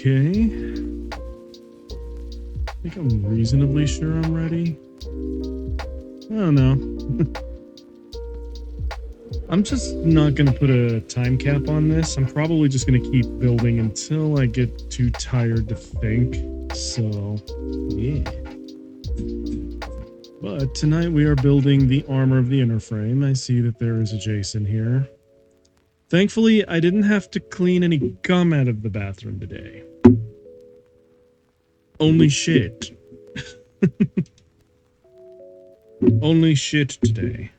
Okay. I think I'm reasonably sure I'm ready. I don't know. I'm just not going to put a time cap on this. I'm probably just going to keep building until I get too tired to think. So, yeah. But tonight we are building the armor of the inner frame. I see that there is a Jason here. Thankfully, I didn't have to clean any gum out of the bathroom today. Only shit. Only shit today.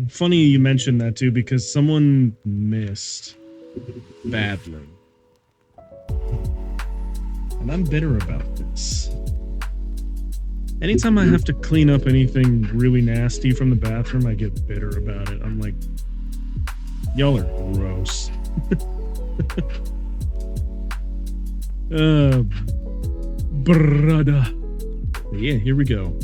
Funny you mentioned that too, because someone missed badly. And I'm bitter about this. Anytime I have to clean up anything really nasty from the bathroom, I get bitter about it. I'm like, y'all are gross. Brother. Yeah, here we go.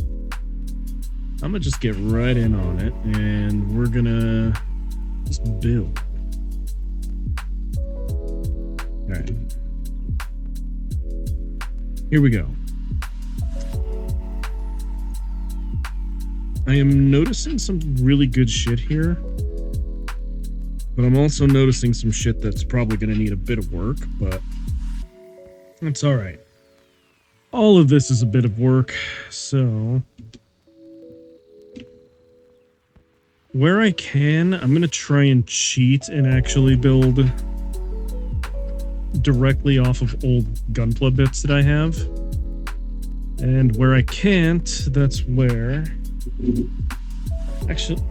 I'm gonna just get right in on it, and we're gonna just build. Alright. Here we go. I am noticing some really good shit here, but I'm also noticing some shit that's probably going to need a bit of work, but it's alright. All of this is a bit of work, so where I can, I'm going to try and cheat and actually build directly off of old Gunpla bits that I have. And where I can't, that's where... Actually,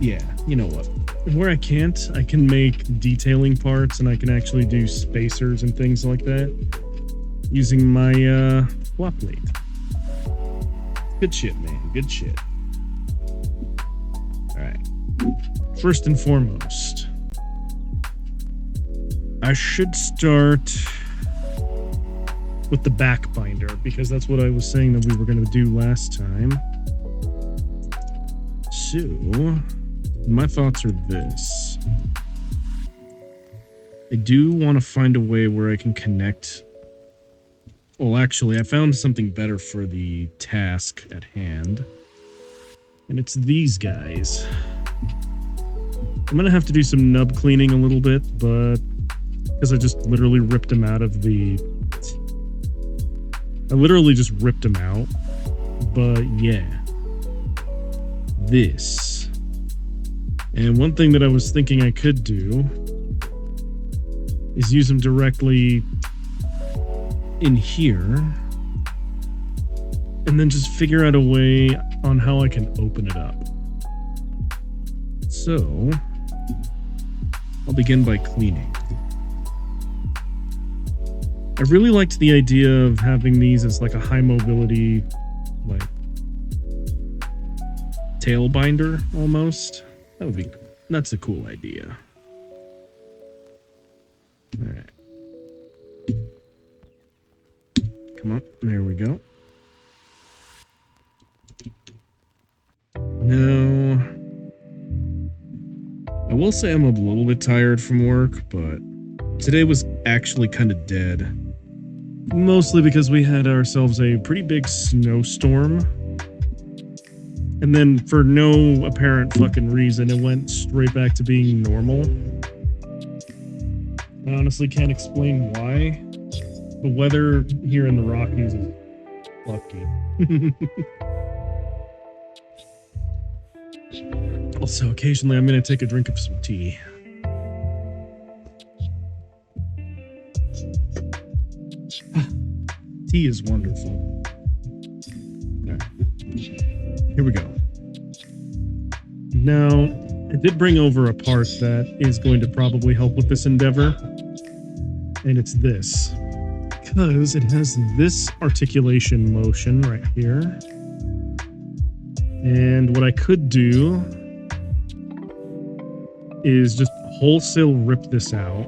yeah, you know what? Where I can't, I can make detailing parts, and I can actually do spacers and things like that using my flat plate. Good shit, man. Good shit. Alright. First and foremost, I should start with the back binder, because that's what I was saying that we were going to do last time. So, my thoughts are this. I do want to find a way where I can connect. Well, actually, I found something better for the task at hand. And it's these guys. I'm going to have to do some nub cleaning a little bit, but because I just literally ripped them out of the... I literally just ripped them out. But yeah. This. And one thing that I was thinking I could do is use them directly in here, and then just figure out a way on how I can open it up. So, I'll begin by cleaning. I really liked the idea of having these as like a high mobility, like, tail binder almost. That's a cool idea. Alright. Come on, there we go. Now, I will say I'm a little bit tired from work, but today was actually kind of dead. Mostly because we had ourselves a pretty big snowstorm. And then, for no apparent fucking reason, it went straight back to being normal. I honestly can't explain why. The weather here in the Rockies is lucky. Also, occasionally I'm going to take a drink of some tea. Tea is wonderful. Alright. Here we go. Now, I did bring over a part that is going to probably help with this endeavor. And it's this. Because it has this articulation motion right here. And what I could do is just wholesale rip this out.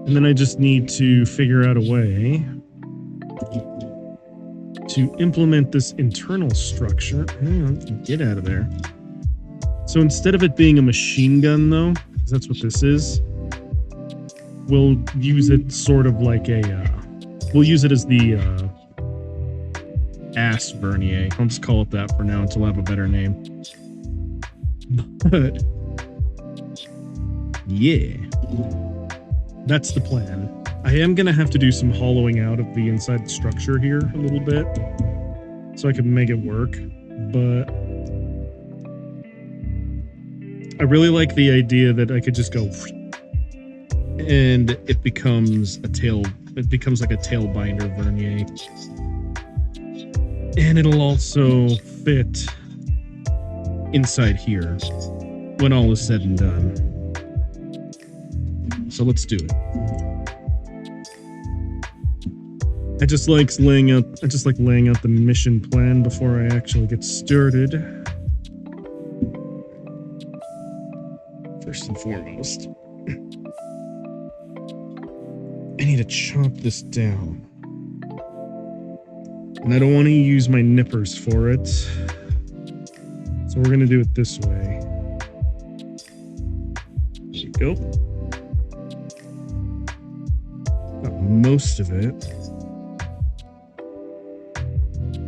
And then I just need to figure out a way to implement this internal structure. Hang on, get out of there. So instead of it being a machine gun, though, because that's what this is, we'll use it sort of like a, we'll use it as the, ass vernier. I'll just call it that for now until I have a better name. But, yeah. That's the plan. I am going to have to do some hollowing out of the inside structure here a little bit so I can make it work, but I really like the idea that I could just go and it becomes like a tail binder vernier. And it'll also fit inside here when all is said and done. So let's do it. I just like laying out the mission plan before I actually get started. First and foremost, I need to chop this down. And I don't want to use my nippers for it. So we're going to do it this way. There you go. Got most of it.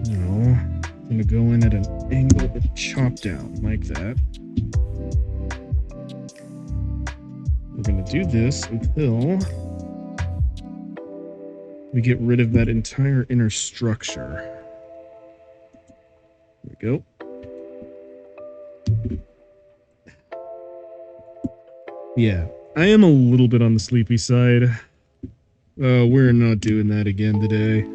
Now, I'm going to go in at an angle and chop down like that. We're going to do this until we get rid of that entire inner structure. There we go. Yeah, I am a little bit on the sleepy side. We're not doing that again today.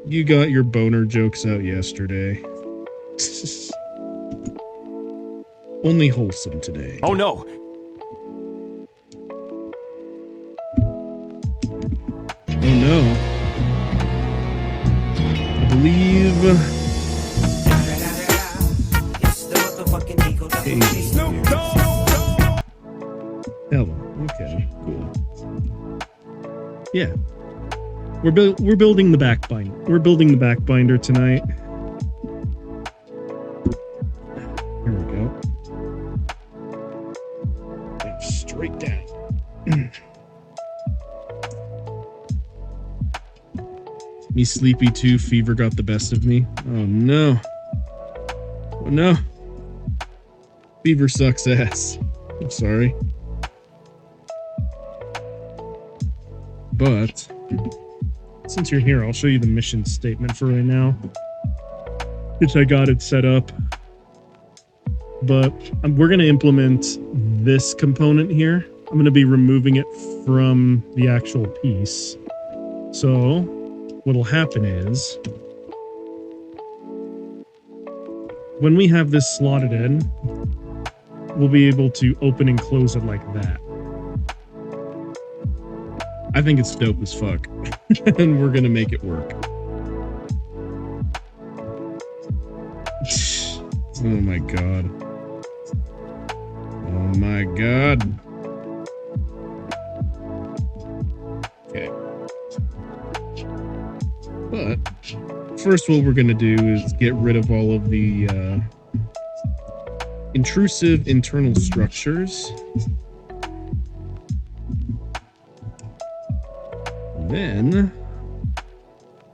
You got your boner jokes out yesterday. Only wholesome today. Oh no! Oh no. I believe easy. Hello. Okay, cool. Yeah. We're building the back binder. We're building the back binder tonight. Here we go. And straight down. Me sleepy too. Fever got the best of me. Oh no. Oh no. Fever sucks ass. I'm sorry. But since you're here, I'll show you the mission statement for right now, which I got it set up. But we're going to implement this component here. I'm going to be removing it from the actual piece. So what'll happen is when we have this slotted in, we'll be able to open and close it like that. I think it's dope as fuck. And we're gonna make it work. Oh my god. Oh my god. Okay. But first what we're gonna do is get rid of all of the intrusive internal structures. Then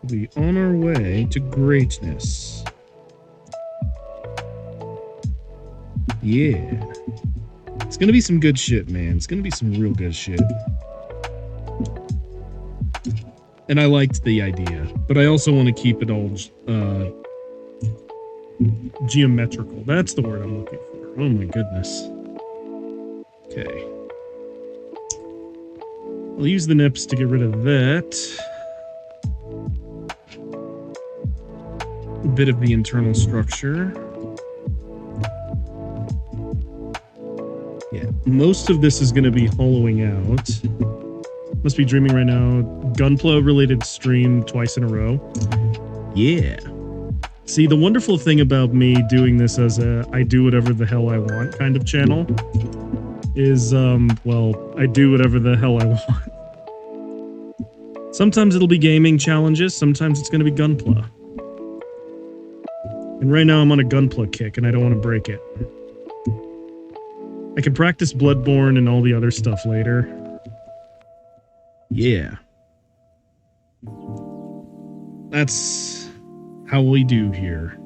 we'll be on our way to greatness. Yeah. It's gonna be some good shit, man. It's gonna be some real good shit. And I liked the idea, but I also want to keep it all geometrical. That's the word I'm looking for. Oh my goodness. Okay. I'll use the nips to get rid of that. A bit of the internal structure. Yeah, most of this is going to be hollowing out. Must be dreaming right now. Gunpla related stream twice in a row. Yeah. See, the wonderful thing about me doing this as a I do whatever the hell I want kind of channel is, well, I do whatever the hell I want. Sometimes it'll be gaming challenges, sometimes it's going to be Gunpla. And right now I'm on a Gunpla kick and I don't want to break it. I can practice Bloodborne and all the other stuff later. Yeah. That's how we do here.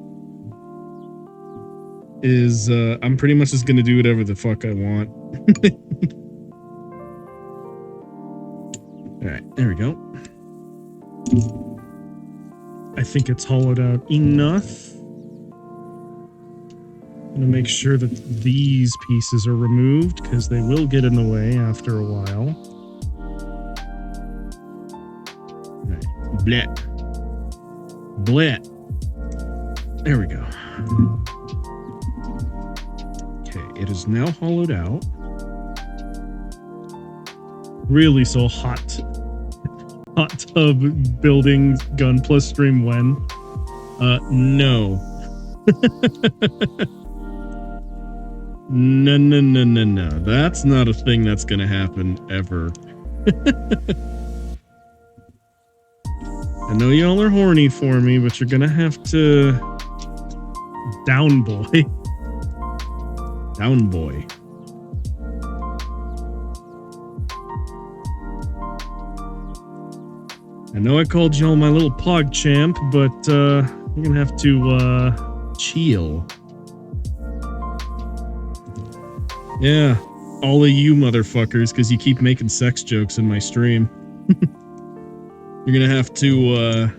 Is, I'm pretty much just gonna do whatever the fuck I want. Alright, there we go. I think it's hollowed out enough. I'm gonna make sure that these pieces are removed, because they will get in the way after a while. Alright, bleh. Bleh. There we go. Okay, it is now hollowed out. Really so hot. Hot tub building Gunpla stream when? No. No. That's not a thing that's gonna happen ever. I know y'all are horny for me, but you're gonna have to... Down, boy. Down, boy. I know I called y'all my little pog champ, but, you're gonna have to, chill. Yeah, all of you motherfuckers, because you keep making sex jokes in my stream. You're gonna have to,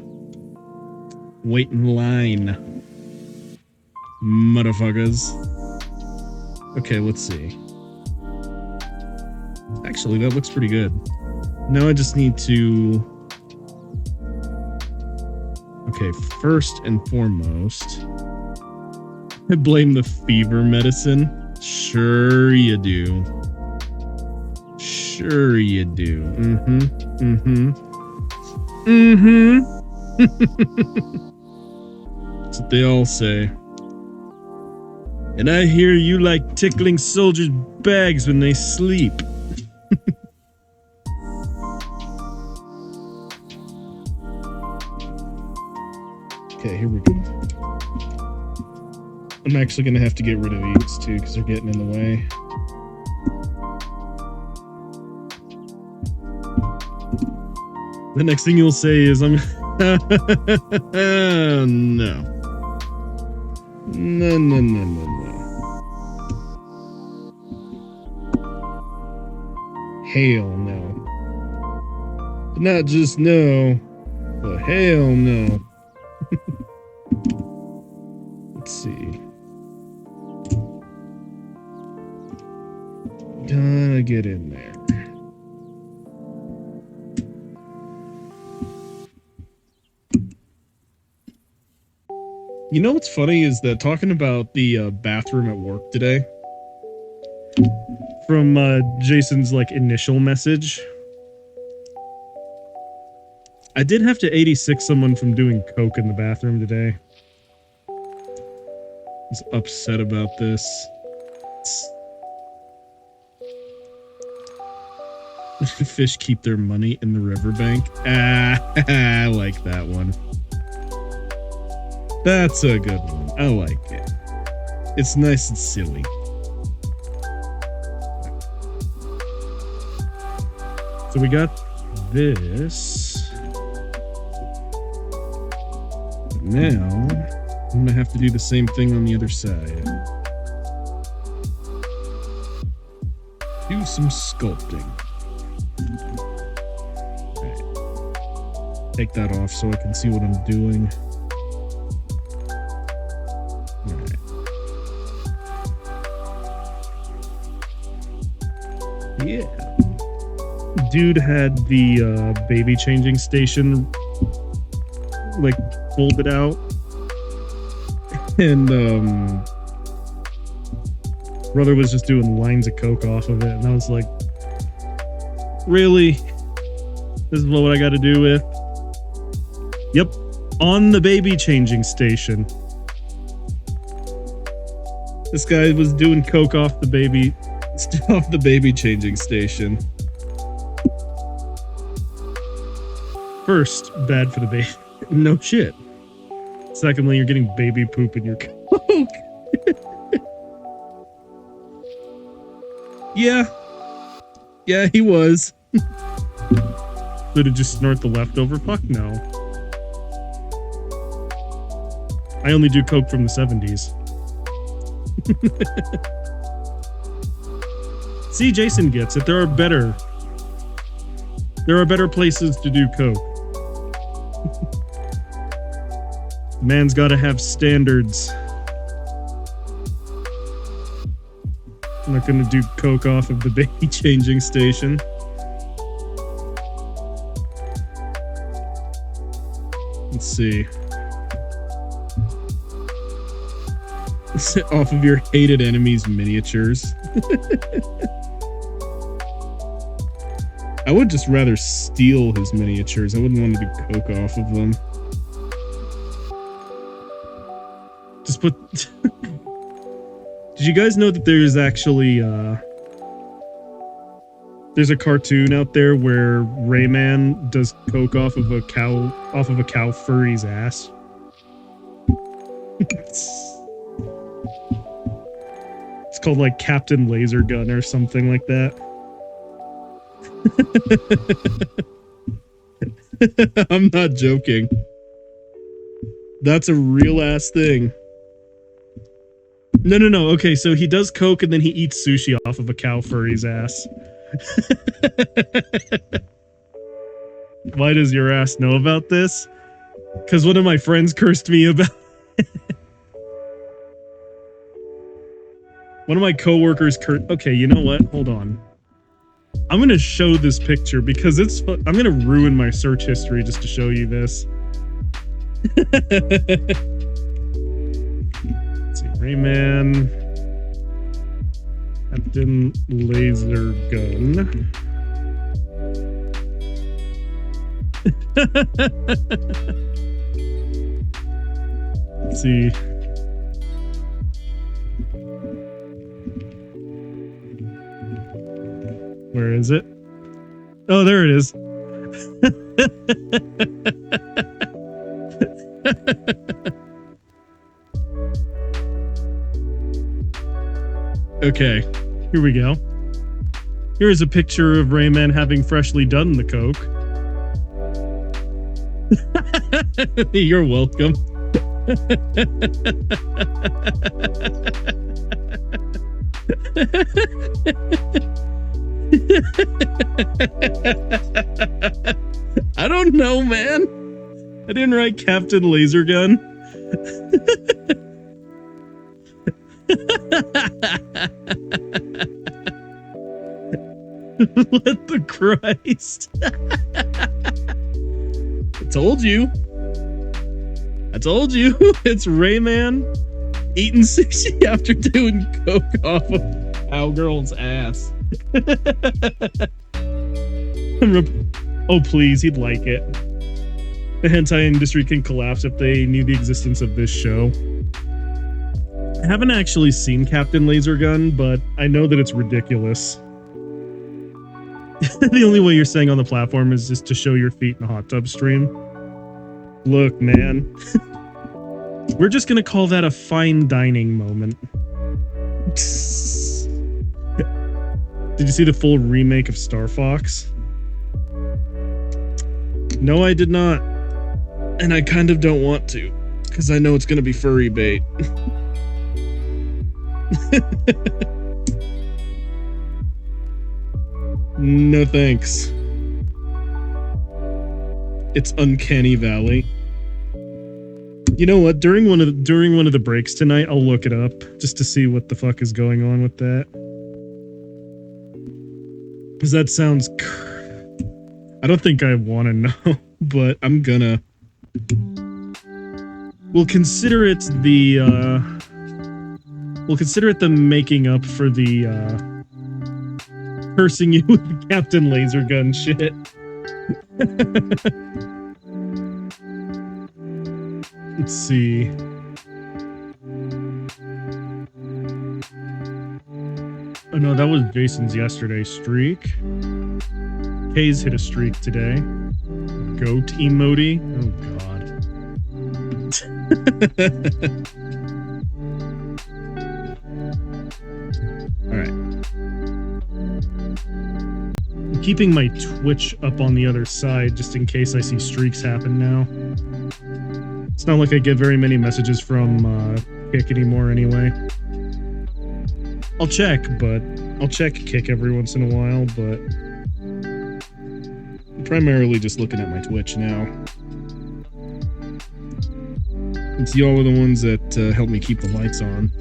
wait in line. Motherfuckers. Okay, let's see. Actually, that looks pretty good. Now I just need to... Okay, first and foremost, I blame the fever medicine. Sure you do. Sure you do. That's what they all say. And I hear you like tickling soldiers' bags when they sleep. Okay, here we go. I'm actually gonna have to get rid of these too because they're getting in the way. The next thing you'll say is I'm no. No, no, no, no, no. Hell no. Not just no, but hell no. Let's see. Gotta get in there. You know what's funny is that talking about the bathroom at work today, from Jason's like initial message, I did have to 86 someone from doing coke in the bathroom today. I was upset about this. Fish keep their money in the riverbank. Ah, I like that one. That's a good one. I like it. It's nice and silly. So we got this. But now, I'm gonna have to do the same thing on the other side. Do some sculpting. Okay. Take that off so I can see what I'm doing. Yeah. Dude had the baby changing station like folded out, and brother was just doing lines of coke off of it, and I was like, really? This is what I got to do with? Yep, on the baby changing station. This guy was doing coke off the baby changing station. First, bad for the baby. No shit. Secondly, you're getting baby poop in your coke. Yeah. Yeah, he was. Did it just snort the leftover? Fuck no. I only do coke from the 70s. See, Jason gets it. There are better places to do coke. Man's gotta have standards. I'm not gonna do coke off of the baby changing station. Let's see. Off of your hated enemy's miniatures. I would just rather steal his miniatures. I wouldn't want to do coke off of them. Just put... Did you guys know that there's actually, there's a cartoon out there where Rayman does coke off of a cow furry's ass? It's called like Captain Laser Gun or something like that. I'm not joking. That's a real ass thing. No. Okay, so he does coke and then he eats sushi off of a cow furry's ass. Why does your ass know about this? Because one of my friends cursed me about it. One of my coworkers okay, you know what? Hold on. I'm gonna show this picture because I'm gonna ruin my search history just to show you this. Let's see, Rayman, Captain Laser Gun. Let's see. Where is it? Oh, there it is. Okay, here we go. Here is a picture of Rayman having freshly done the coke. You're welcome. I don't know, man. I didn't write Captain Lasergun. What the Christ? I told you. It's Rayman eating sushi after doing coke off of Cowgirl's ass. Oh, please, he'd like it. The hentai industry can collapse if they knew the existence of this show. I haven't actually seen Captain Lasergun, but I know that it's ridiculous. The only way you're staying on the platform is just to show your feet in a hot tub stream. Look, man. We're just gonna call that a fine dining moment. Did you see the full remake of Star Fox? No, I did not. And I kind of don't want to, because I know it's gonna be furry bait. No thanks. It's Uncanny Valley. You know what? During one of the breaks tonight, I'll look it up just to see what the fuck is going on with that. Because that sounds... I don't think I want to know, but I'm gonna... We'll consider it the making up for the cursing you with Captain Lasergun shit. Let's see. Oh no, that was Jason's yesterday streak. Kay's hit a streak today. Goat emoji. Oh god. Alright. I'm keeping my Twitch up on the other side just in case I see streaks happen now. It's not like I get very many messages from Kick anymore anyway. I'll check Kick every once in a while, but I'm primarily just looking at my Twitch now. Since y'all are the ones that help me keep the lights on.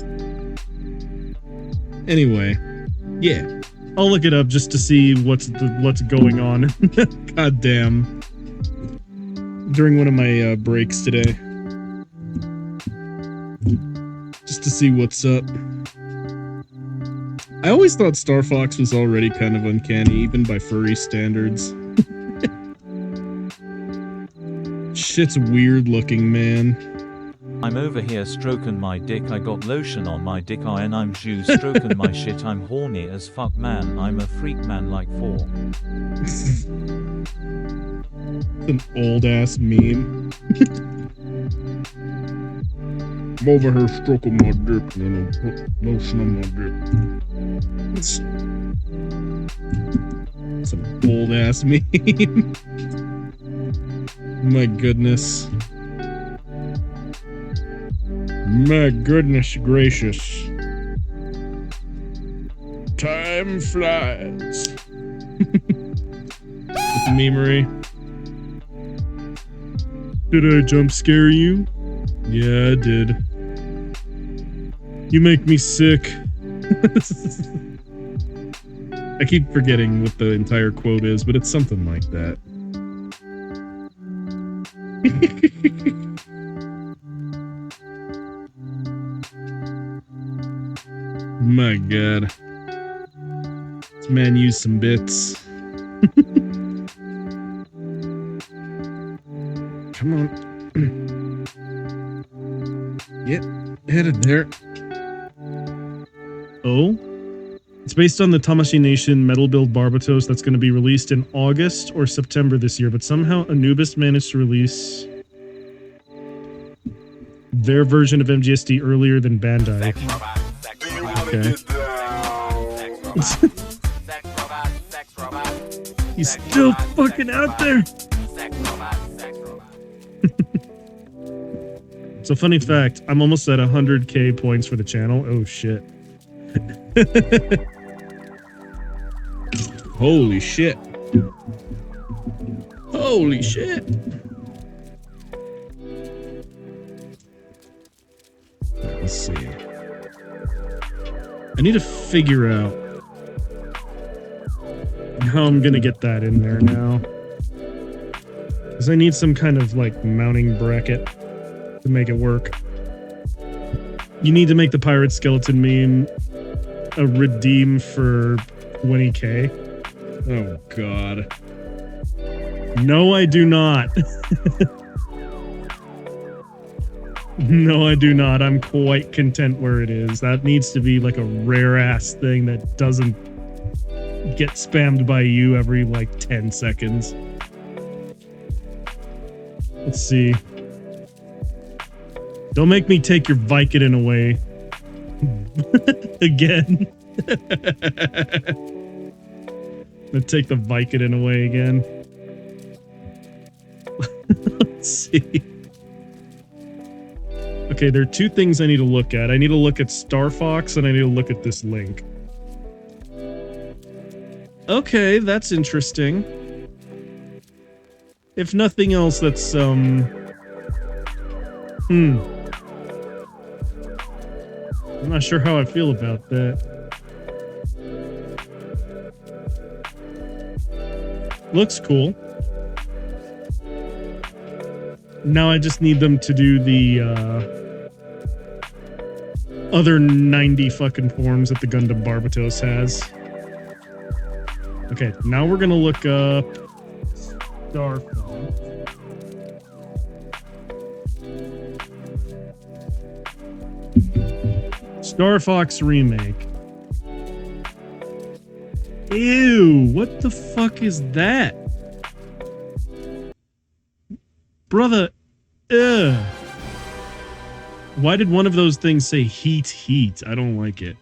Anyway, yeah. I'll look it up just to see what's going on. God damn. During one of my breaks today. Just to see what's up. I always thought Star Fox was already kind of uncanny, even by furry standards. Shit's weird looking, man. I'm over here stroking my dick, I got lotion on my dick, and I'm Jew stroking my shit, I'm horny as fuck, man, I'm a freak, man, like 4. An old ass meme. I'm over here stroking my dick, and I put lotion on my dick. It's an old ass meme. My goodness. My goodness gracious. Time flies. With the memery. Did I jump scare you? Yeah, I did. You make me sick. I keep forgetting what the entire quote is, but it's something like that. My god. This man used some bits. Come on. Get headed there. Oh? It's based on the Tamashii Nation metal build Barbatos that's going to be released in August or September this year, but somehow Anubis managed to release their version of MGSD earlier than Bandai. Okay. He's still fucking out there! So funny fact, I'm almost at 100k points for the channel. Oh shit. Holy shit. Holy shit. Let's see. I need to figure out how I'm gonna get that in there now. Because I need some kind of like mounting bracket to make it work. You need to make the pirate skeleton meme a redeem for 20k. Oh god. No, I do not. No, I do not. I'm quite content where it is. That needs to be like a rare ass thing that doesn't get spammed by you every like 10 seconds. Let's see. Don't make me take your Vicodin away. Again. Let's take the Vicodin away again. Let's see. Okay, there are two things I need to look at. I need to look at Star Fox and I need to look at this link. Okay, that's interesting. If nothing else, that's, I'm not sure how I feel about that. Looks cool. Now I just need them to do the, other 90 fucking forms that the Gundam Barbatos has. Okay, now we're gonna look up Star Fox. Star Fox Remake. Ew, what the fuck is that? Brother, ugh. Why did one of those things say heat? I don't like it.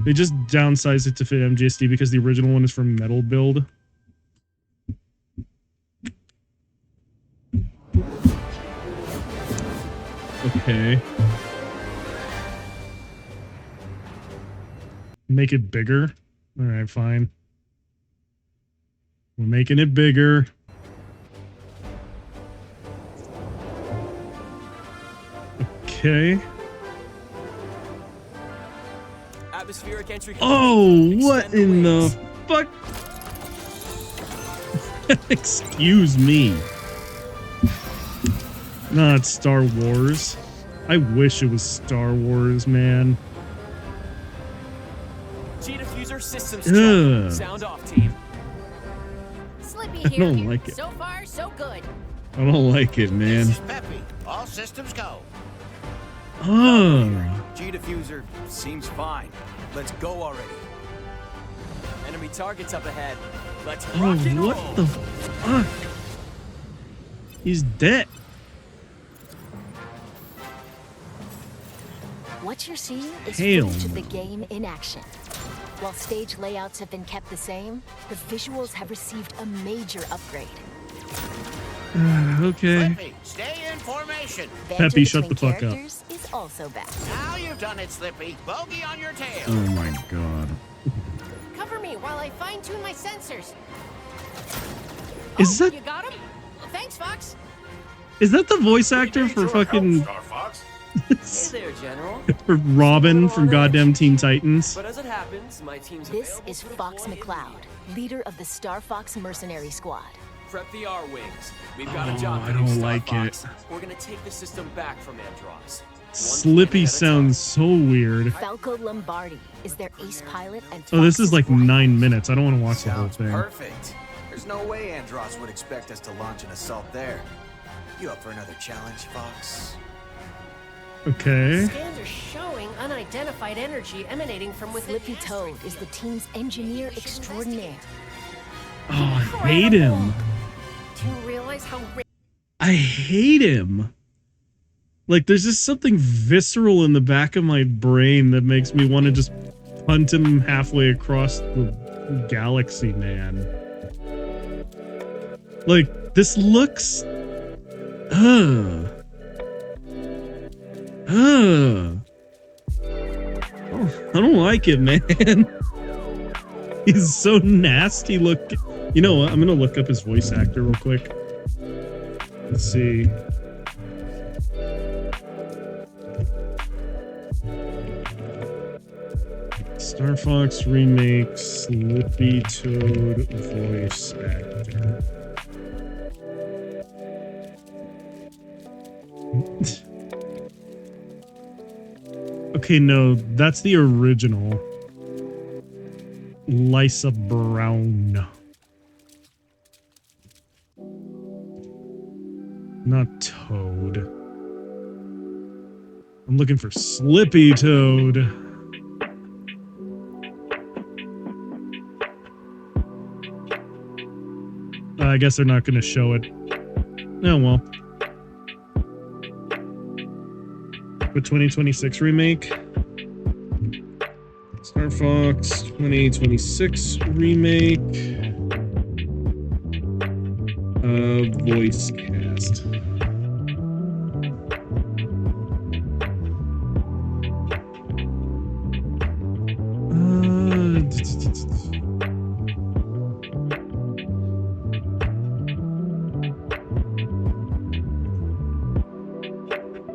They just downsized it to fit MGSD because the original one is from Metal Build. Okay. Make it bigger? Alright, fine. We're making it bigger. Okay. Atmospheric entry. Oh, what in the fuck? Excuse me. Not Star Wars. I wish it was Star Wars, man. G-diffuser systems. Sound off, team. Slippy I here. don't like it. So far, so good. I don't like it, man. This is Peppy. All systems go. Oh. G-diffuser seems fine. Let's go already. Enemy targets up ahead. Let's rock and roll. What the fuck? He's dead. What you're seeing is Hell footage of no. the game in action. While stage layouts have been kept the same, the visuals have received a major upgrade. Okay. Slippy, stay in formation. Peppy, shut the between fuck up. characters is also back. Now you've done it, Slippy. Bogey on your tail. Oh my god. Cover me while I fine-tune my sensors. Is that You got him? Thanks, Fox. the voice actor for fucking Hey there, General. for Robin from goddamn Teen Titans? But as it happens, my team's This available is to Fox deploy McCloud, leader of the Star Fox Mercenary Squad. Prep the R-Wings. We've got a Oh, job I to do, don't Star like Fox. it. We're gonna take the system back from Andros. Slippy sounds so weird. Falco Lombardi is their ace pilot and Oh, this is Fox's like rival. 9 minutes. I don't want to watch the whole Sounds thing. perfect. There's no way Andros would expect us to launch an assault there. You up for another challenge, Fox? Okay. Scans are showing unidentified energy emanating from within. Slippy Toad is the team's engineer extraordinaire. Oh, I hate him. Do you realize how I hate him. Like, there's just something visceral in the back of my brain that makes me want to just punt him halfway across the galaxy, man. Like, this looks... Oh, I don't like it, man. He's so nasty looking. You know what? I'm gonna look up his voice actor real quick. Let's see. Star Fox remake Slippy Toad voice actor. Okay, no, that's the original. Lisa Brown. Not Toad. I'm looking for Slippy Toad. I guess they're not going to show it. Oh, well. The 2026 remake. Star Fox 2026 remake. Voice cast.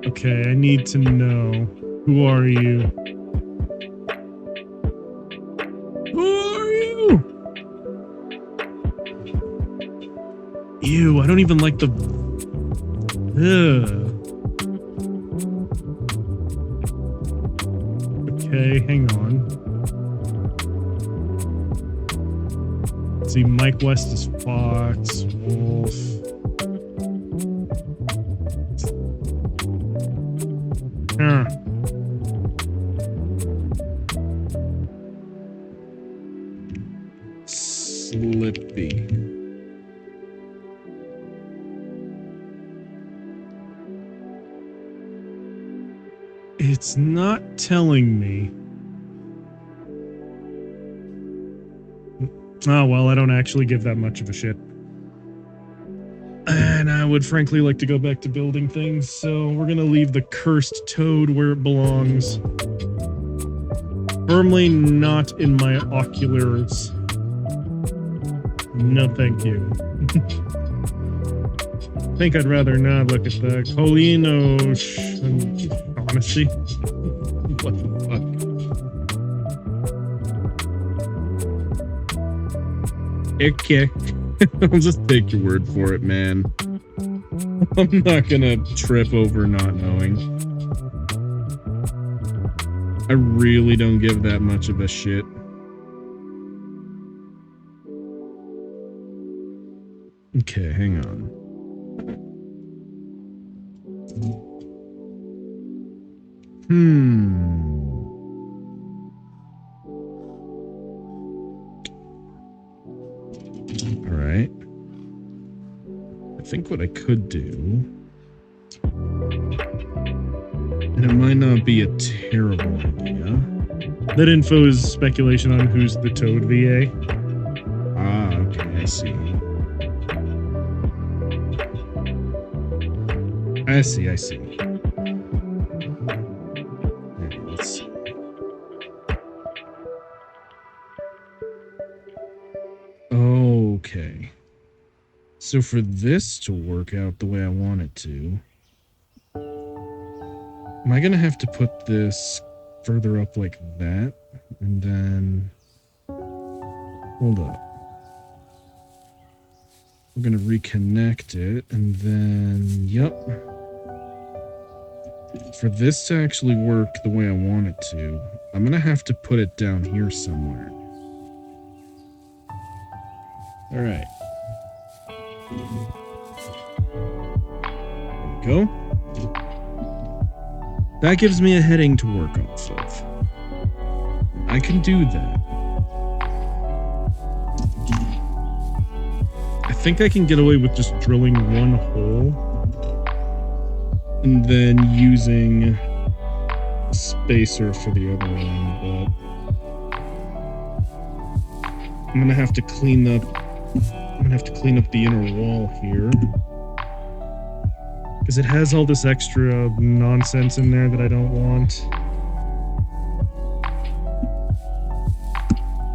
Okay, I need to know. Who are you? Who are you? Ew, I don't even like the... Ugh. Okay, hang on. Let's see, Mike West is Fox, Wolf. Slippy. It's not telling me. Oh, well, I don't actually give that much of a shit. And I would frankly like to go back to building things, so we're gonna leave the cursed toad where it belongs. Firmly not in my oculars. No, thank you. I think I'd rather not look at the Colino. Honestly, what the fuck? Okay. I'll just take your word for it, man. I'm not gonna trip over not knowing. I really don't give that much of a shit. Okay, hang on. Alright. I think what I could do... And it might not be a terrible idea. That info is speculation on who's the Toad VA. Ah, okay, I see. I see. Alright, let's see. Okay. So for this to work out the way I want it to, am I gonna have to put this further up like that? And then... Hold up. We're gonna reconnect it, and then... Yep. For this to actually work the way I want it to, I'm gonna have to put it down here somewhere. Alright. There we go. That gives me a heading to work off of. I can do that. I think I can get away with just drilling one hole and then using a spacer for the other one, but I'm gonna have to clean up the inner wall here. Because it has all this extra nonsense in there that I don't want.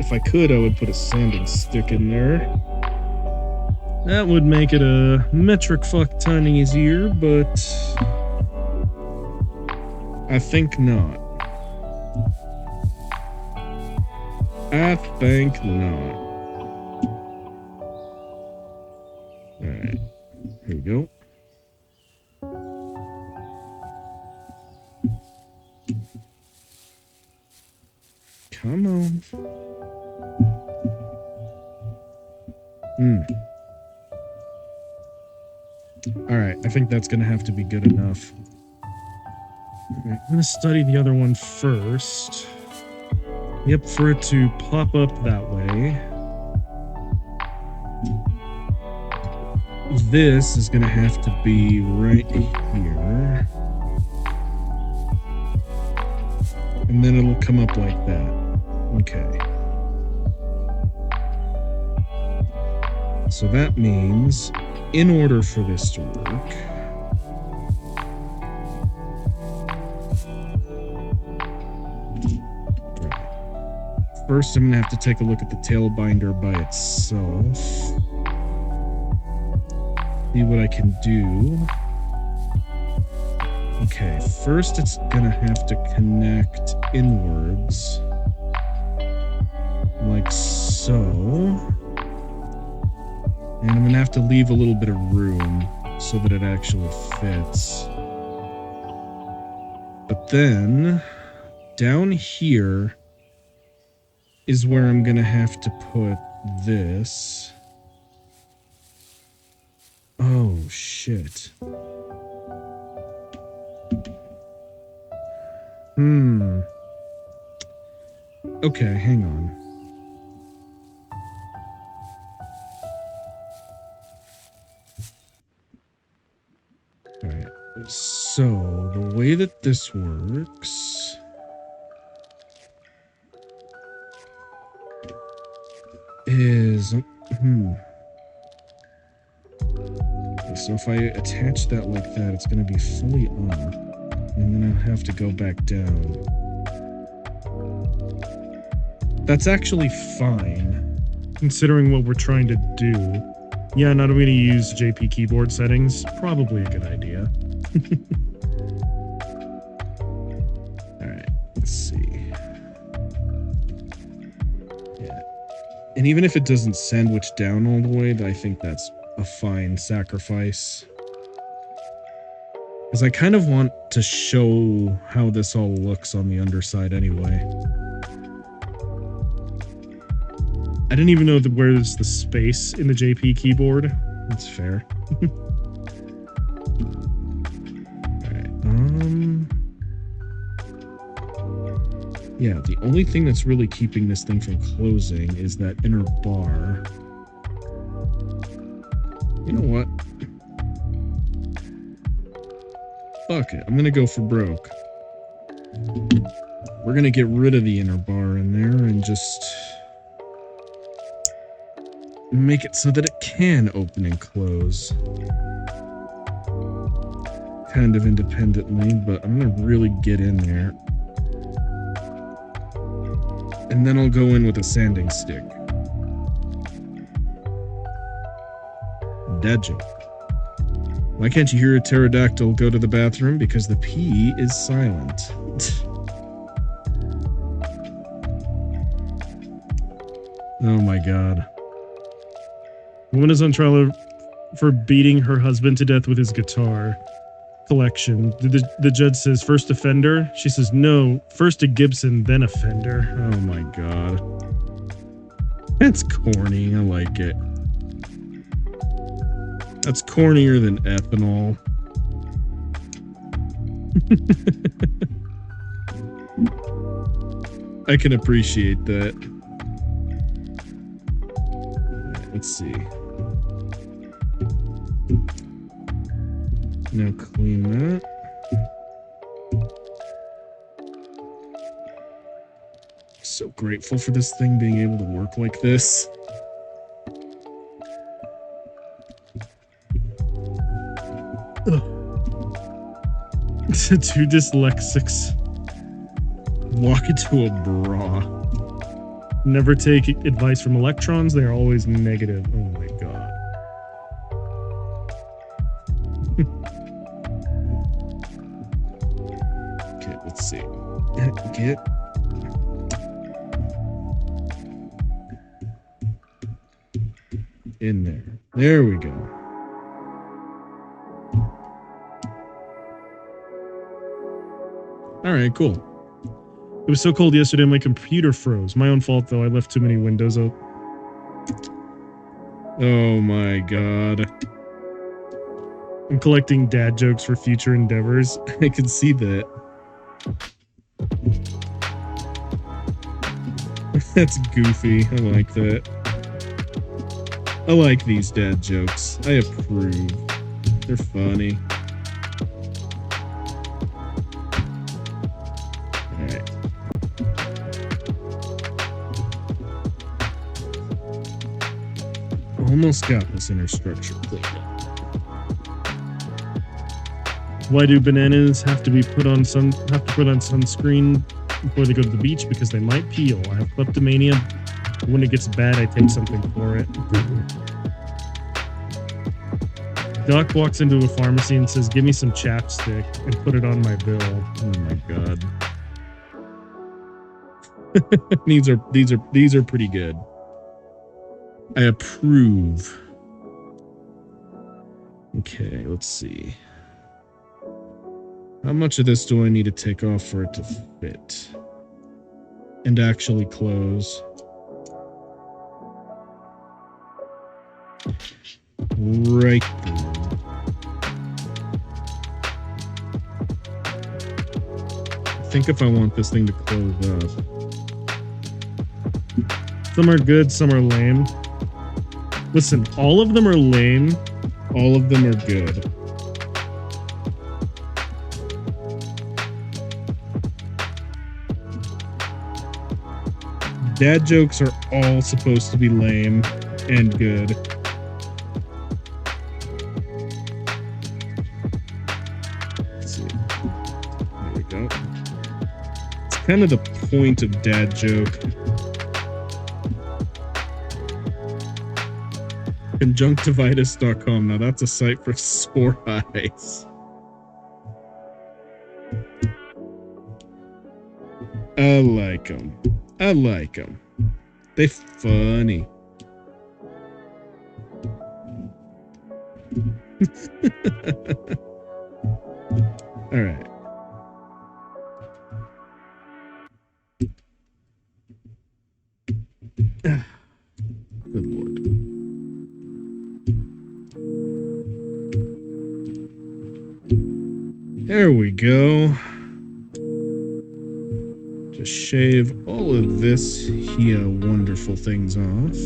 If I could, I would put a sanding stick in there. That would make it a metric fuck ton easier, but I think not. I think not. Alright, here we go. Come on. Alright, I think that's gonna have to be good enough. Alright, I'm gonna study the other one first. Yep, for it to pop up that way. This is gonna have to be right here. And then it'll come up like that. Okay. So that means, in order for this to work, first I'm gonna have to take a look at the tail binder by itself. See what I can do. Okay, first it's gonna have to connect inwards. Like so. And I'm gonna have to leave a little bit of room so that it actually fits. But then, down here is where I'm gonna have to put this. Oh, shit. Okay, hang on. Alright, so the way that this works is... Okay, so if I attach that like that, it's going to be fully up, and then I'll have to go back down. That's actually fine, considering what we're trying to do. Yeah, not going to use JP keyboard settings. Probably a good idea. Alright, let's see. Yeah. And even if it doesn't sandwich down all the way, I think that's a fine sacrifice. Because I kind of want to show how this all looks on the underside anyway. I didn't even know where there's the space in the JP keyboard. That's fair. Alright, yeah, the only thing that's really keeping this thing from closing is that inner bar. You know what? Fuck it, I'm gonna go for broke. We're gonna get rid of the inner bar in there and just make it so that it can open and close. Kind of independently, but I'm gonna really get in there. And then I'll go in with a sanding stick. Dad joke. Why can't you hear a pterodactyl go to the bathroom? Because the P is silent. Oh my god. Woman is on trial for beating her husband to death with his guitar collection. The judge says, first offender? She says, no, first a Gibson, then a Fender. Oh my god. That's corny. I like it. That's cornier than ethanol. I can appreciate that. Let's see. Now clean that. So grateful for this thing being able to work like this. Two dyslexics walk into a bra. Never take advice from electrons. They are always negative. Oh my god. Okay, let's see. Get in there. There we go. All right, cool. It was so cold yesterday, my computer froze. My own fault, though. I left too many windows open. Oh my god. I'm collecting dad jokes for future endeavors. I can see that. That's goofy. I like that. I like these dad jokes. I approve. They're funny. Alright. Almost got this inner structure cleaned up. Why do bananas have to put on sunscreen before they go to the beach? Because they might peel. I have kleptomania. When it gets bad, I take something for it. Doc walks into a pharmacy and says, "Give me some chapstick," and put it on my bill. Oh my god. These are pretty good. I approve. Okay, let's see. How much of this do I need to take off for it to fit? And actually close? Right there. I think if I want this thing to close up. Some are good, some are lame. Listen, all of them are lame. All of them are good. Dad jokes are all supposed to be lame and good. Let's see. There we go. It's kind of the point of dad joke. Conjunctivitis.com. Now that's a site for sore eyes. I like them. I like them. They funny. All right. Good lord. There we go. Just shave all of this here wonderful things off.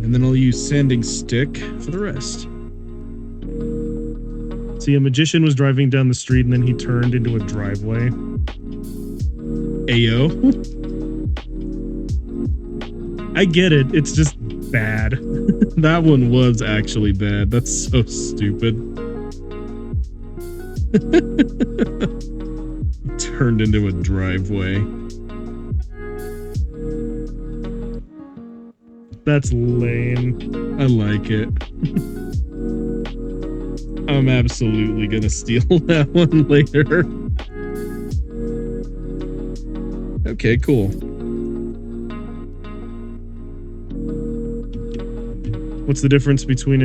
And then I'll use sanding stick for the rest. See, a magician was driving down the street and then he turned into a driveway. Ayo. I get it. It's just bad. That one was actually bad. That's so stupid. Turned into a driveway. That's lame. I like it. I'm absolutely gonna steal that one later. Okay, cool. What's the difference between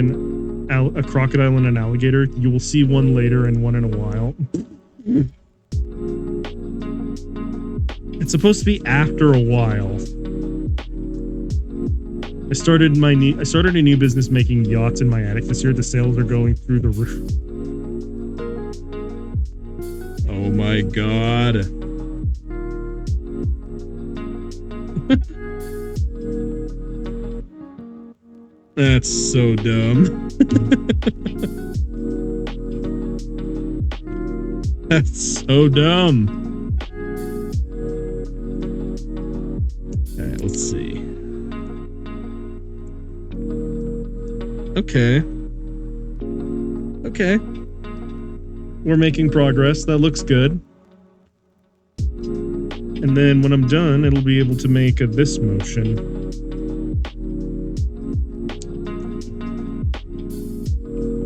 a crocodile and an alligator? You will see one later and one in a while. It's supposed to be after a while. I started a new business making yachts in my attic this year. The sales are going through the roof. Oh my god. That's so dumb. That's so dumb. Alright, let's see. Okay. Okay. We're making progress. That looks good. And then when I'm done, it'll be able to make this motion.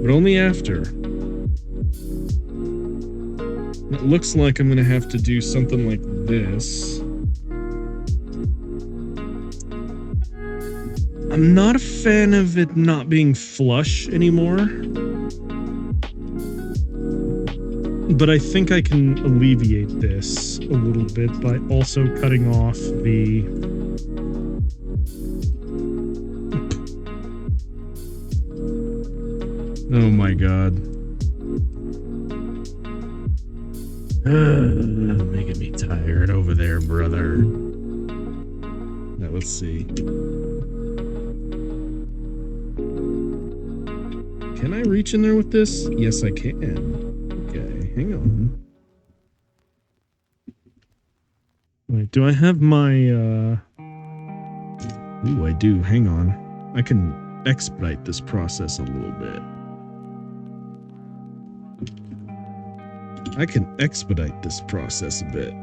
But only after. It looks like I'm gonna have to do something like this. I'm not a fan of it not being flush anymore. But I think I can alleviate this a little bit by also cutting off the... Oh my god. Making me tired over there, brother. Now let's see. Can I reach in there with this? Yes, I can. Okay, hang on. Wait, do I have my, Ooh, I do. Hang on. I can expedite this process a little bit. I can expedite this process a bit.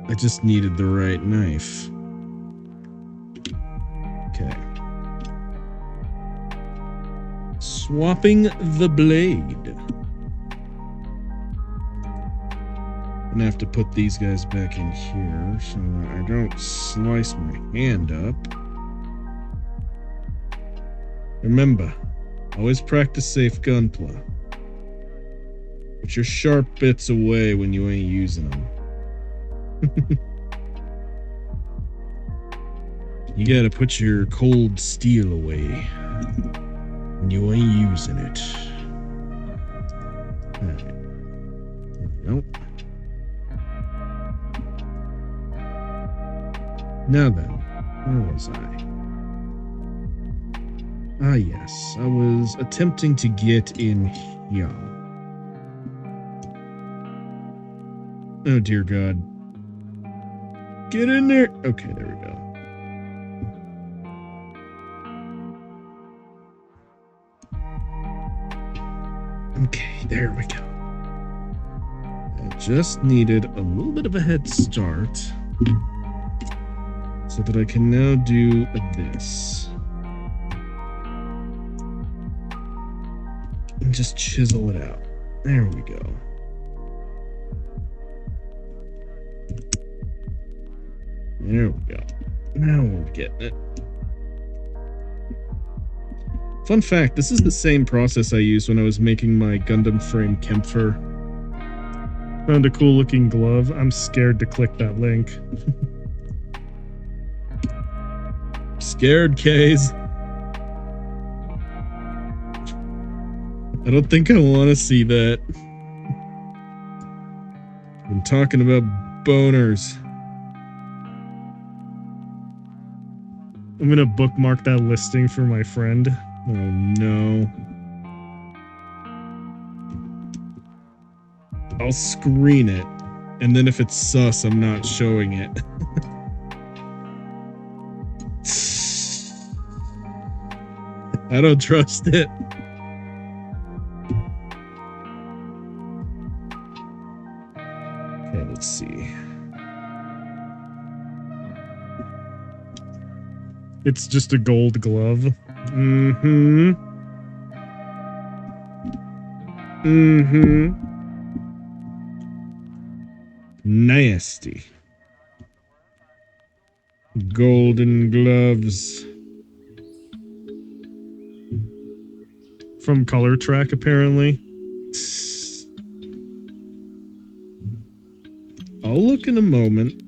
I just needed the right knife. Okay. Swapping the blade. I'm gonna have to put these guys back in here so that I don't slice my hand up. Remember, always practice safe gunpla. Put your sharp bits away when you ain't using them. You gotta put your cold steel away when you ain't using it. Alright. Nope. Now then, where was I? Ah yes, I was attempting to get in here. Oh dear God. Get in there! Okay, there we go. Okay, there we go. I just needed a little bit of a head start so that I can now do this. And just chisel it out. There we go. There we go. Now we're getting it. Fun fact, this is the same process I used when I was making my Gundam frame Kempfer. Found a cool looking glove. I'm scared to click that link. Scared, Kays. I don't think I want to see that. I'm talking about boners. I'm gonna bookmark that listing for my friend. Oh no. I'll screen it, and then if it's sus, I'm not showing it. I don't trust it. Okay, let's see. It's just a gold glove. Mm-hmm. Mm-hmm. Nasty. Golden gloves. From Color Track, apparently. I'll look in a moment.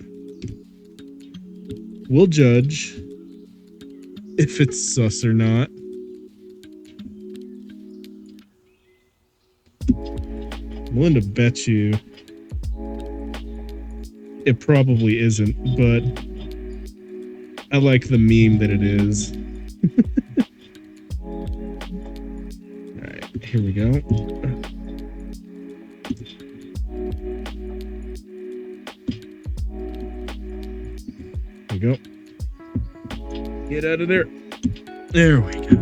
We'll judge if it's sus or not. I'm willing to bet you It probably isn't, but I like the meme that it is. Alright, here we go. There we go. Get out of there. There we go.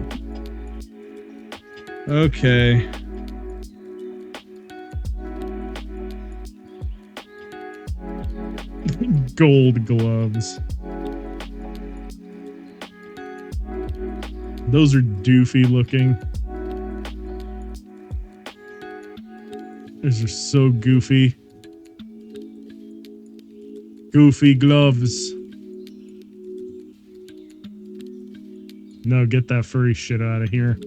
Okay. Gold gloves. Those are doofy looking. Those are so goofy. Goofy gloves. No, get that furry shit out of here.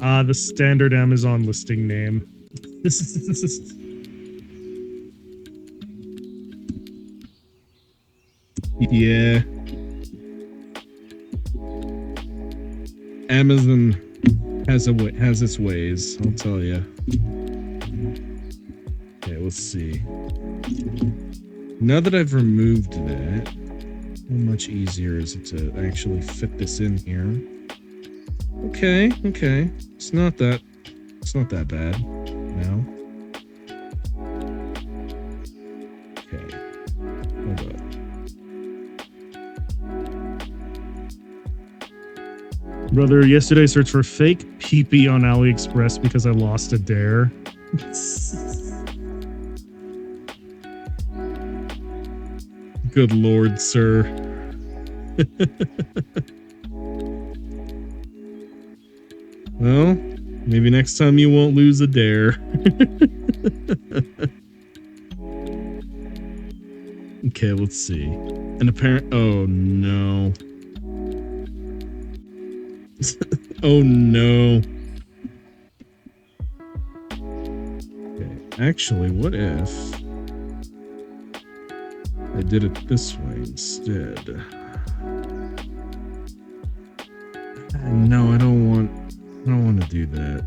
Ah, the standard Amazon listing name. Yeah. Amazon has its ways, I'll tell you. Okay, let's see. Now that I've removed that, how much easier is it to actually fit this in here? Okay. It's not that bad now. Okay. Hold up. Brother, yesterday I searched for fake pee-pee on AliExpress because I lost a dare. Good lord, sir. Well, maybe next time you won't lose a dare. Okay, let's see. An apparent... Oh, no. Oh, no. Okay, actually, what if I did it this way instead? No, I don't want to do that.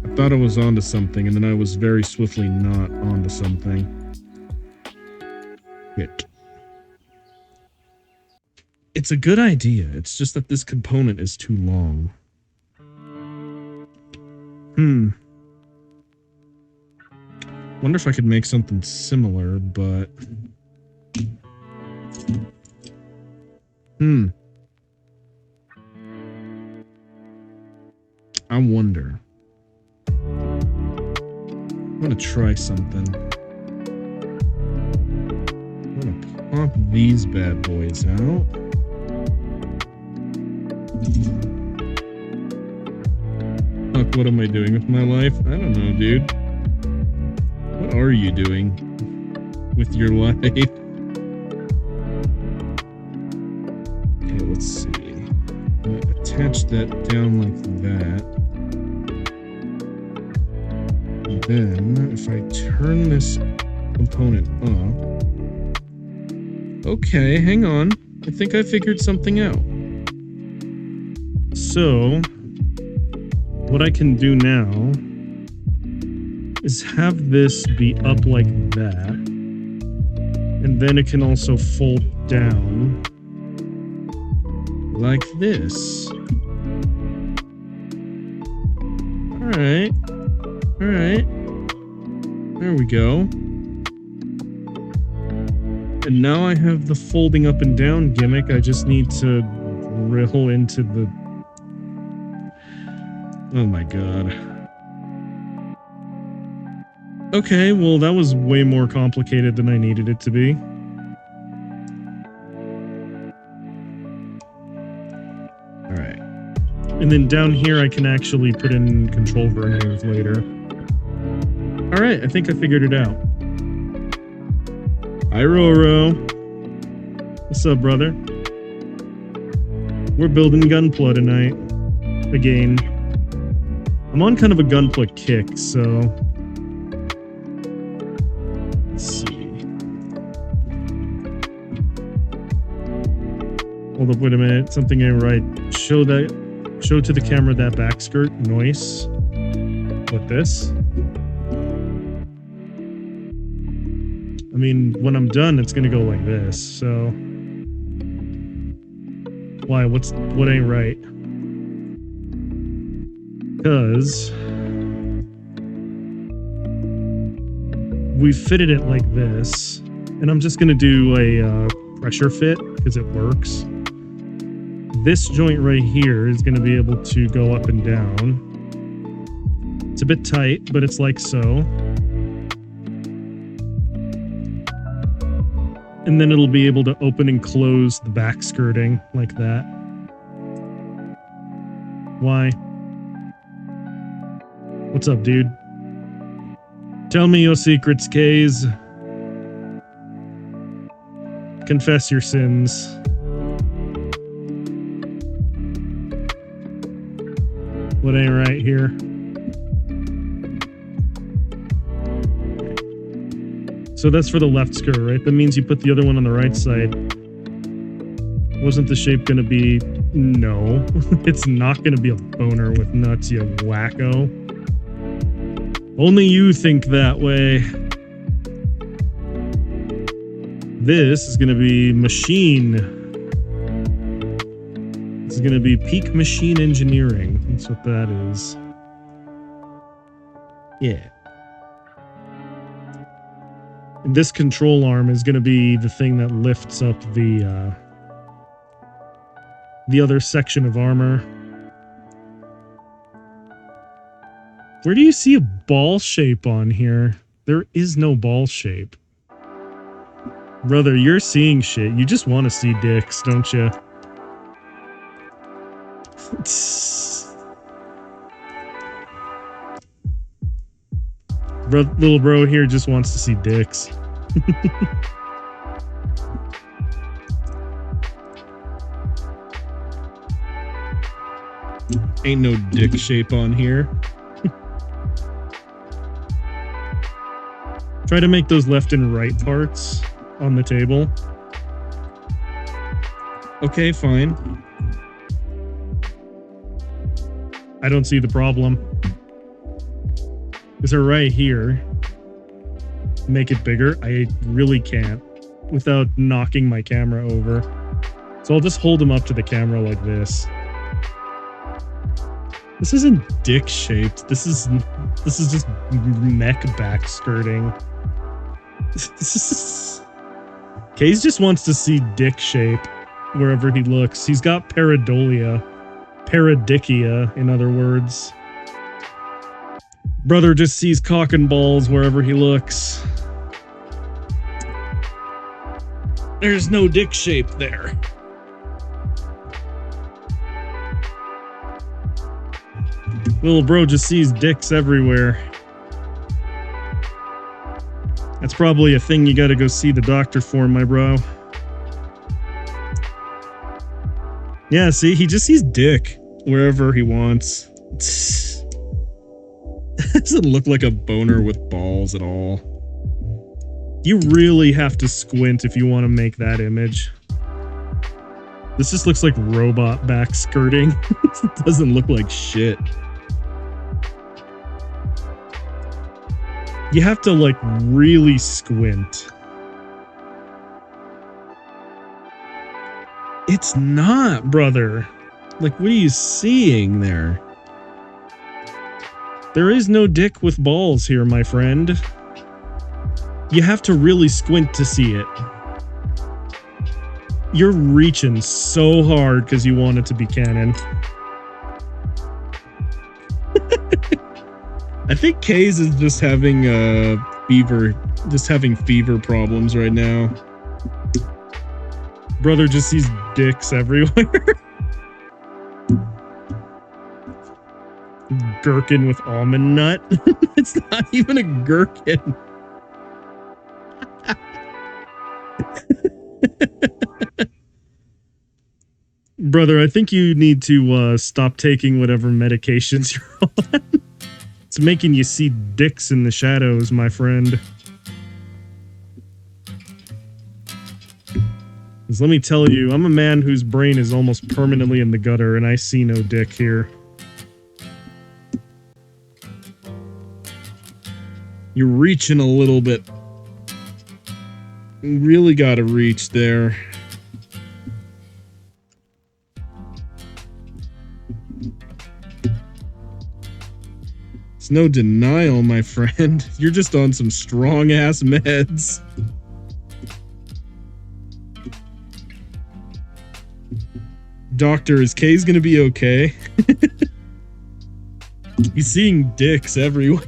I thought I was onto something, and then I was very swiftly not onto something. Shit. It's a good idea. It's just that this component is too long. Wonder if I could make something similar, but... I wonder. I'm gonna try something. I'm gonna pop these bad boys out. Fuck, what am I doing with my life? I don't know, dude. What are you doing with your life? Okay, let's see. I'm gonna attach that down like that. And then, if I turn this component up... Okay, hang on. I think I figured something out. So, what I can do now is have this be up like that, and then it can also fold down like this. Alright. There we go. And now I have the folding up and down gimmick. I just need to drill into the... Oh my god. Okay, well that was way more complicated than I needed it to be. Alright. And then down here I can actually put in control verniers later. Alright, I think I figured it out. Hi, Roro. What's up, brother? We're building Gunpla tonight. Again. I'm on kind of a Gunpla kick, so... Let's see. Hold up, wait a minute. Something ain't right. Show to the camera that back skirt. Nice. What this? mean, when I'm done, it's gonna go like this, so... Why? What ain't right? Because... we fitted it like this, and I'm just gonna do a pressure fit, because it works. This joint right here is gonna be able to go up and down. It's a bit tight, but it's like so. And then it'll be able to open and close the back skirting like that. Why? What's up, dude? Tell me your secrets, Kays. Confess your sins. What ain't right here? So that's for the left skirt, right? That means you put the other one on the right side. Wasn't the shape gonna be... No. It's not gonna be a boner with nuts, you wacko. Only you think that way. This is gonna be machine. This is gonna be peak machine engineering. That's what that is. Yeah. And this control arm is going to be the thing that lifts up the other section of armor. Where do you see a ball shape on here? There is no ball shape. Brother, you're seeing shit. You just want to see dicks, don't you? Little bro here just wants to see dicks. Ain't no dick shape on here. Try to make those left and right parts on the table. Okay, fine. I don't see the problem. Is it right here? Make it bigger? I really can't without knocking my camera over. So I'll just hold him up to the camera like this. This isn't dick shaped. This is just mech back skirting. Kays just wants to see dick shape wherever he looks. He's got pareidolia. Paradickia, in other words. Brother just sees cock and balls wherever he looks. There's no dick shape there. Little bro just sees dicks everywhere. That's probably a thing you gotta go see the doctor for, my bro. Yeah, see, he just sees dick wherever he wants. Doesn't look like a boner with balls at all. You really have to squint if you want to make that image. This just looks like robot back skirting. It doesn't look like shit. You have to, like, really squint. It's not, brother. Like, what are you seeing there? There is no dick with balls here, my friend. You have to really squint to see it. You're reaching so hard because you want it to be canon. I think Kays is just having fever problems right now. Brother just sees dicks everywhere. Gherkin with almond nut. It's not even a gherkin. Brother, I think you need to stop taking whatever medications you're on. It's making you see dicks in the shadows, my friend. 'Cause let me tell you, I'm a man whose brain is almost permanently in the gutter, and I see no dick here. You're reaching a little bit. Really gotta reach there. It's no denial, my friend. You're just on some strong-ass meds. Doctor, is Kay's gonna be okay? He's seeing dicks everywhere.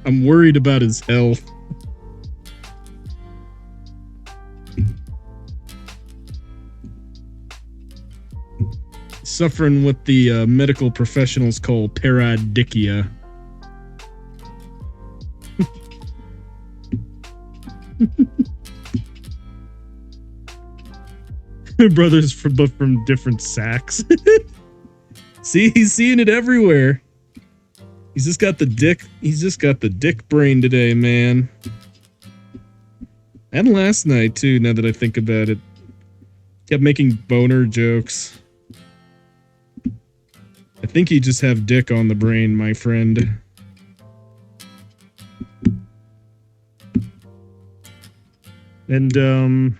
I'm worried about his health. Suffering what the medical professionals call paradichia. Brothers from different sacks. See, he's seeing it everywhere. He's just got the dick brain today, man. And last night too, now that I think about it. Kept making boner jokes. I think you just have dick on the brain, my friend. And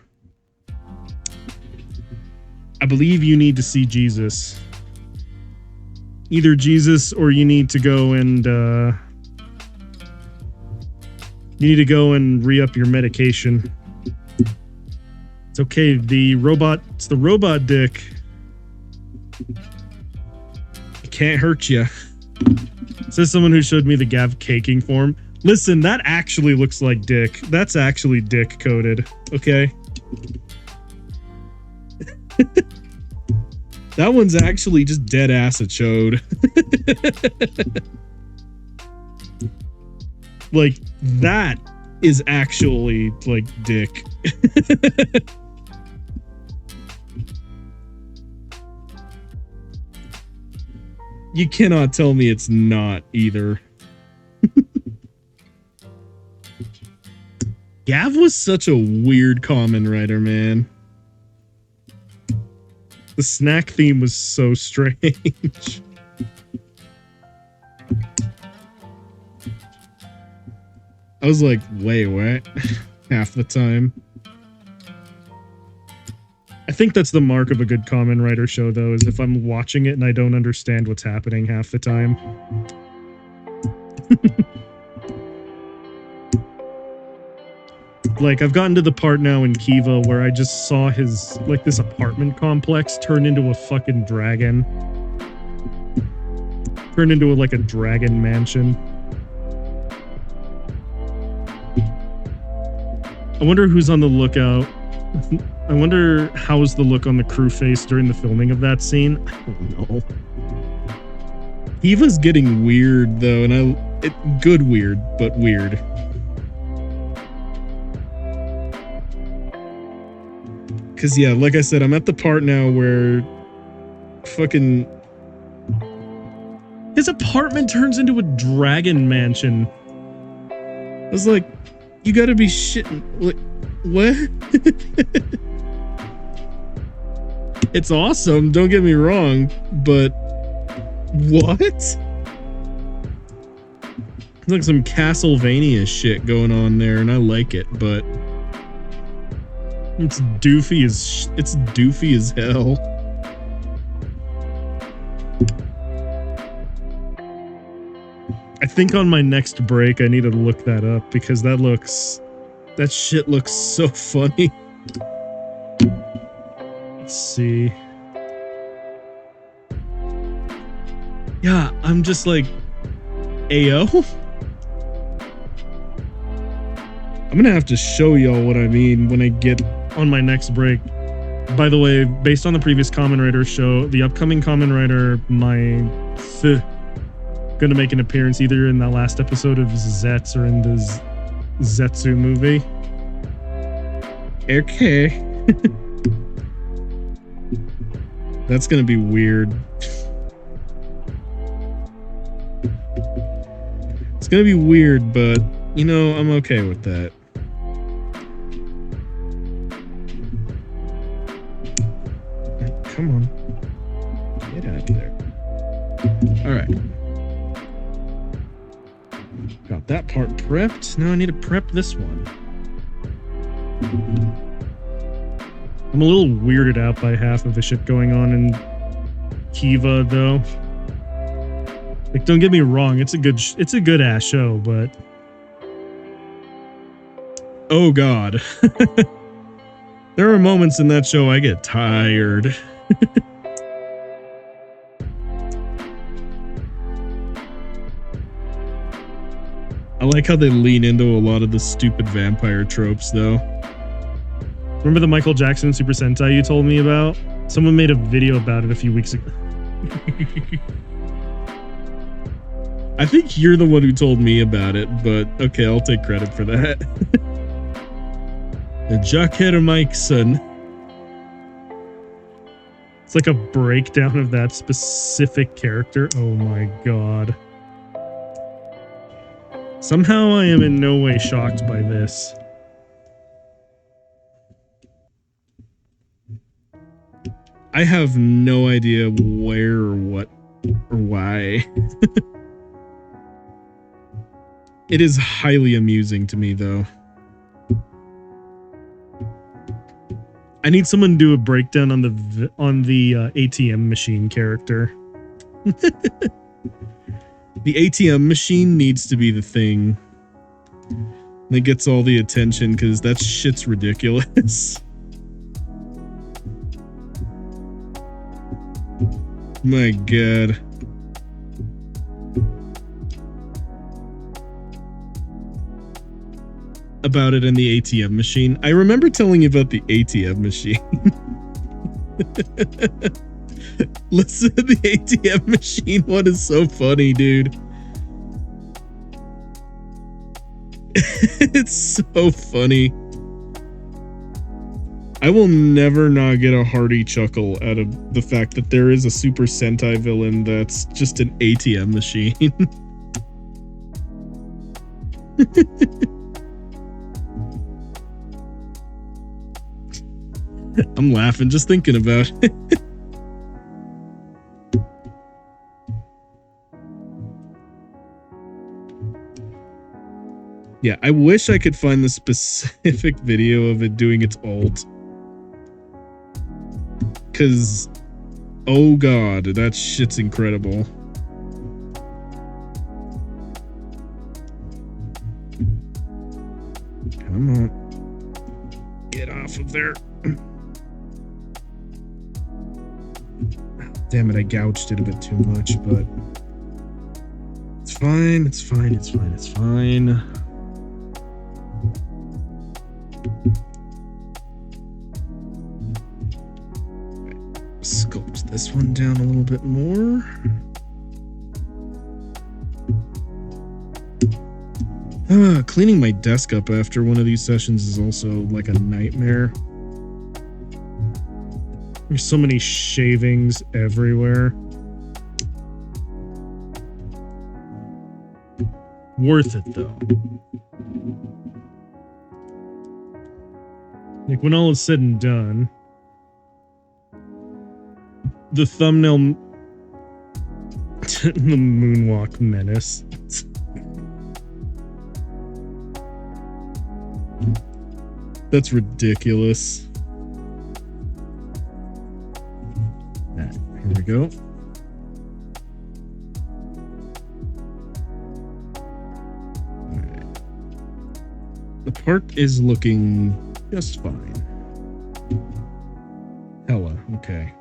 I believe you need to see Jesus. Either Jesus or you need to go and re-up your medication. It's okay, it's the robot dick. It can't hurt you. Says someone who showed me the Gav caking form. Listen, that actually looks like dick. That's actually dick coded. Okay. That one's actually just dead ass a chode. Like, that is actually, like, dick. You cannot tell me it's not either. Gav was such a weird common writer, man. The snack theme was so strange. I was like, wait, what? Half the time. I think that's the mark of a good common writer show, though, is if I'm watching it and I don't understand what's happening half the time. Like, I've gotten to the part now in Kiva where I just saw his, like, this apartment complex turn into a fucking dragon. Turn into, like, a dragon mansion. I wonder who's on the lookout. I wonder how's the look on the crew face during the filming of that scene. I don't know. Kiva's getting weird, though, and good weird, but weird. Cause yeah, like I said, I'm at the part now where fucking his apartment turns into a dragon mansion. I was like, you gotta be shitting. Like, what? It's awesome, don't get me wrong, but what? It's like some Castlevania shit going on there, and I like it, but it's doofy as hell. I think on my next break I need to look that up because that shit looks so funny. Let's see. Yeah, I'm just like, Ayo? I'm gonna have to show y'all what I mean when I get on my next break. By the way, based on the previous Kamen Rider show, the upcoming Kamen Rider, gonna make an appearance either in that last episode of Zets or in the Zetsu movie. Okay. That's gonna be weird. It's gonna be weird, but, you know, I'm okay with that. Come on. Get out of there. Alright. got that part prepped. Now I need to prep this one. I'm a little weirded out by half of the shit going on in Kiva, though. Like, don't get me wrong, it's a good ass show, but oh god. There are moments in that show I get tired. I like how they lean into a lot of the stupid vampire tropes, though. Remember the Michael Jackson Super Sentai you told me about? Someone made a video about it a few weeks ago. I think you're the one who told me about it, but okay, I'll take credit for that. The Jockhead Mike's son. It's like a breakdown of that specific character. Oh my god. Somehow I am in no way shocked by this. I have no idea where or what or why. It is highly amusing to me, though. I need someone to do a breakdown on the ATM machine character. The ATM machine needs to be the thing that gets all the attention, because that shit's ridiculous. My god. About it in the ATM machine. I remember telling you about the ATM machine. Listen to the ATM machine. What is so funny, dude? It's so funny. I will never not get a hearty chuckle out of the fact that there is a Super Sentai villain that's just an ATM machine. I'm laughing just thinking about it. Yeah, I wish I could find the specific video of it doing its ult. Because, oh god, that shit's incredible. Come on. Get off of there. Damn it, I gouged it a bit too much, but it's fine, it's fine, it's fine, it's fine. Sculpt this one down a little bit more. Cleaning my desk up after one of these sessions is also like a nightmare. There's so many shavings everywhere. Worth it, though. Like, when all is said and done, the thumbnail... the Moonwalk Menace. That's ridiculous. Here we go. Alright. The part is looking just fine. Hella, okay.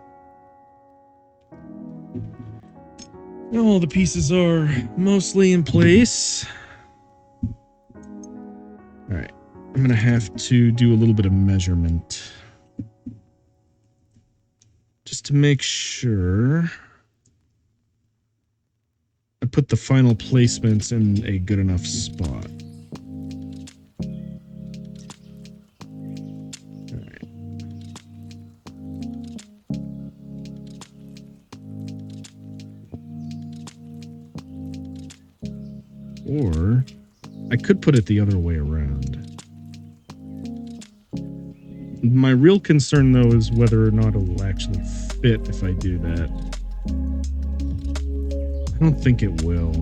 All the pieces are mostly in place. Alright. I'm gonna have to do a little bit of measurement. Just to make sure I put the final placements in a good enough spot. Alright. Or I could put it the other way around. My real concern, though, is whether or not it will actually fit if I do that. I don't think it will.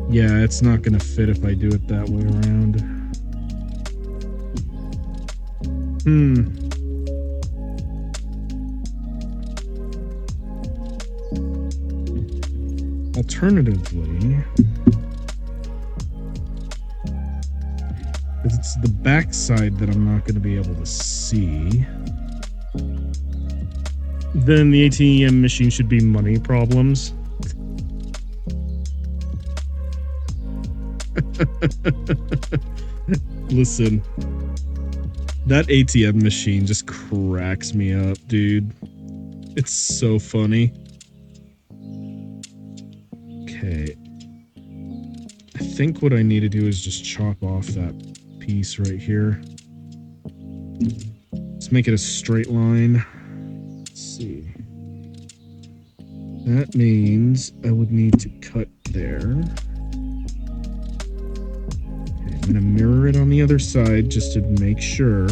Yeah, it's not gonna fit if I do it that way around. Alternatively, if it's the back side that I'm not going to be able to see, then the ATM machine should be money problems. Listen, that ATM machine just cracks me up, dude. It's so funny. Okay. I think what I need to do is just chop off that piece right here. Let's make it a straight line. Let's see. That means I would need to cut there. Okay, I'm gonna mirror it on the other side just to make sure.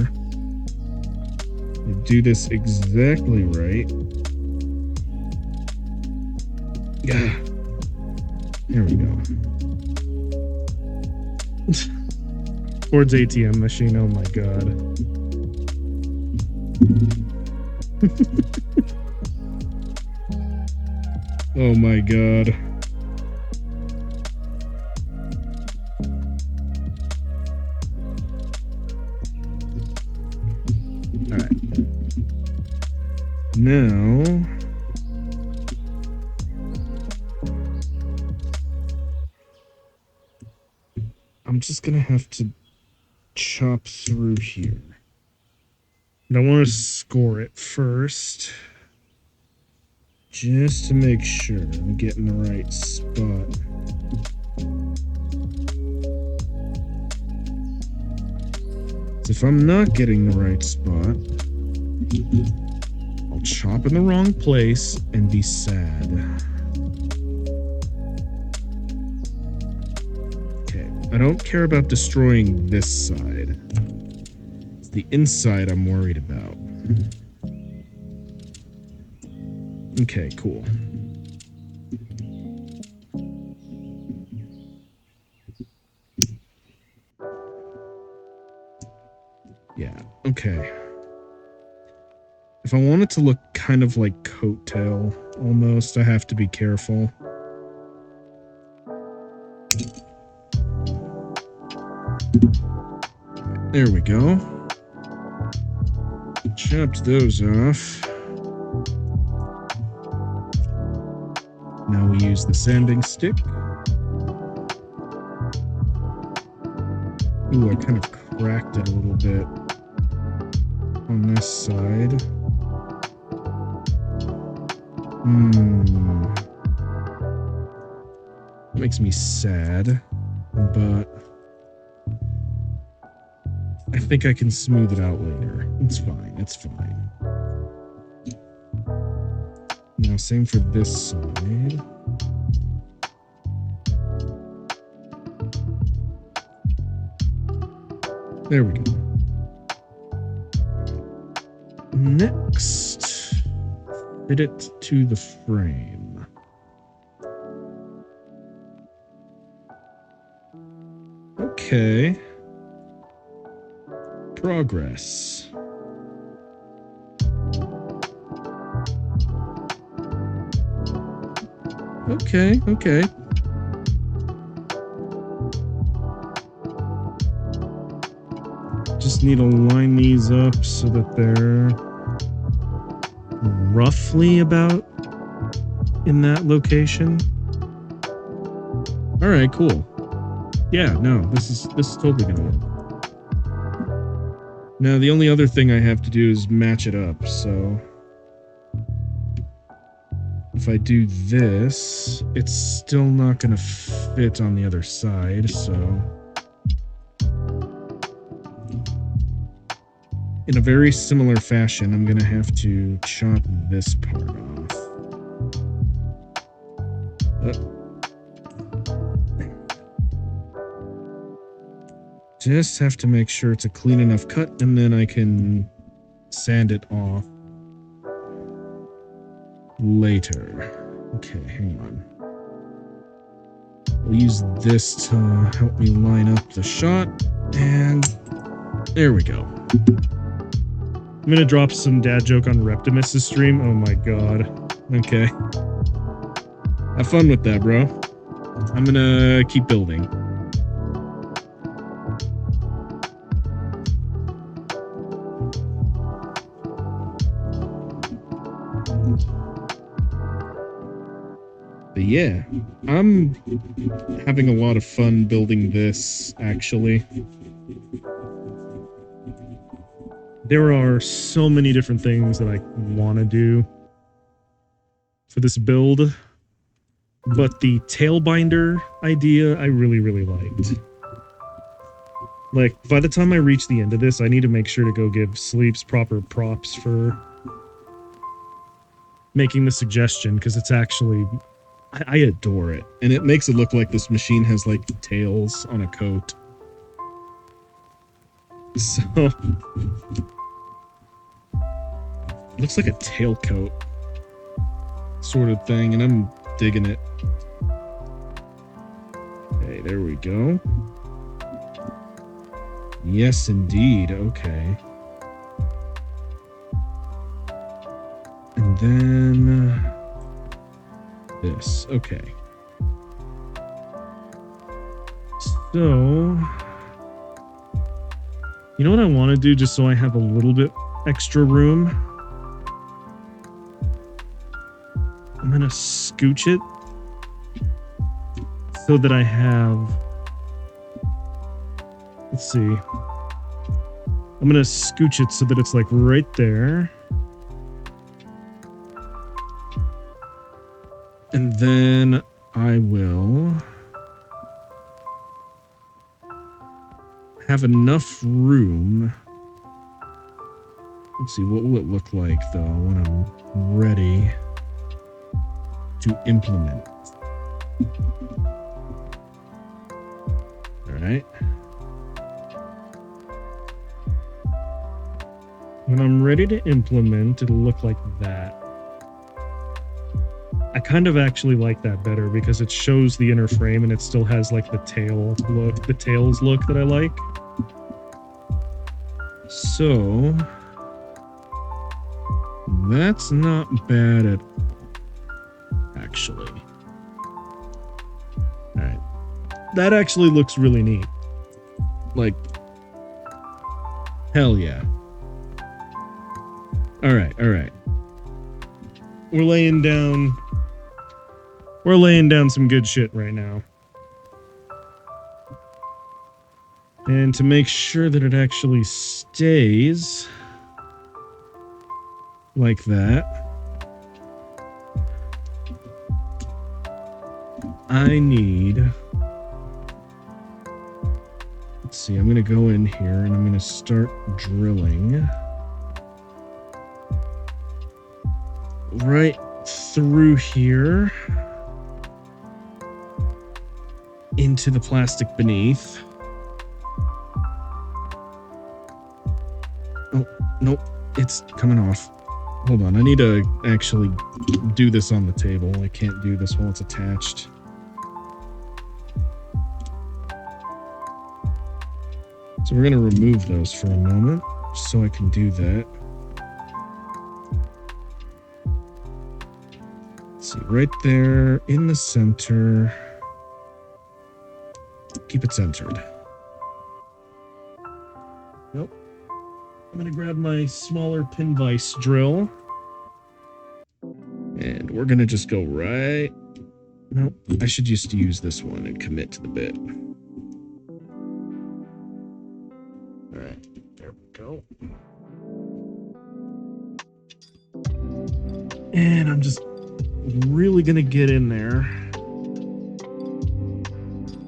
I do this exactly right. Yeah. There we go. Ford's ATM machine, oh my god. Oh my god. Alright. Now... I'm just gonna have to chop through here. And I want to score it first. Just to make sure I'm getting the right spot. So if I'm not getting the right spot, I'll chop in the wrong place and be sad. I don't care about destroying this side. It's the inside I'm worried about. Okay, cool. Yeah, okay. If I want it to look kind of like coattail, almost, I have to be careful. There we go. Chopped those off. Now we use the sanding stick. Ooh, I kind of cracked it a little bit on this side. Makes me sad, but I think I can smooth it out later. It's fine, it's fine. Now, same for this side. There we go. Next, fit it to the frame. Okay. Progress. Okay, okay. Just need to line these up so that they're roughly about in that location. All right, cool. Yeah, no, this is totally gonna work. Now, the only other thing I have to do is match it up, so if I do this, it's still not gonna fit on the other side, so in a very similar fashion, I'm gonna have to chop this part off. Just have to make sure it's a clean enough cut, and then I can sand it off later. Okay, hang on. I'll use this to help me line up the shot, and there we go. I'm gonna drop some dad joke on Reptimus' stream. Oh my god. Okay. Have fun with that, bro. I'm gonna keep building. But yeah, I'm having a lot of fun building this, actually. There are so many different things that I want to do for this build, but the tailbinder idea I really, really liked. Like, by the time I reach the end of this, I need to make sure to go give Sleeps proper props for making the suggestion, because it's actually... I adore it. And it makes it look like this machine has, like, tails on a coat. So... looks like a tailcoat sort of thing, and I'm digging it. Okay, there we go. Yes, indeed. Okay. And then... this. Okay. So... you know what I want to do, just so I have a little bit extra room? I'm gonna scooch it so that I have... let's see. I'm gonna scooch it so that it's like right there. And then I will have enough room. Let's see, what will it look like though when I'm ready to implement? All right. When I'm ready to implement, it'll look like that. I kind of actually like that better because it shows the inner frame and it still has like the tail look, the tails look that I like. So that's not bad at actually. Alright. That actually looks really neat. Like, hell yeah. Alright, alright. We're laying down some good shit right now. And to make sure that it actually stays like that, I need... let's see, I'm going to go in here and I'm going to start drilling right through here into the plastic beneath. Oh, nope, it's coming off. Hold on, I need to actually do this on the table. I can't do this while it's attached. So we're going to remove those for a moment, so I can do that. Let's see, right there in the center. Keep it centered. Nope. I'm going to grab my smaller pin vise drill. And we're going to just go right... nope, I should just use this one and commit to the bit. Alright, there we go. And I'm just really going to get in there.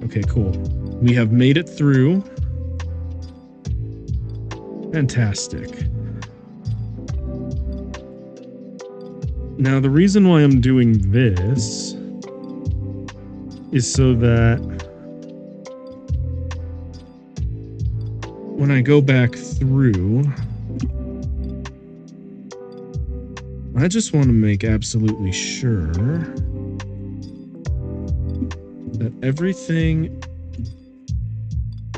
Okay, cool. We have made it through. Fantastic. Now, the reason why I'm doing this is so that when I go back through, I just want to make absolutely sure That everything...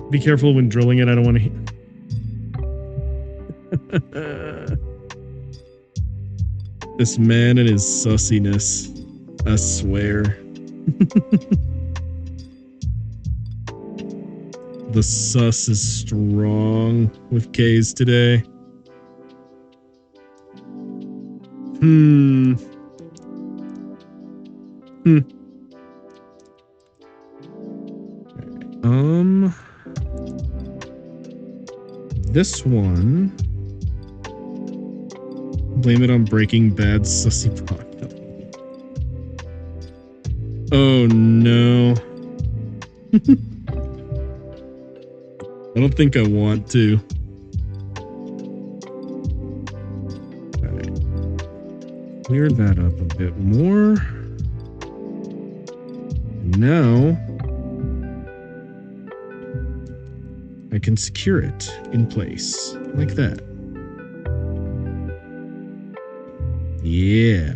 Be careful when drilling it, I don't want to... This man and his sussiness. I swear. The sus is strong with K's today. This one. Blame it on Breaking Bad sussy vodka. Oh no. I don't think I want to. Alright. Clear that up a bit more. Now I can secure it in place like that. Yeah.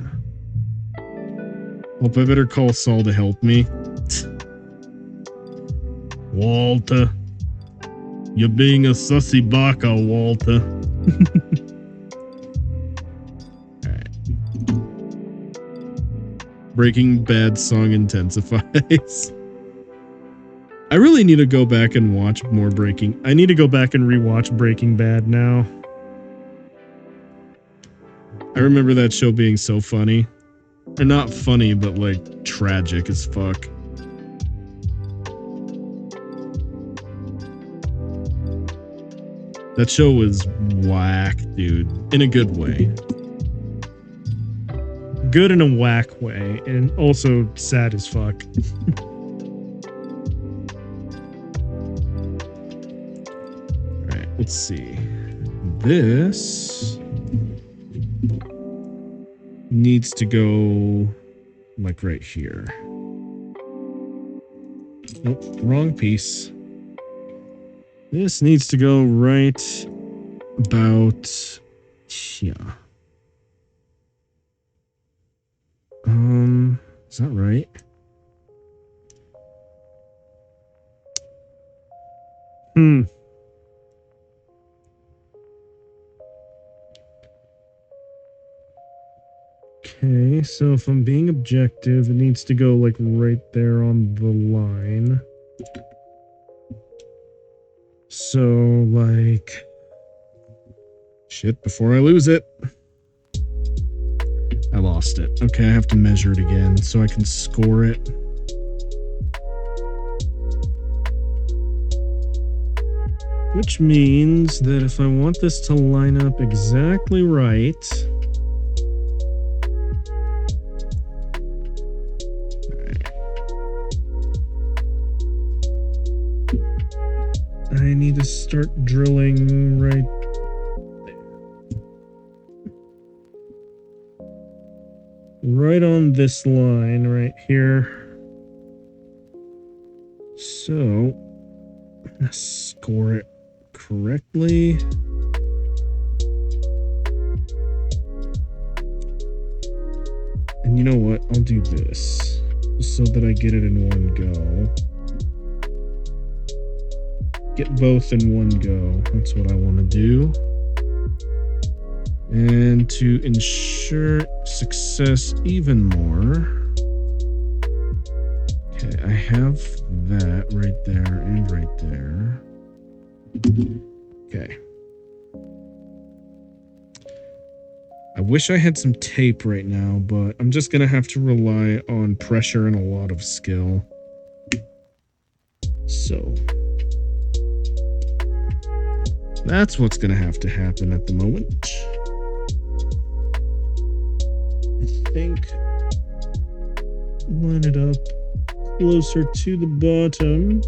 Hope I better call Saul to help me. Walter. You're being a sussy baka, Walter. Alright. Breaking Bad song intensifies. I really need to go back and watch more I need to go back and rewatch Breaking Bad now. I remember that show being so funny. Or not funny, but like tragic as fuck. That show was whack, dude. In a good way. Good in a whack way, and also sad as fuck. Alright, let's see. This needs to go like right here. Nope, wrong piece. This needs to go right about here. Is that right? Okay, so if I'm being objective, it needs to go like right there on the line. So, like... Shit, before I lose it. I lost it. Okay, I have to measure it again so I can score it. Which means that if I want this to line up exactly right... I need to start drilling right there. Right on this line right here. So, I'm gonna score it correctly. And you know what? I'll do this so that I get it in one go. Get both in one go. That's what I want to do. And to ensure success even more. Okay, I have that right there and right there. Okay. I wish I had some tape right now, but I'm just going to have to rely on pressure and a lot of skill. So... that's what's going to have to happen at the moment. I think line it up closer to the bottom.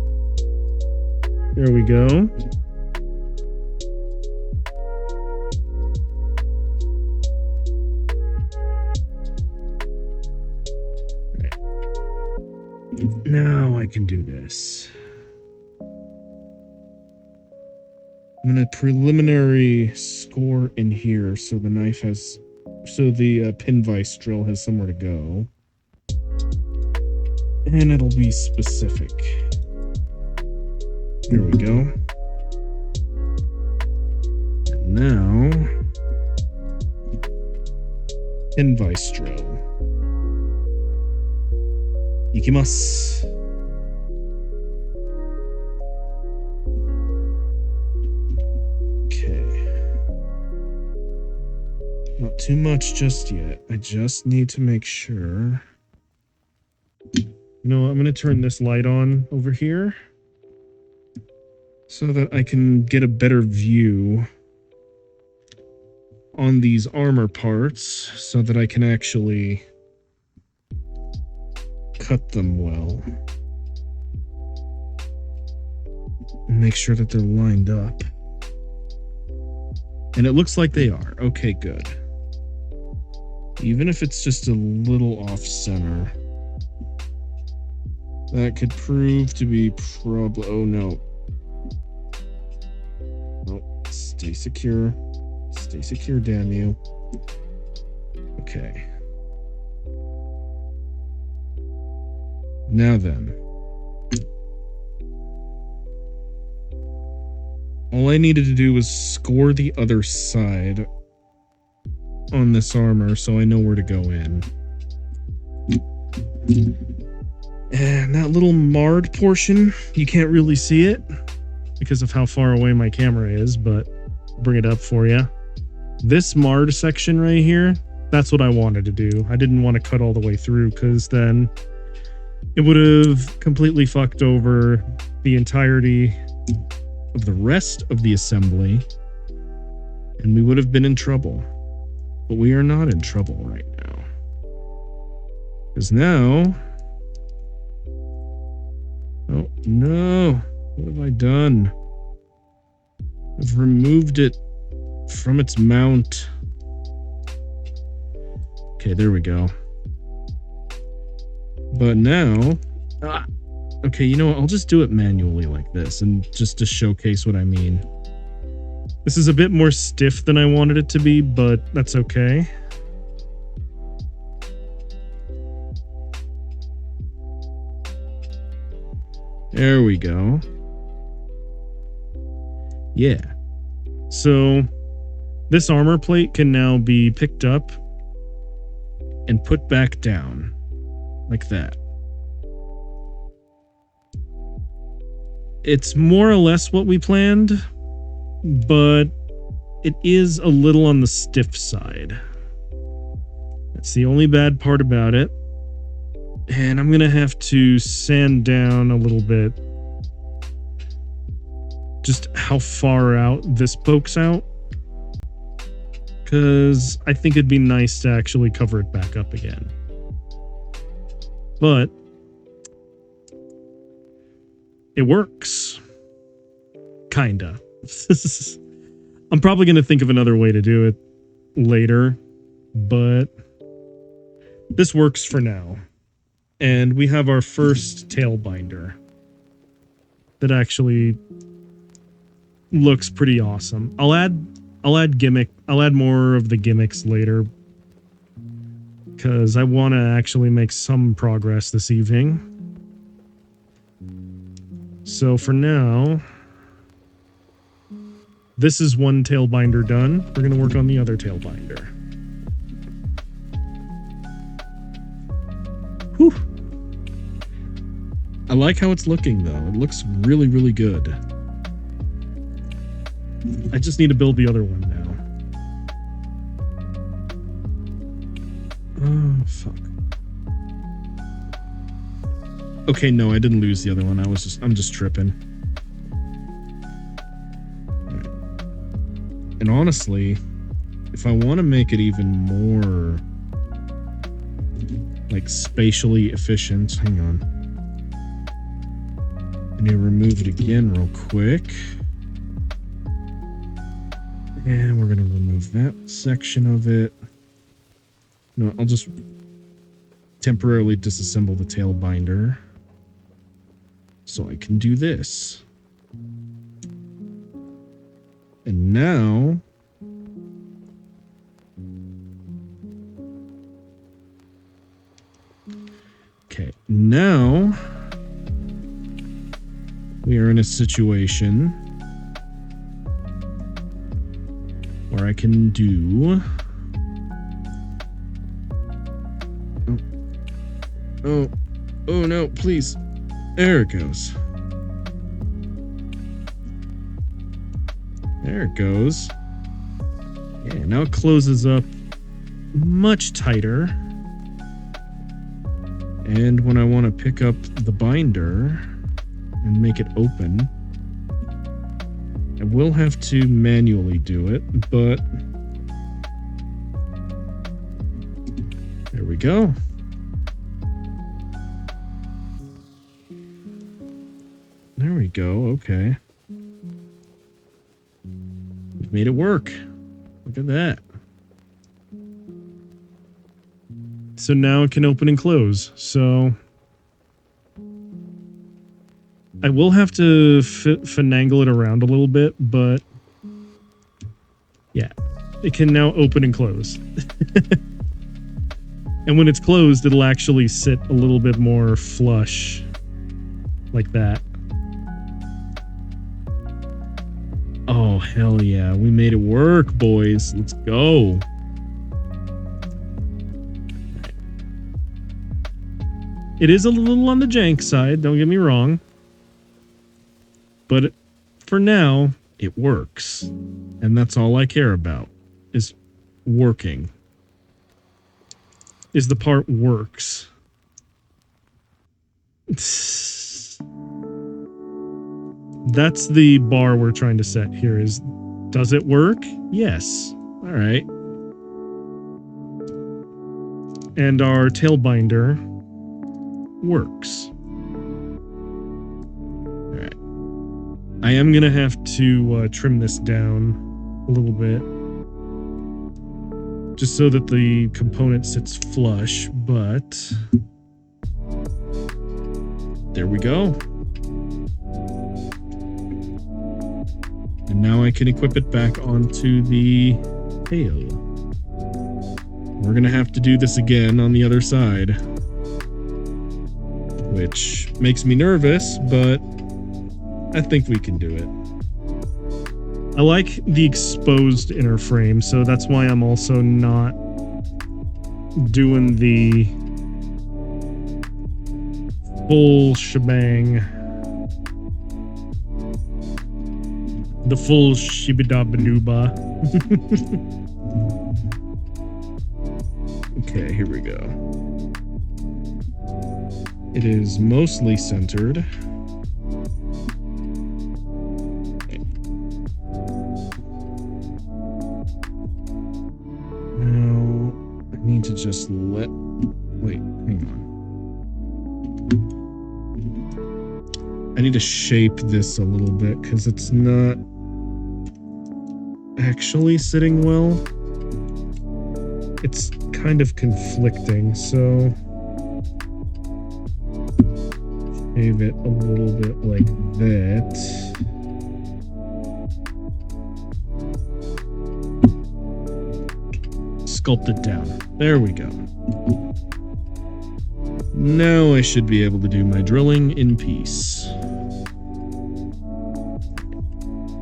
There we go. Right. Now I can do this. I'm gonna preliminary score in here so the knife has, so the pin vise drill has somewhere to go. And it'll be specific. There we go. And now, Invistro. Ikimasu. Okay. Not too much just yet. I just need to make sure. You know what? I'm going to turn this light on over here so that I can get a better view on these armor parts so that I can actually cut them well. And make sure that they're lined up. And it looks like they are. Okay, good. Even if it's just a little off center. That could prove to be oh no. Oh, stay secure. Stay secure, damn you. Okay. Now then. All I needed to do was score the other side on this armor so I know where to go in. And that little marred portion, you can't really see it because of how far away my camera is, but I'll bring it up for you. This marred section right here, that's what I wanted to do. I didn't want to cut all the way through because then it would have completely fucked over the entirety of the rest of the assembly and we would have been in trouble. But we are not in trouble right now. Because now... Oh, no. What have I done? I've removed it from its mount. Okay, there we go. But now... Okay, you know what? I'll just do it manually like this, and just to showcase what I mean. This is a bit more stiff than I wanted it to be, but that's okay. There we go. Yeah. So, this armor plate can now be picked up and put back down. Like that. It's more or less what we planned, but it is a little on the stiff side. That's the only bad part about it. And I'm going to have to sand down a little bit just how far out this pokes out. Because I think it'd be nice to actually cover it back up again. But it works. Kinda. I'm probably going to think of another way to do it later, but this works for now. And we have our first tail binder that actually looks pretty awesome. I'll add more of the gimmicks later because I want to actually make some progress this evening. So for now, this is one tail binder done. We're going to work on the other tail binder. Whew. I like how it's looking, though. It looks really, really good. I just need to build the other one now. Oh, fuck. Okay, no, I didn't lose the other one. I'm just tripping. And honestly, if I want to make it even more like spatially efficient, hang on. I need to remove it again real quick. And we're going to remove that section of it. No, I'll just temporarily disassemble the tail binder so I can do this. And now okay, now this situation where I can do... Oh no, please. There it goes. There it goes. Yeah, now it closes up much tighter. And when I want to pick up the binder and make it open, I will have to manually do it, but there we go. There we go. Okay. We've made it work. Look at that. So now it can open and close. So I will have to finagle it around a little bit, but yeah, it can now open and close. And when it's closed, it'll actually sit a little bit more flush like that. Oh, hell yeah. We made it work, boys. Let's go. It is a little on the jank side, don't get me wrong. But for now, it works. And that's all I care about, is working. Is the part works. That's the bar we're trying to set here is, does it work? Yes. All right. And our tail binder works. All right. I am going to have to trim this down a little bit, just so that the component sits flush, but there we go. And now I can equip it back onto the tail. We're gonna have to do this again on the other side, which makes me nervous, but I think we can do it. I like the exposed inner frame, so that's why I'm also not doing the full shebang. The full shibidabadooba. Okay, here we go. It is mostly centered. Now, I need to just let... Wait, hang on. I need to shape this a little bit, because it's not actually sitting well. It's kind of conflicting, so shave it a little bit like that. Sculpt it down. There we go. Now I should be able to do my drilling in peace.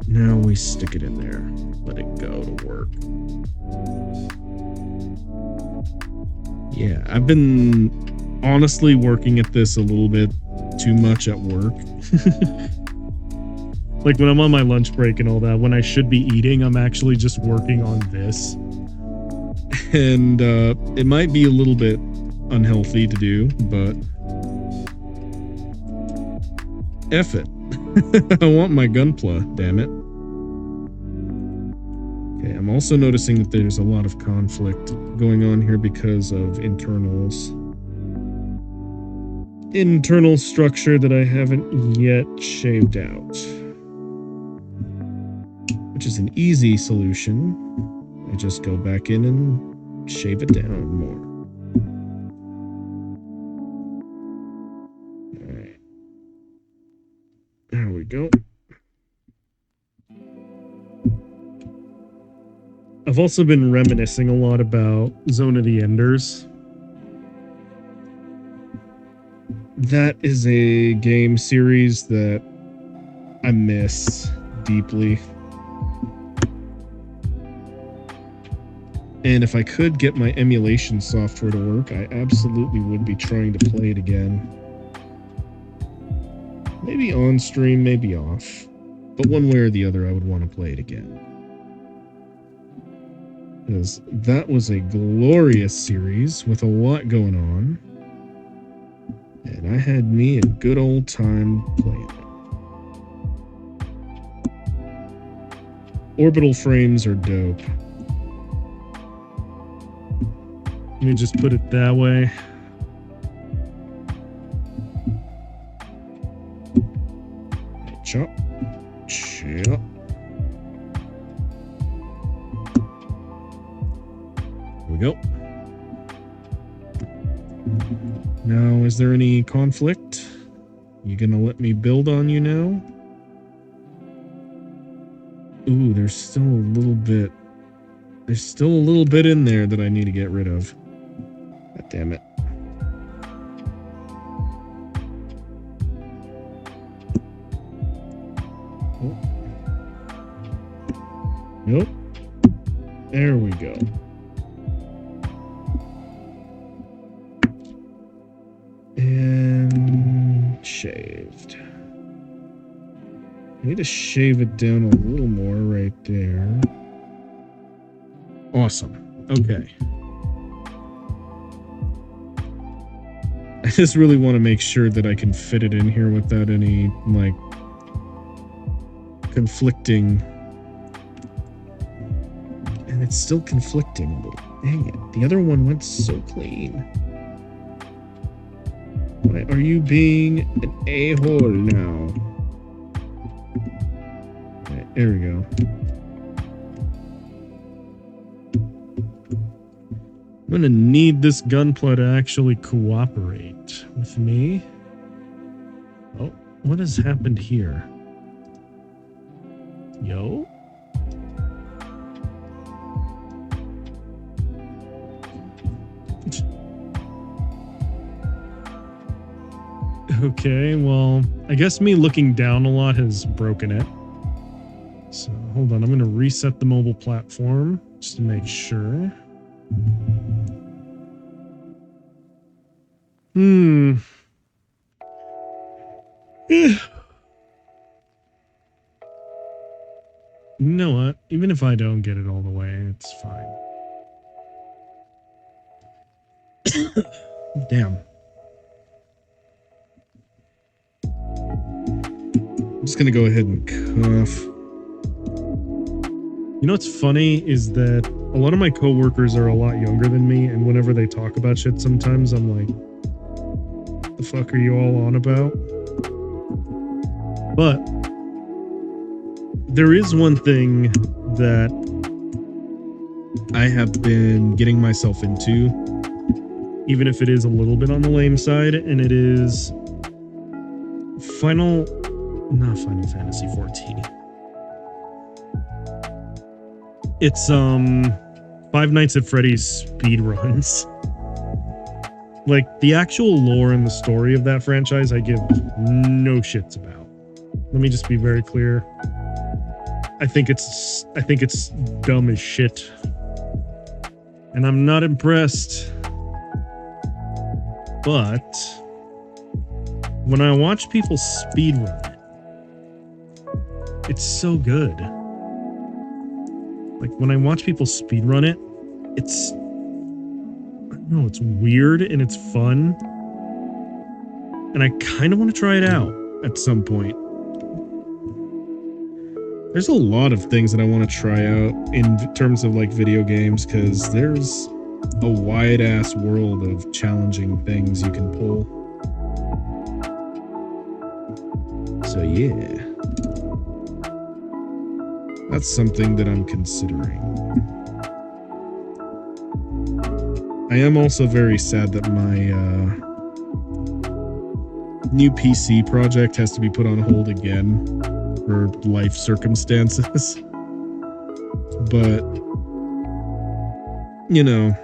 Now we stick it in there. Let it go to work. Yeah, I've been honestly working at this a little bit too much at work. Like when I'm on my lunch break and all that, when I should be eating, I'm actually just working on this. And it might be a little bit unhealthy to do, but F it. I want my gunpla, damn it. Okay, I'm also noticing that there's a lot of conflict going on here because of internals. Internal structure that I haven't yet shaved out. Which is an easy solution. I just go back in and shave it down more. Alright. There we go. I've also been reminiscing a lot about Zone of the Enders. That is a game series that I miss deeply. And if I could get my emulation software to work, I absolutely would be trying to play it again. Maybe on stream, maybe off. But one way or the other, I would want to play it again. Because that was a glorious series with a lot going on. And I had me a good old time playing it. Orbital frames are dope. Let me just put it that way. Chop. Chop. Here we go. Now, is there any conflict? You gonna let me build on you now? Ooh, there's still a little bit. There's still a little bit in there that I need to get rid of. God damn it. Oh. Nope. There we go. And shaved. I need to shave it down a little more right there. Awesome. Okay. I just really want to make sure that I can fit it in here without any, like, conflicting. And it's still conflicting a little. Dang it. The other one went so clean. Why are you being an a-hole now? Right, there we go. I'm gonna need this Gunpla to actually cooperate with me. Oh, what has happened here? Yo? Okay, well, I guess me looking down a lot has broken it. So, hold on, I'm gonna reset the mobile platform just to make sure. You know what? Even if I don't get it all the way, it's fine. Damn. I'm just gonna go ahead and cough. You know what's funny is that a lot of my coworkers are a lot younger than me, and whenever they talk about shit, sometimes I'm like, "What the fuck are you all on about?" But there is one thing that I have been getting myself into, even if it is a little bit on the lame side, and it is not Final Fantasy 14. It's Five Nights at Freddy's speedruns. Like, the actual lore and the story of that franchise, I give no shits about. Let me just be very clear. I think it's dumb as shit. And I'm not impressed. But when I watch people speedrun it, it's so good. Like, when I watch people speedrun it, it's, I don't know, it's weird and it's fun. And I kind of want to try it out at some point. There's a lot of things that I want to try out in terms of, like, video games, because there's a wide-ass world of challenging things you can pull. So, yeah. That's something that I'm considering. I am also very sad that my new PC project has to be put on hold again for life circumstances. But, you know,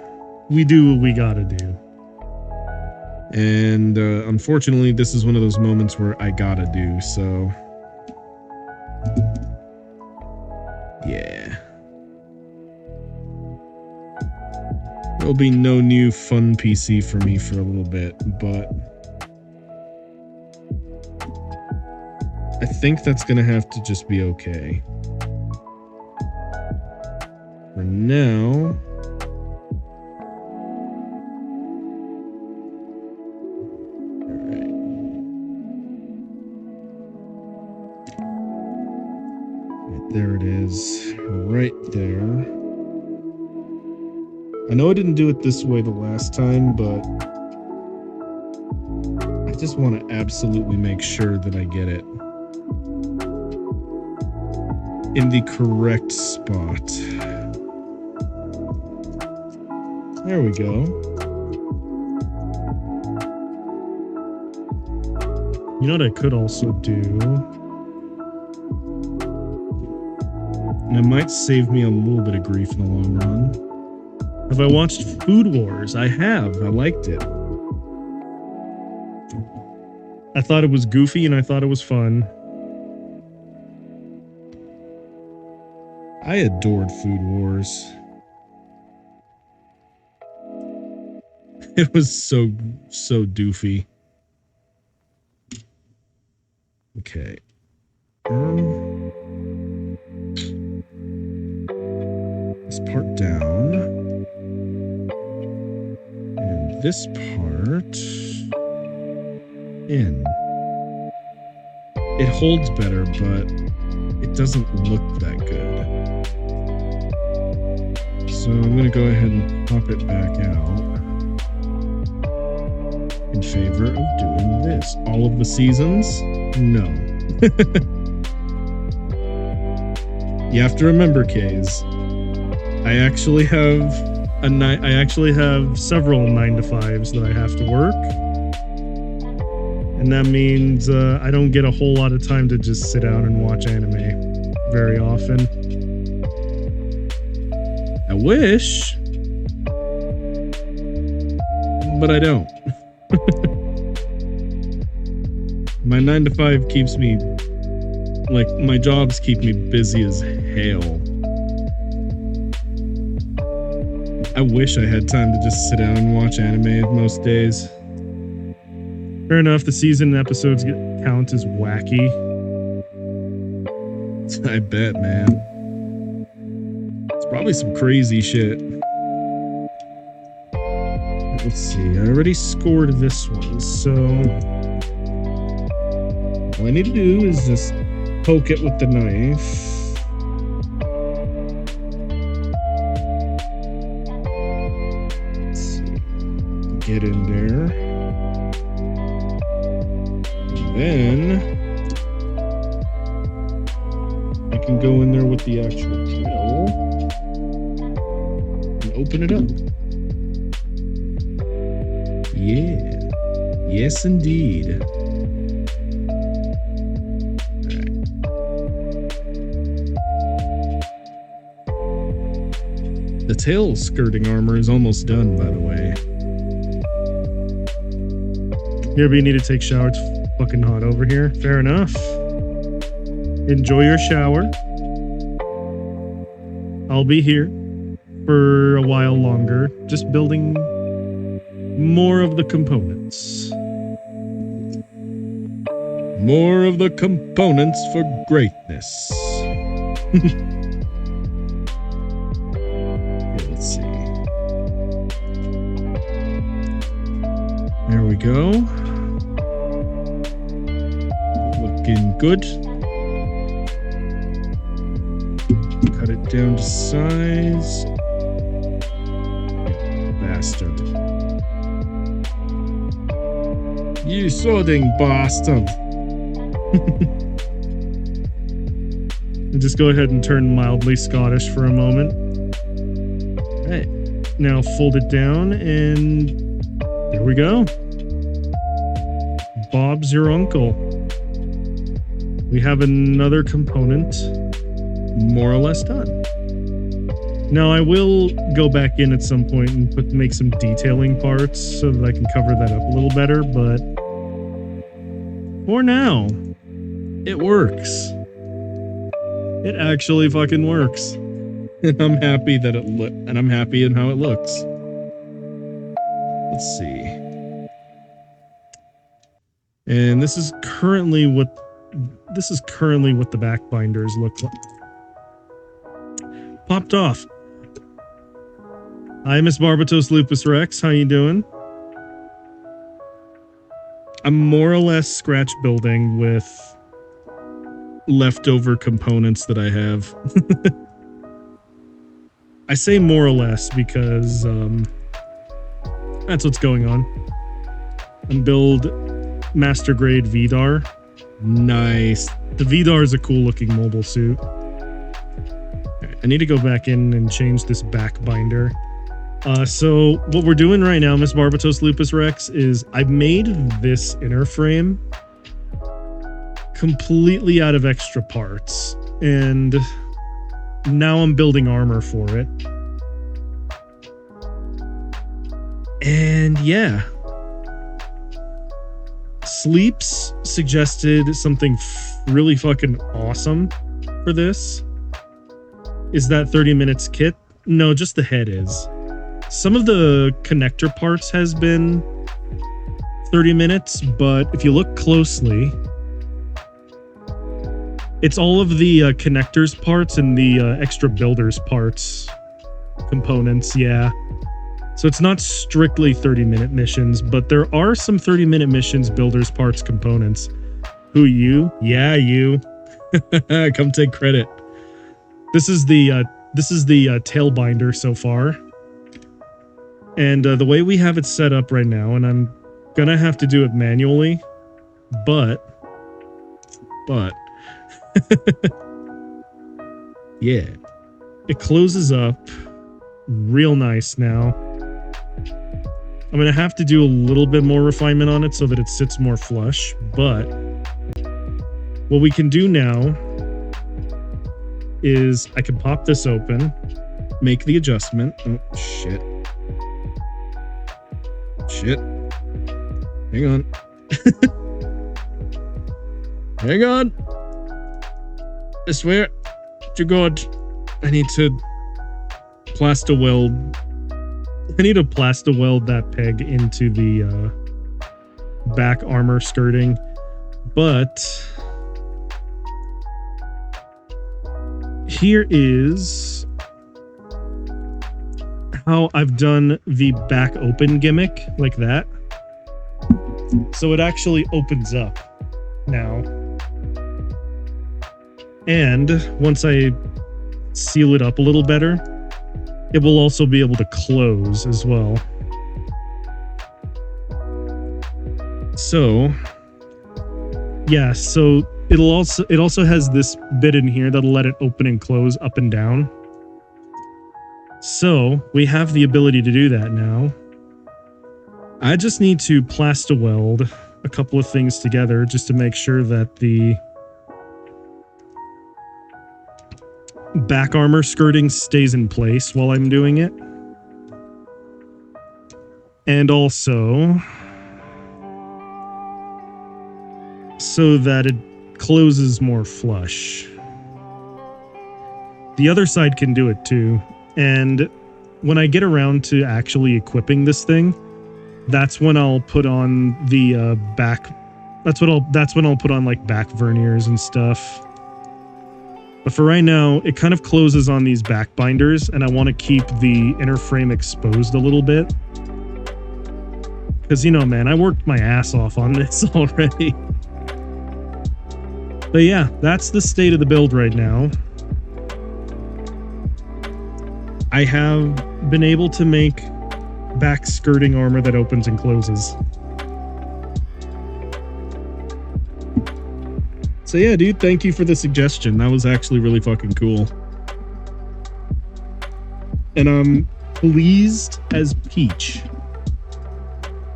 we do what we gotta do. And unfortunately, this is one of those moments where I gotta do, so There'll be no new fun PC for me for a little bit, but I think that's gonna have to just be okay. For now, there it is, right there. I know I didn't do it this way the last time, but I just want to absolutely make sure that I get it in the correct spot. There we go. You know what I could also do? And it might save me a little bit of grief in the long run. Have I watched Food Wars? I have. I liked it. I thought it was goofy and I thought it was fun. I adored Food Wars. It was so doofy. Okay. This part down. And this part in. It holds better, but it doesn't look that good. So I'm going to go ahead and pop it back out in favor of doing this. All of the seasons? No. You have to remember, Kays, I actually have several 9 to 5s that I have to work. And that means I don't get a whole lot of time to just sit down and watch anime very often. I wish, but I don't. My 9 to 5 keeps me, like, my jobs keep me busy as hell. I wish I had time to just sit down and watch anime most days. Fair enough, the season episodes count as wacky. I bet, man. It's probably some crazy shit. Let's see, I already scored this one, so all I need to do is just poke it with the knife. Let's see. Get in there. And then I can go in there with the actual drill and open it up. Yeah. Yes, indeed. The tail skirting armor is almost done, by the way. Yeah, but you need to take a shower. It's fucking hot over here. Fair enough. Enjoy your shower. I'll be here for a while longer, just building more of the components. More of the components for greatness. Let's see. There we go. Looking good. Cut it down to size. Bastard. You sodding bastard. And just go ahead and turn mildly Scottish for a moment. Alright. Now fold it down and there we go. Bob's your uncle. We have another component more or less done. Now I will go back in at some point and make some detailing parts so that I can cover that up a little better, but for now, it works. It actually fucking works. And I'm happy that I'm happy in how it looks. Let's see. And this is currently what the back binders look like. Popped off. Hi, Miss Barbatos Lupus Rex. How you doing? I'm more or less scratch building with leftover components that I have. I say more or less because that's what's going on. And build master grade Vidar. Nice. The Vidar is a cool looking mobile suit. Right, I need to go back in and change this back binder. So what we're doing right now, Miss Barbatos Lupus Rex, is I made this inner frame completely out of extra parts, and now I'm building armor for it. And yeah, Sleeps suggested something really fucking awesome for this. Is that 30 minutes kit? No, just the head is. Some of the connector parts has been 30 minutes, but if you look closely, it's all of the connectors parts and the extra builders parts components, yeah. So it's not strictly 30-minute missions, but there are some 30-minute missions, builders parts, components. Who, you? Yeah, you. Come take credit. This is the tail binder so far. And the way we have it set up right now, and I'm gonna have to do it manually, but yeah, it closes up real nice now. I'm gonna have to do a little bit more refinement on it so that it sits more flush, but what we can do now is I can pop this open, make the adjustment. Oh, shit. Shit. Hang on. Hang on. I swear to God, I need to plaster weld. I need to plaster weld that peg into the back armor skirting, but here is how I've done the back open gimmick, like that. So it actually opens up now. And once I seal it up a little better, it will also be able to close as well. So, yeah, so it also has this bit in here that'll let it open and close up and down. So we have the ability to do that now. I just need to plaster weld a couple of things together just to make sure that the back armor skirting stays in place while I'm doing it. And also so that it closes more flush. The other side can do it too. And when I get around to actually equipping this thing, that's when I'll put on the back. That's when I'll put on like back verniers and stuff. But for right now, it kind of closes on these back binders, and I want to keep the inner frame exposed a little bit. Because, you know, man, I worked my ass off on this already. But yeah, that's the state of the build right now. I have been able to make back skirting armor that opens and closes. So yeah, dude, thank you for the suggestion. That was actually really fucking cool. And I'm pleased as Peach.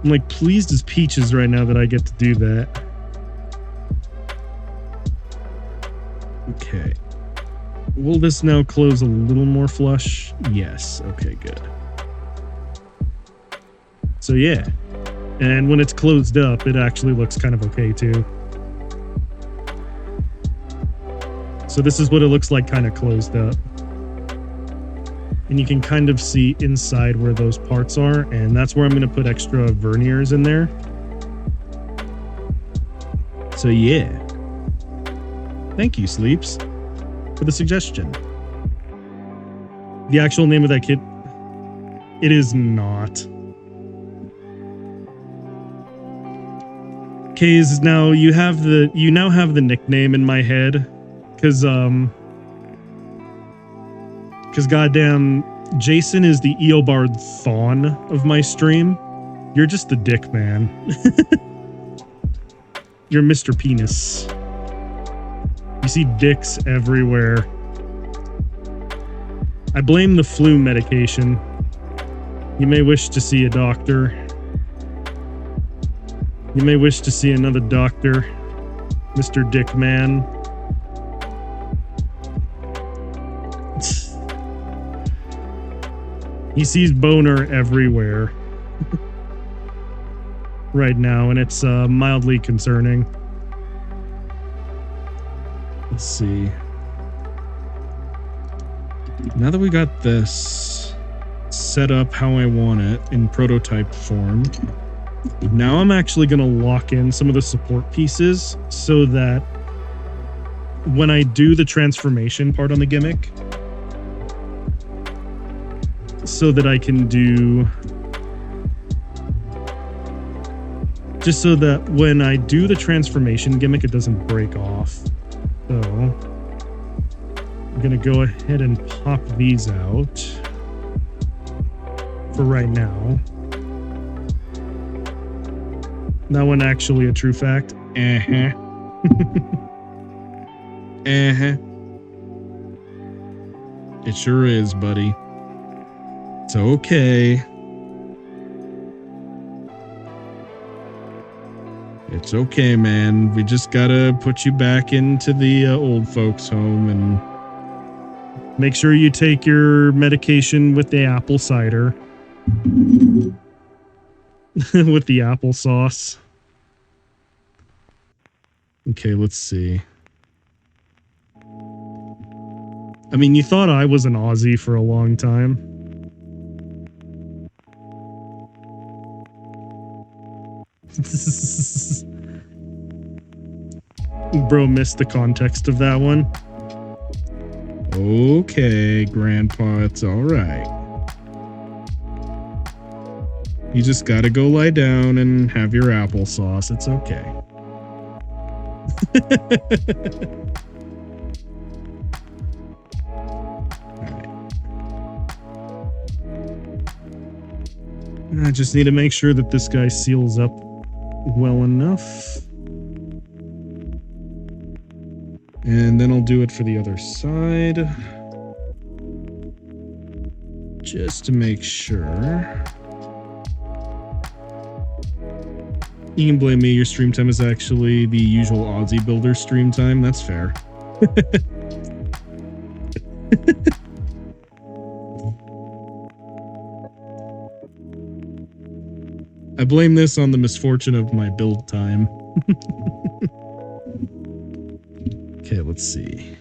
I'm like pleased as peaches right now that I get to do that. Okay. Will this now close a little more flush? Yes. Okay, good. So yeah. And when it's closed up, it actually looks kind of okay too. So this is what it looks like kind of closed up. And you can kind of see inside where those parts are, and that's where I'm going to put extra verniers in there. So yeah. Thank you, Sleeps, for the suggestion. The actual name of that kit, it is not. Kays, now you now have the nickname in my head, because goddamn, Jason is the Eobard Thawne of my stream. You're just the dick man. You're Mr. Penis. You see dicks everywhere. I blame the flu medication. You may wish to see a doctor. You may wish to see another doctor, Mr. Dick Man. He sees boner everywhere right now, and it's mildly concerning. Let's see. Now that we got this set up how I want it in prototype form, now I'm actually going to lock in some of the support pieces so that when I do the transformation part on the gimmick, so that I can do, just so that when I do the transformation gimmick, it doesn't break off. So I'm gonna go ahead and pop these out for right now. That one actually a true fact. It sure is, buddy. It's okay. It's okay, man. We just gotta put you back into the old folks' home and make sure you take your medication with the apple cider. With the applesauce. Okay, let's see. I mean, you thought I was an Aussie for a long time. Bro missed the context of that one. Okay, Grandpa, it's alright. You just gotta go lie down and have your applesauce. It's okay. I just need to make sure that this guy seals up well enough. And then I'll do it for the other side. Just to make sure. You can blame me, your stream time is actually the usual Aussie builder stream time. That's fair. I blame this on the misfortune of my build time. Okay, let's see.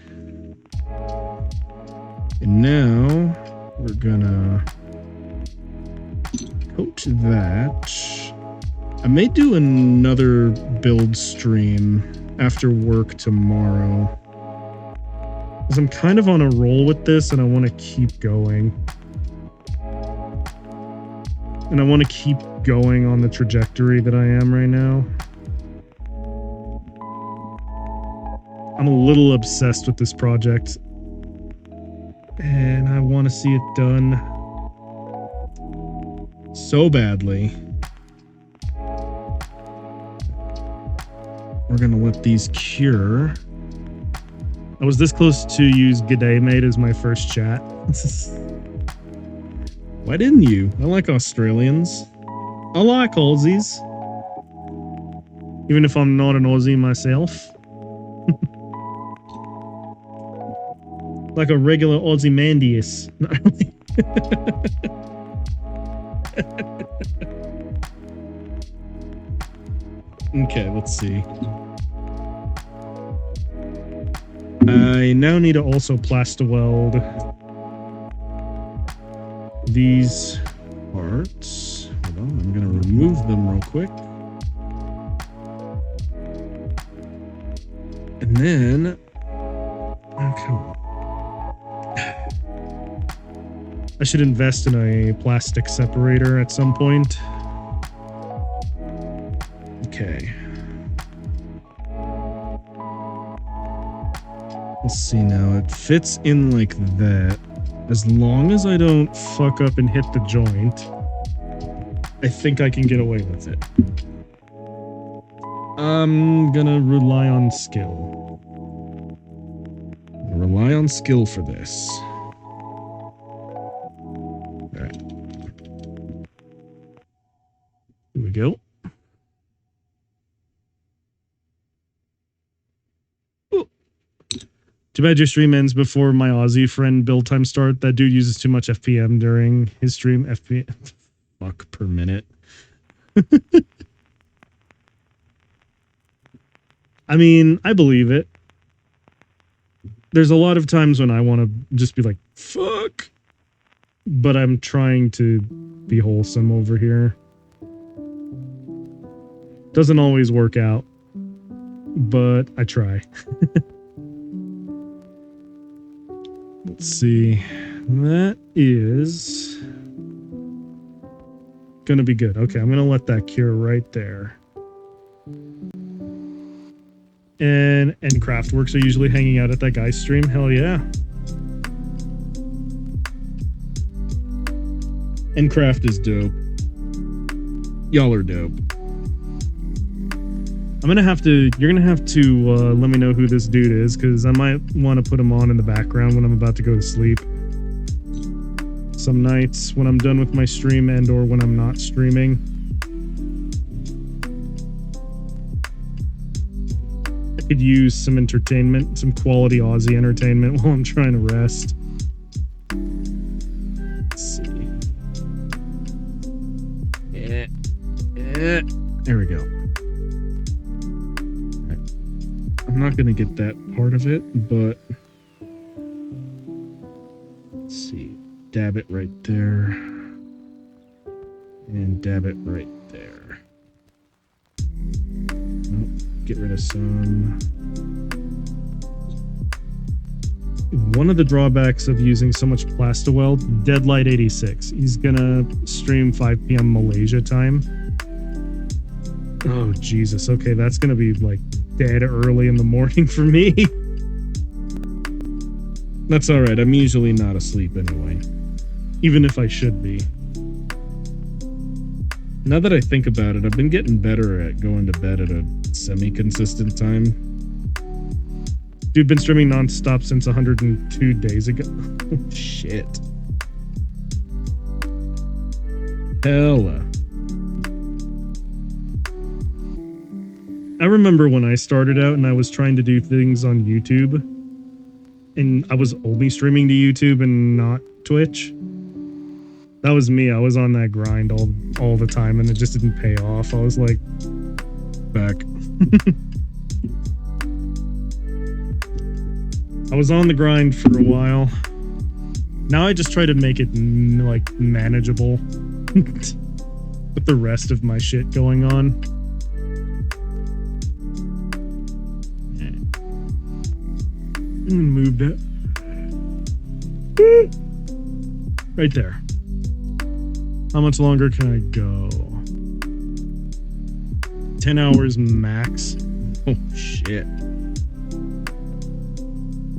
And now we're gonna coat that. I may do another build stream after work tomorrow, because I'm kind of on a roll with this and I want to keep going. And I want to keep going on the trajectory that I am right now. I'm a little obsessed with this project, and I want to see it done so badly. We're gonna let these cure. I was this close to use G'day Mate as my first chat. Why didn't you? I like Australians. I like Aussies. Even if I'm not an Aussie myself. Like a regular Aussie Mandius. Okay, let's see. I now need to also plaster weld these parts. Hold on, I'm gonna remove them real quick. And then, oh, come on. I should invest in a plastic separator at some point. Okay. Let's see now. It fits in like that. As long as I don't fuck up and hit the joint, I think I can get away with it. I'm gonna rely on skill. Rely on skill for this. Alright. Here we go. Ooh. Too bad your stream ends before my Aussie friend build time start. That dude uses too much FPM during his stream. FPM. Fuck per minute. I mean, I believe it. There's a lot of times when I want to just be like, fuck. But I'm trying to be wholesome over here. Doesn't always work out. But I try. Let's see. That is gonna be good. Okay, I'm gonna let that cure right there. And Craftworks are usually hanging out at that guy's stream. Hell yeah. And Craft is dope. Y'all are dope. You're gonna have to let me know who this dude is, because I might want to put him on in the background when I'm about to go to sleep. Some nights when I'm done with my stream and or when I'm not streaming. I could use some entertainment, some quality Aussie entertainment while I'm trying to rest. Let's see. There we go. Right. I'm not gonna get that part of it, but let's see. Dab it right there. And dab it right there. Oh, get rid of some. One of the drawbacks of using so much Plastaweld, Deadlight86. He's gonna stream 5 p.m. Malaysia time. Oh, Jesus. Okay, that's gonna be, like, dead early in the morning for me. That's alright. I'm usually not asleep anyway. Even if I should be. Now that I think about it, I've been getting better at going to bed at a semi-consistent time. Dude, been streaming non-stop since 102 days ago. Oh, shit. Hella. I remember when I started out and I was trying to do things on YouTube, and I was only streaming to YouTube and not Twitch. That was me. I was on that grind all the time, and it just didn't pay off. I was like, back. I was on the grind for a while. Now I just try to make it like manageable with the rest of my shit going on. I'm gonna move that right there. How much longer can I go? 10 hours max. Oh shit.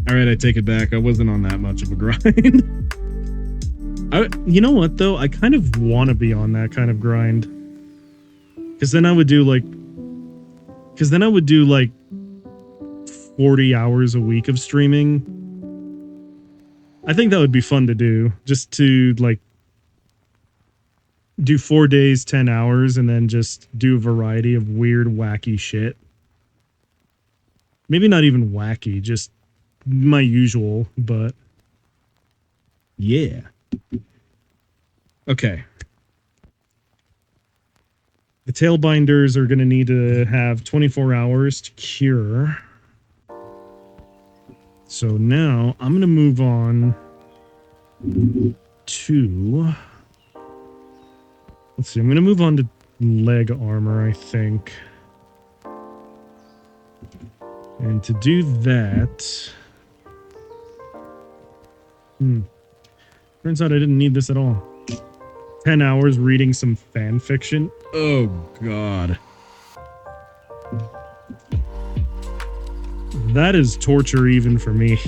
Alright, I take it back. I wasn't on that much of a grind. You know what though? I kind of want to be on that kind of grind. Because then I would do like 40 hours a week of streaming. I think that would be fun to do. Just to like do 4 days, 10 hours, and then just do a variety of weird, wacky shit. Maybe not even wacky, just my usual, but yeah. Okay. The tail binders are going to need to have 24 hours to cure. So now I'm going to move on to... Let's see, I'm going to move on to leg armor, I think. And to do that... Turns out I didn't need this at all. 10 hours reading some fan fiction. Oh, God. That is torture even for me.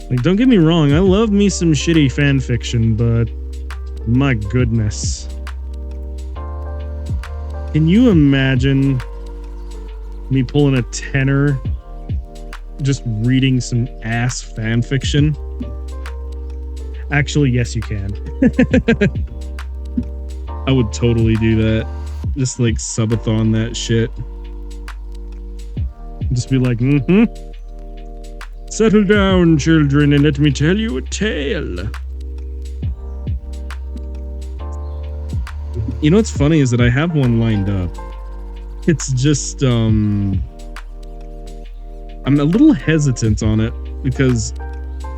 Like, don't get me wrong, I love me some shitty fan fiction, but my goodness. Can you imagine me pulling a tenner just reading some ass fan fiction? Actually, yes, you can. I would totally do that. Just like subathon that shit. Just be like, settle down, children, and let me tell you a tale. You know what's funny is that I have one lined up. It's just, I'm a little hesitant on it because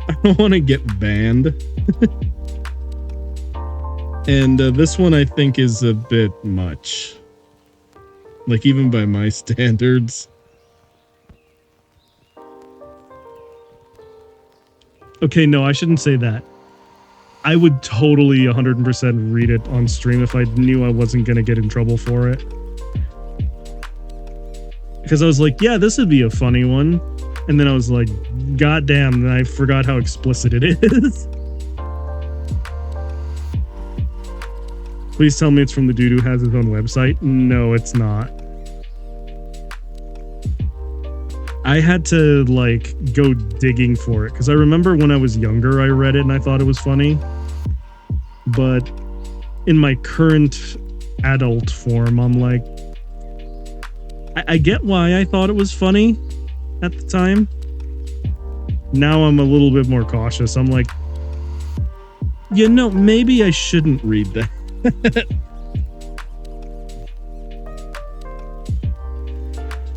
I don't want to get banned. And this one I think is a bit much. Like, even by my standards. Okay, no, I shouldn't say that. I would totally 100% read it on stream if I knew I wasn't going to get in trouble for it. Because I was like, yeah, this would be a funny one. And then I was like, God damn, I forgot how explicit it is. Please tell me it's from the dude who has his own website. No, it's not. I had to, like, go digging for it. Because I remember when I was younger, I read it and I thought it was funny. But in my current adult form, I'm like, I get why I thought it was funny at the time. Now I'm a little bit more cautious. I'm like, you know, maybe I shouldn't read that.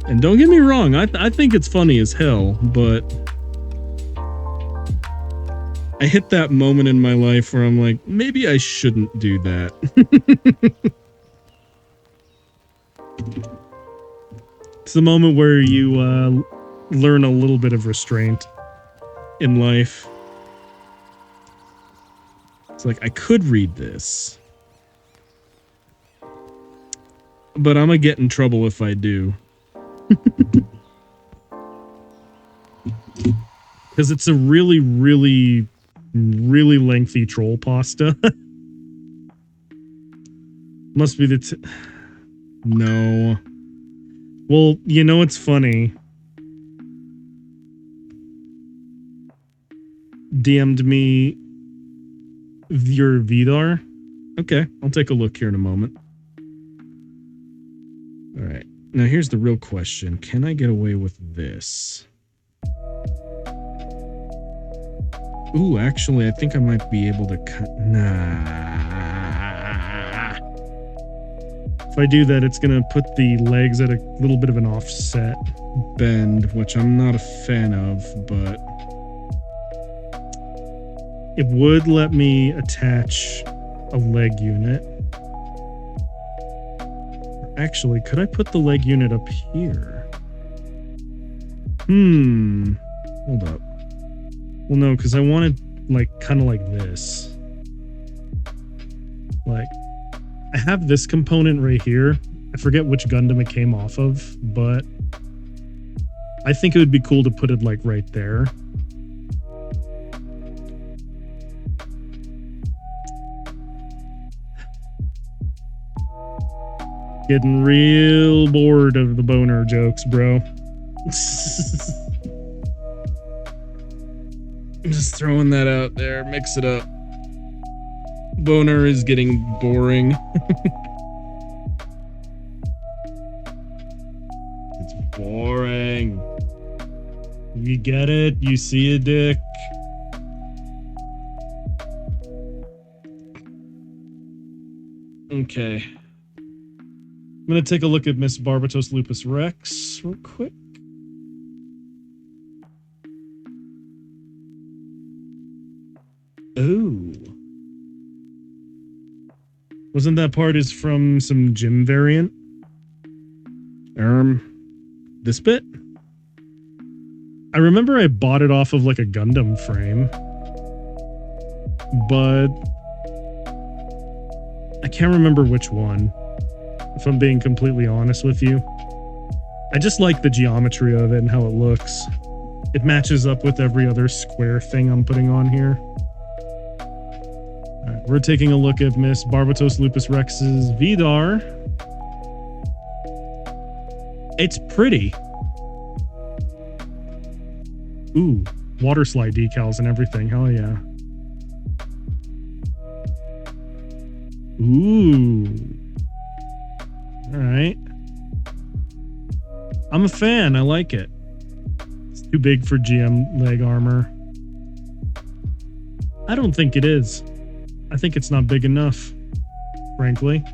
And don't get me wrong, I think it's funny as hell, but I hit that moment in my life where I'm like, maybe I shouldn't do that. It's the moment where you learn a little bit of restraint in life. It's like, I could read this, but I'm gonna get in trouble if I do. Because it's a really, really, really lengthy troll pasta. Must be the... No. Well, you know what's funny? DM'd me your Vidar. Okay, I'll take a look here in a moment. Alright, now here's the real question. Can I get away with this? Ooh, actually, I think I might be able to cut... Nah. If I do that, it's gonna put the legs at a little bit of an offset bend, which I'm not a fan of, but... It would let me attach a leg unit. Actually, could I put the leg unit up here? Hold up. Well, no, because I wanted, like, kind of like this. Like, I have this component right here. I forget which Gundam it came off of, but I think it would be cool to put it, like, right there. Getting real bored of the boner jokes, bro. I'm just throwing that out there. Mix it up. Boner is getting boring. It's boring. You get it? You see a dick? Okay. I'm gonna take a look at Miss Barbatos Lupus Rex real quick. Oh. Wasn't that part is from some gym variant? This bit? I remember I bought it off of like a Gundam frame. But I can't remember which one, if I'm being completely honest with you. I just like the geometry of it and how it looks. It matches up with every other square thing I'm putting on here. Alright, we're taking a look at Miss Barbatos Lupus Rex's Vidar. It's pretty. Ooh, water slide decals and everything. Hell yeah. Ooh. Alright. I'm a fan. I like it. It's too big for GM leg armor. I don't think it is. I think it's not big enough, frankly.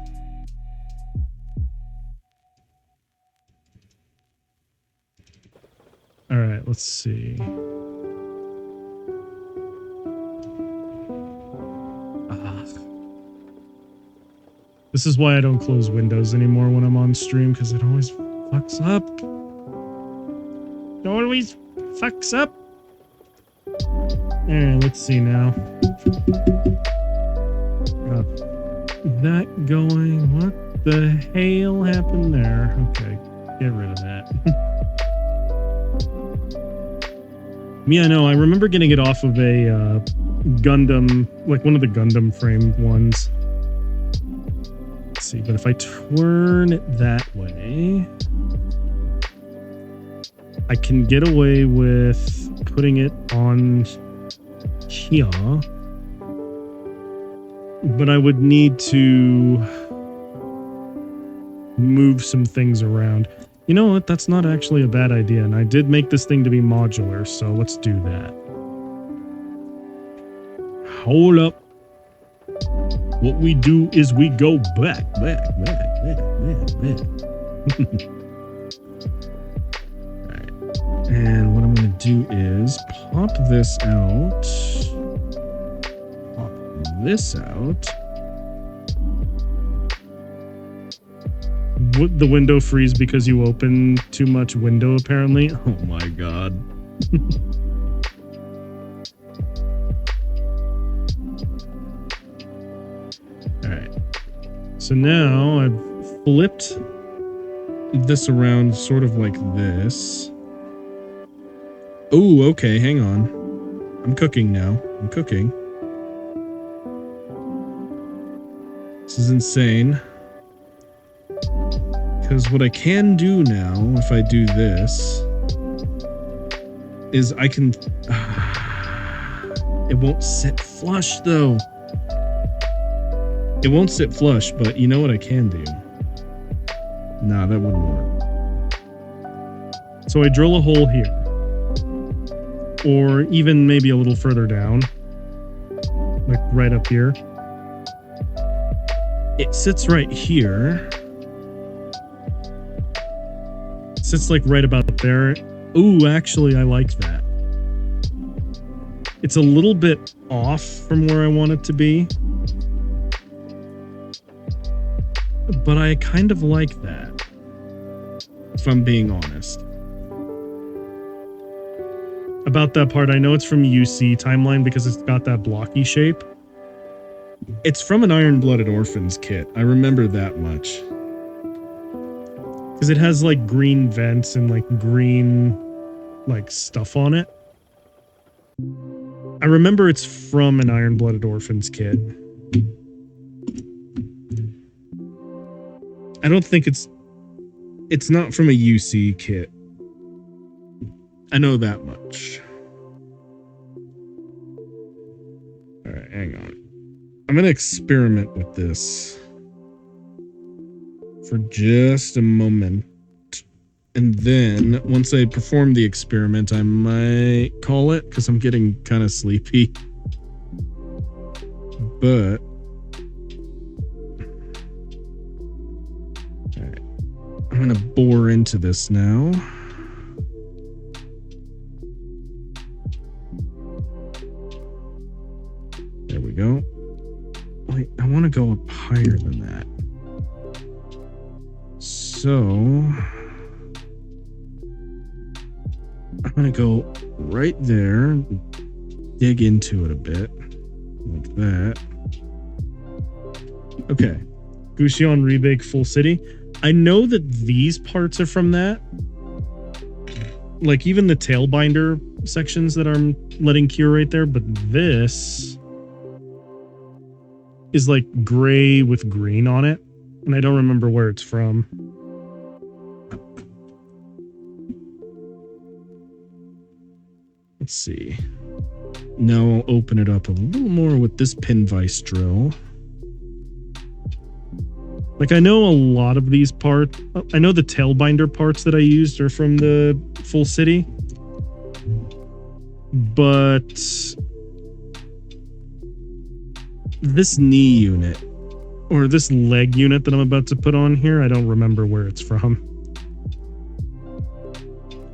Alright, let's see. This is why I don't close windows anymore when I'm on stream, because it always fucks up. It always fucks up. Alright, let's see now. Got that going. What the hell happened there? Okay, get rid of that. Me, I know. I remember getting it off of a Gundam, like one of the Gundam framed ones. Let's see, but if I turn it that way, I can get away with putting it on here, but I would need to move some things around. You know what? That's not actually a bad idea, and I did make this thing to be modular, so let's do that. Hold up. What we do is we go back. Alright. And what I'm going to do is pop this out. Pop this out. Would the window freeze because you opened too much window, apparently? Oh my god. Alright. So now I've flipped this around sort of like this. Oh, okay, hang on. I'm cooking now. I'm cooking. This is insane. Because what I can do now, if I do this, is I can... it won't sit flush, though. It won't sit flush, but you know what I can do? Nah, that wouldn't work. So I drill a hole here. Or even maybe a little further down. Like right up here. It sits right here. It sits like right about there. Ooh, actually, I like that. It's a little bit off from where I want it to be. But I kind of like that, if I'm being honest. About that part, I know it's from UC Timeline because it's got that blocky shape. It's from an Iron-Blooded Orphans kit. I remember that much. Because it has like green vents and like green like stuff on it. I remember it's from an Iron-Blooded Orphans kit. I don't think it's not from a UC kit. I know that much. Alright, hang on. I'm gonna experiment with this for just a moment. And then, once I perform the experiment, I might call it, because I'm getting kind of sleepy. But... alright. I'm gonna bore into this now. go. Wait, I want to go up higher than that. So I'm going to go right there, dig into it a bit, like that. Okay. Gusion Rebake Full City. I know that these parts are from that. Like even the Tailbinder sections that I'm letting cure right there, but this is like gray with green on it, and I don't remember where it's from. Let's see. Now I'll open it up a little more with this pin vise drill. Like, I know a lot of these parts, I know the Tailbinder parts that I used are from the Full City, but this knee unit, or this leg unit that I'm about to put on here, I don't remember where it's from.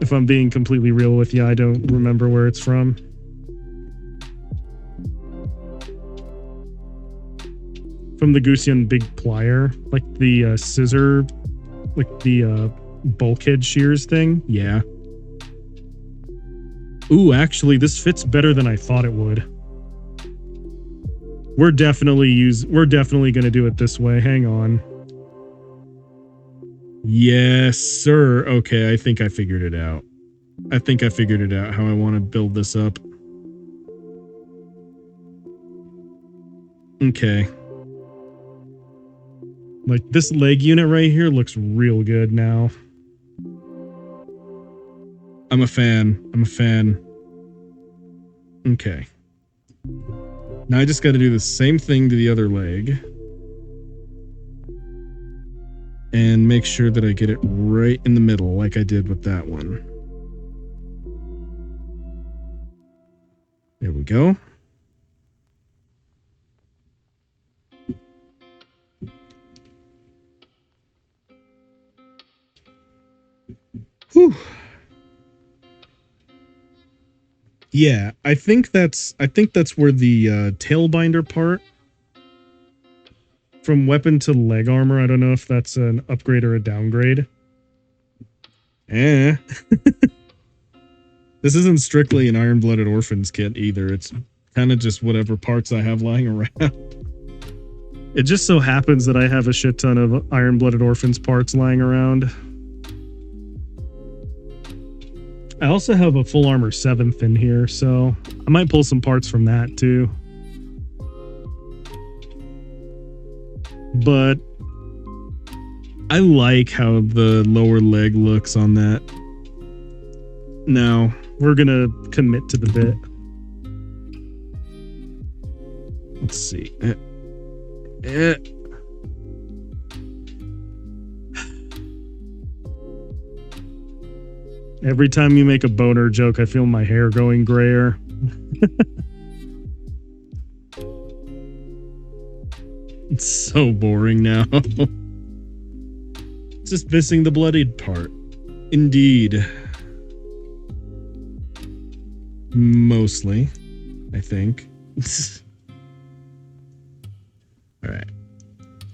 If I'm being completely real with you, I don't remember where it's from. From the Gusion Big Plier, like the scissor, like the bulkhead shears thing. Yeah. Ooh, actually, this fits better than I thought it would. We're definitely going to do it this way. Hang on. Yes, sir. Okay, I think I figured it out. I think I figured it out how I want to build this up. Okay. Like, this leg unit right here looks real good now. I'm a fan. I'm a fan. Okay. Now I just got to do the same thing to the other leg. And make sure that I get it right in the middle like I did with that one. There we go. Whew. Yeah, I think that's where the tailbinder part from weapon to leg armor. I don't know if that's an upgrade or a downgrade. This isn't strictly an Iron-Blooded Orphans kit either. It's kind of just whatever parts I have lying around. It just so happens that I have a shit ton of Iron-Blooded Orphans parts lying around. I also have a full armor 7th in here, so I might pull some parts from that too. But I like how the lower leg looks on that. Now, we're gonna commit to the bit. Let's see. Every time you make a boner joke, I feel my hair going grayer. It's so boring now. Just missing the bloodied part. Indeed. Mostly, I think. Alright.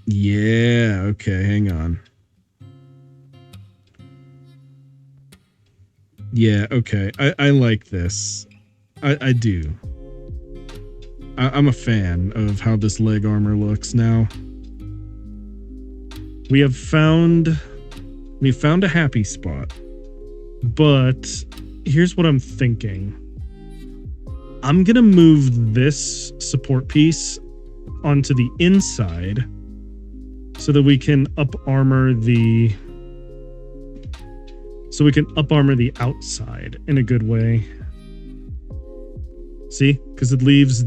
Yeah, okay, hang on. Yeah, okay. I like this. I do. I'm a fan of how this leg armor looks now. We found a happy spot. But here's what I'm thinking. I'm gonna move this support piece onto the inside so that we can up armor the outside in a good way. See? Because it leaves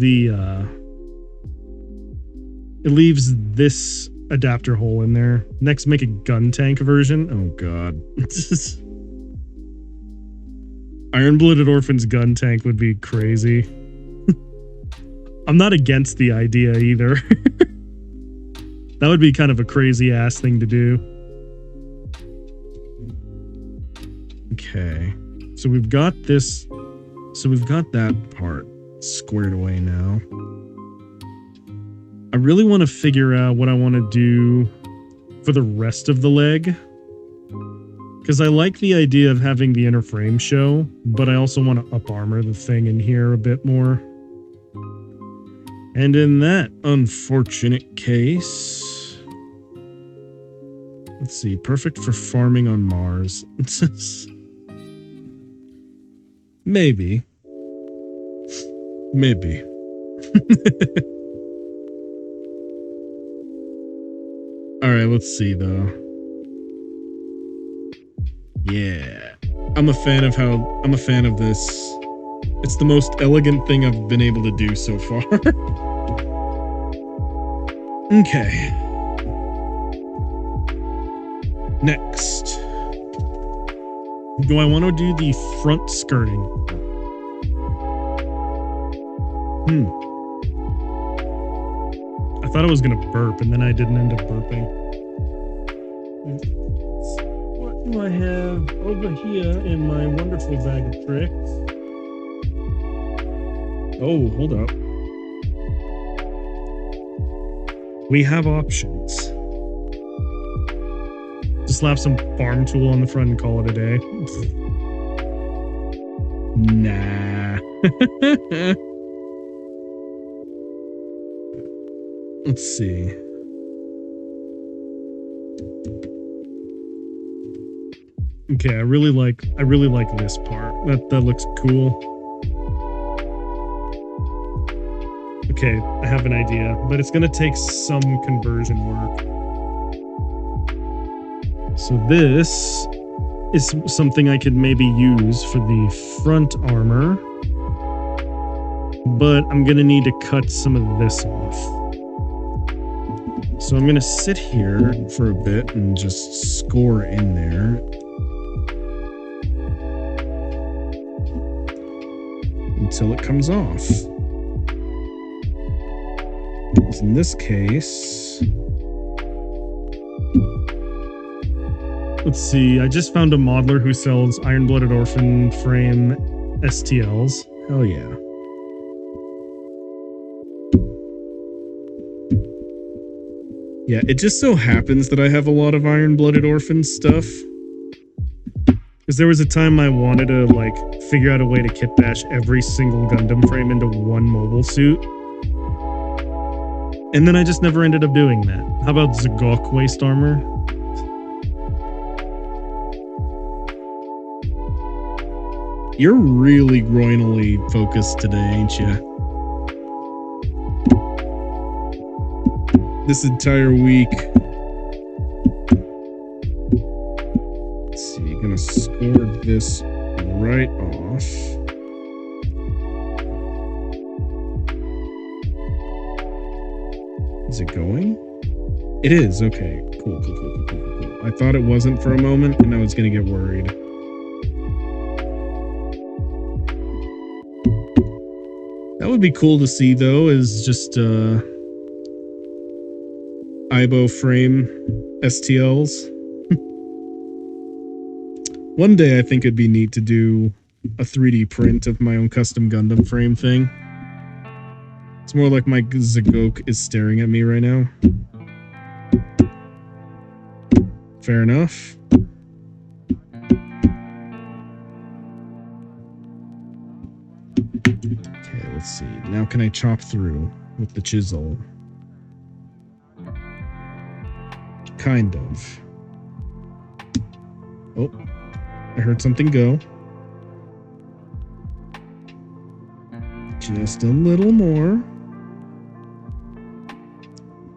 this adapter hole in there. Next, make a gun tank version. Oh god. Iron-Blooded Orphans gun tank would be crazy. I'm not against the idea either. That would be kind of a crazy ass thing to do. Okay. So we've got this. So we've got that part squared away now. I really want to figure out what I want to do for the rest of the leg. Because I like the idea of having the inner frame show, but I also want to up armor the thing in here a bit more. And in that unfortunate case... Let's see, perfect for farming on Mars. Maybe. Maybe. Alright, let's see though. Yeah. I'm a fan of this. It's the most elegant thing I've been able to do so far. Okay. Next. Do I want to do the front skirting? I thought I was going to burp, and then I didn't end up burping. What do I have over here in my wonderful bag of tricks? Oh, hold up. We have options. Just slap some farm tool on the front and call it a day. Nah. Let's see. Okay, I really like this part. That looks cool. Okay, I have an idea, but it's gonna take some conversion work. So this is something I could maybe use for the front armor, but I'm gonna need to cut some of this off. So I'm gonna sit here for a bit and just score in there. Until it comes off. Because in this case... Let's see, I just found a modeler who sells iron-blooded orphan frame STLs. Hell yeah. Yeah, it just so happens that I have a lot of iron-blooded orphan stuff. Because there was a time I wanted to, like, figure out a way to kit bash every single Gundam frame into one mobile suit. And then I just never ended up doing that. How about Zagok waist armor? You're really groinally focused today, ain't you? This entire week. Let's see, gonna score this right off. Is it going? It is, okay. Cool. I thought it wasn't for a moment, and I was gonna get worried. That would be cool to see, though, is just, Ibo frame STLs. One day I think it'd be neat to do a 3D print of my own custom Gundam frame thing. It's more like my Zagok is staring at me right now. Fair enough. Okay, let's see. Now can I chop through with the chisel? Kind of. Oh, I heard something go. Just a little more.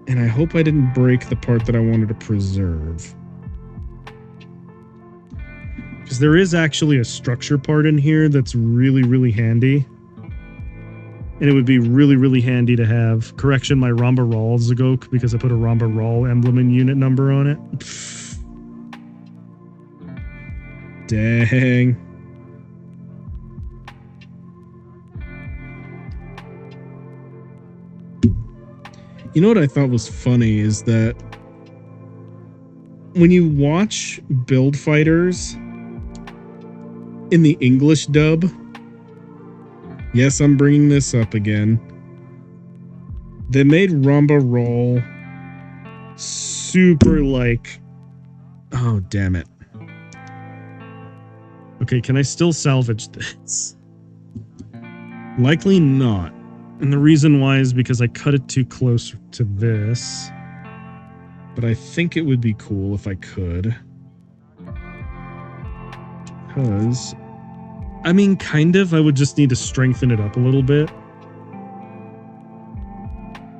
And I hope I didn't break the part that I wanted to preserve. Because there is actually a structure part in here that's really, really handy. And it would be really, really handy to have. Correction, my Ramba Ral Zagok, because I put a Ramba Ral emblem and unit number on it. Dang. You know what I thought was funny is that when you watch Build Fighters in the English dub, yes, I'm bringing this up again. They made Ramba roll super like... Oh, damn it. Okay, can I still salvage this? Likely not. And the reason why is because I cut it too close to this. But I think it would be cool if I could. Because... I mean, kind of. I would just need to strengthen it up a little bit.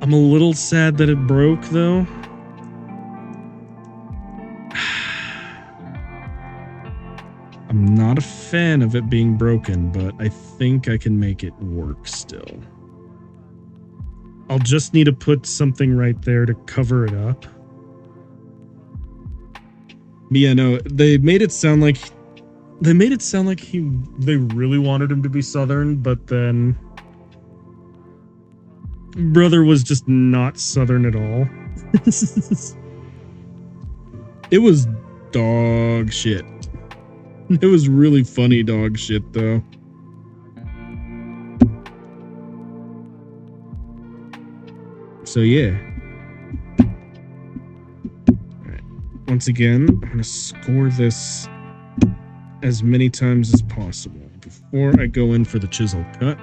I'm a little sad that it broke, though. I'm not a fan of it being broken, but I think I can make it work still. I'll just need to put something right there to cover it up. But yeah, no, they made it sound like they really wanted him to be Southern, but then brother was just not Southern at all. It was dog shit. It was really funny dog shit, though. So, yeah. Alright. Once again, I'm going to score this as many times as possible before I go in for the chisel cut.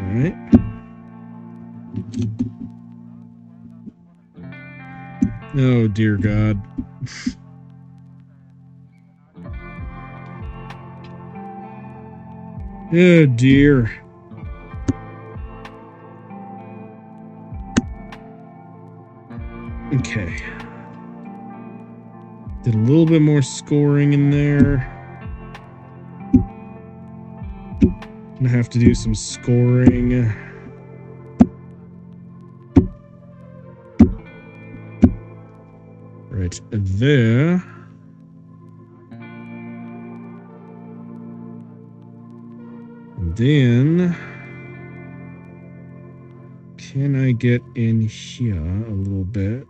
Alright. Oh, dear God. Oh, dear. Okay. Did a little bit more scoring in there. Gonna have to do some scoring. Right there. And then, can I get in here a little bit?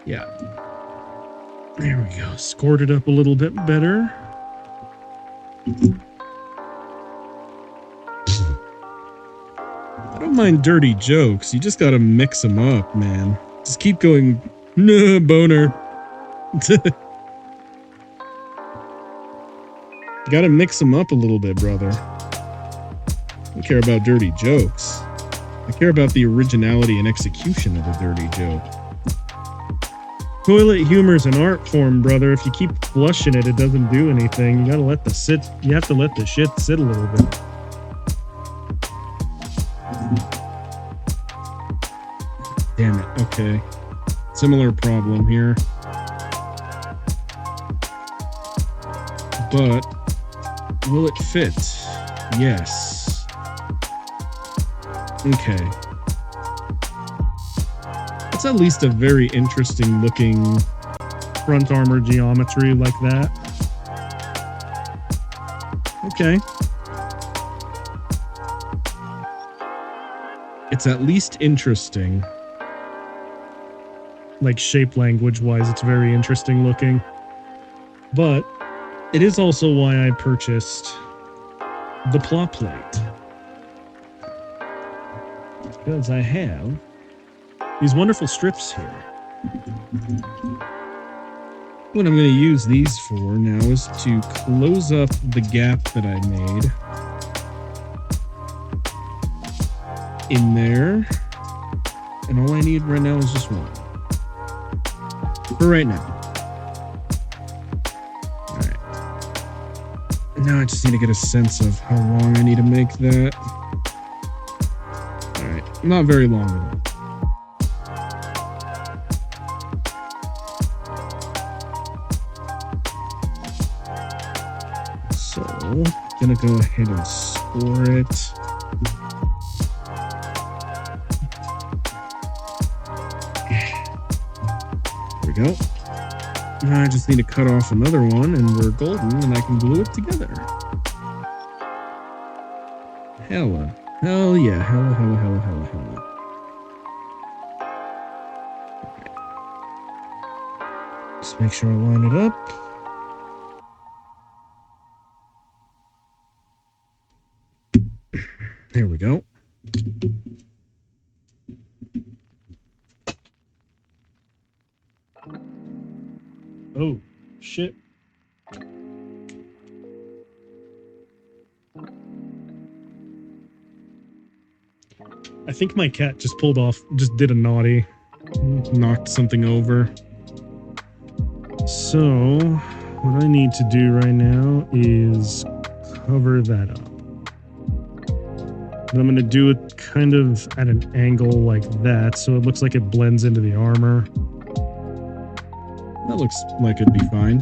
Yeah. There we go. Scored it up a little bit better. I don't mind dirty jokes. You just gotta mix them up, man. Just keep going, nah, boner. You gotta mix them up a little bit, brother. I don't care about dirty jokes. I care about the originality and execution of a dirty joke. Toilet humor's an art form, brother. If you keep flushing it, it doesn't do anything. You gotta let the you have to let the shit sit a little bit. Damn it, okay. Similar problem here. But, will it fit? Yes. Okay. That's at least a very interesting looking front armor geometry like that. Okay. It's at least interesting. Like shape language wise, it's very interesting looking. But it is also why I purchased the plot plate. Because I have these wonderful strips here. What I'm going to use these for now is to close up the gap that I made in there. And all I need right now is just one. For right now. Alright. Now I just need to get a sense of how long I need to make that. Alright. Not very long at all. So, gonna go ahead and score it. There we go. Now I just need to cut off another one and we're golden and I can glue it together. Hella. Hell yeah. Hella, hella, hella, hella, hella. Just make sure I line it up. There we go. Oh, shit. I think my cat just did a naughty. Knocked something over. So, what I need to do right now is cover that up. And I'm going to do it kind of at an angle like that, so it looks like it blends into the armor. That looks like it'd be fine.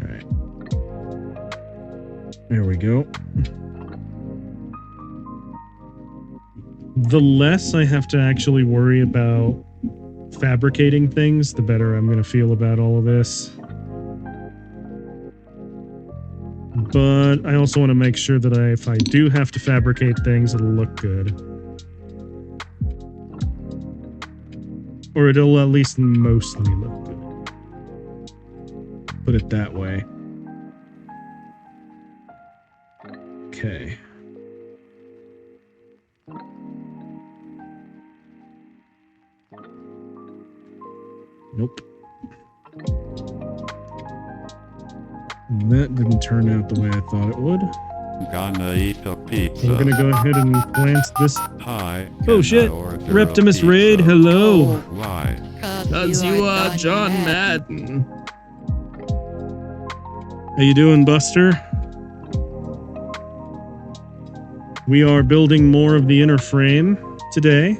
Alright. There we go. The less I have to actually worry about fabricating things, the better I'm going to feel about all of this. But I also want to make sure that if I do have to fabricate things, it'll look good. Or it'll at least mostly look good. Put it that way. Okay. Nope. That didn't turn out the way I thought it would. Gonna eat a pizza. I'm gonna go ahead and plant this. Hi. Oh shit! Reptimus Raid, hello! Why? Cause you are John Madden. How you doing, Buster? We are building more of the inner frame today.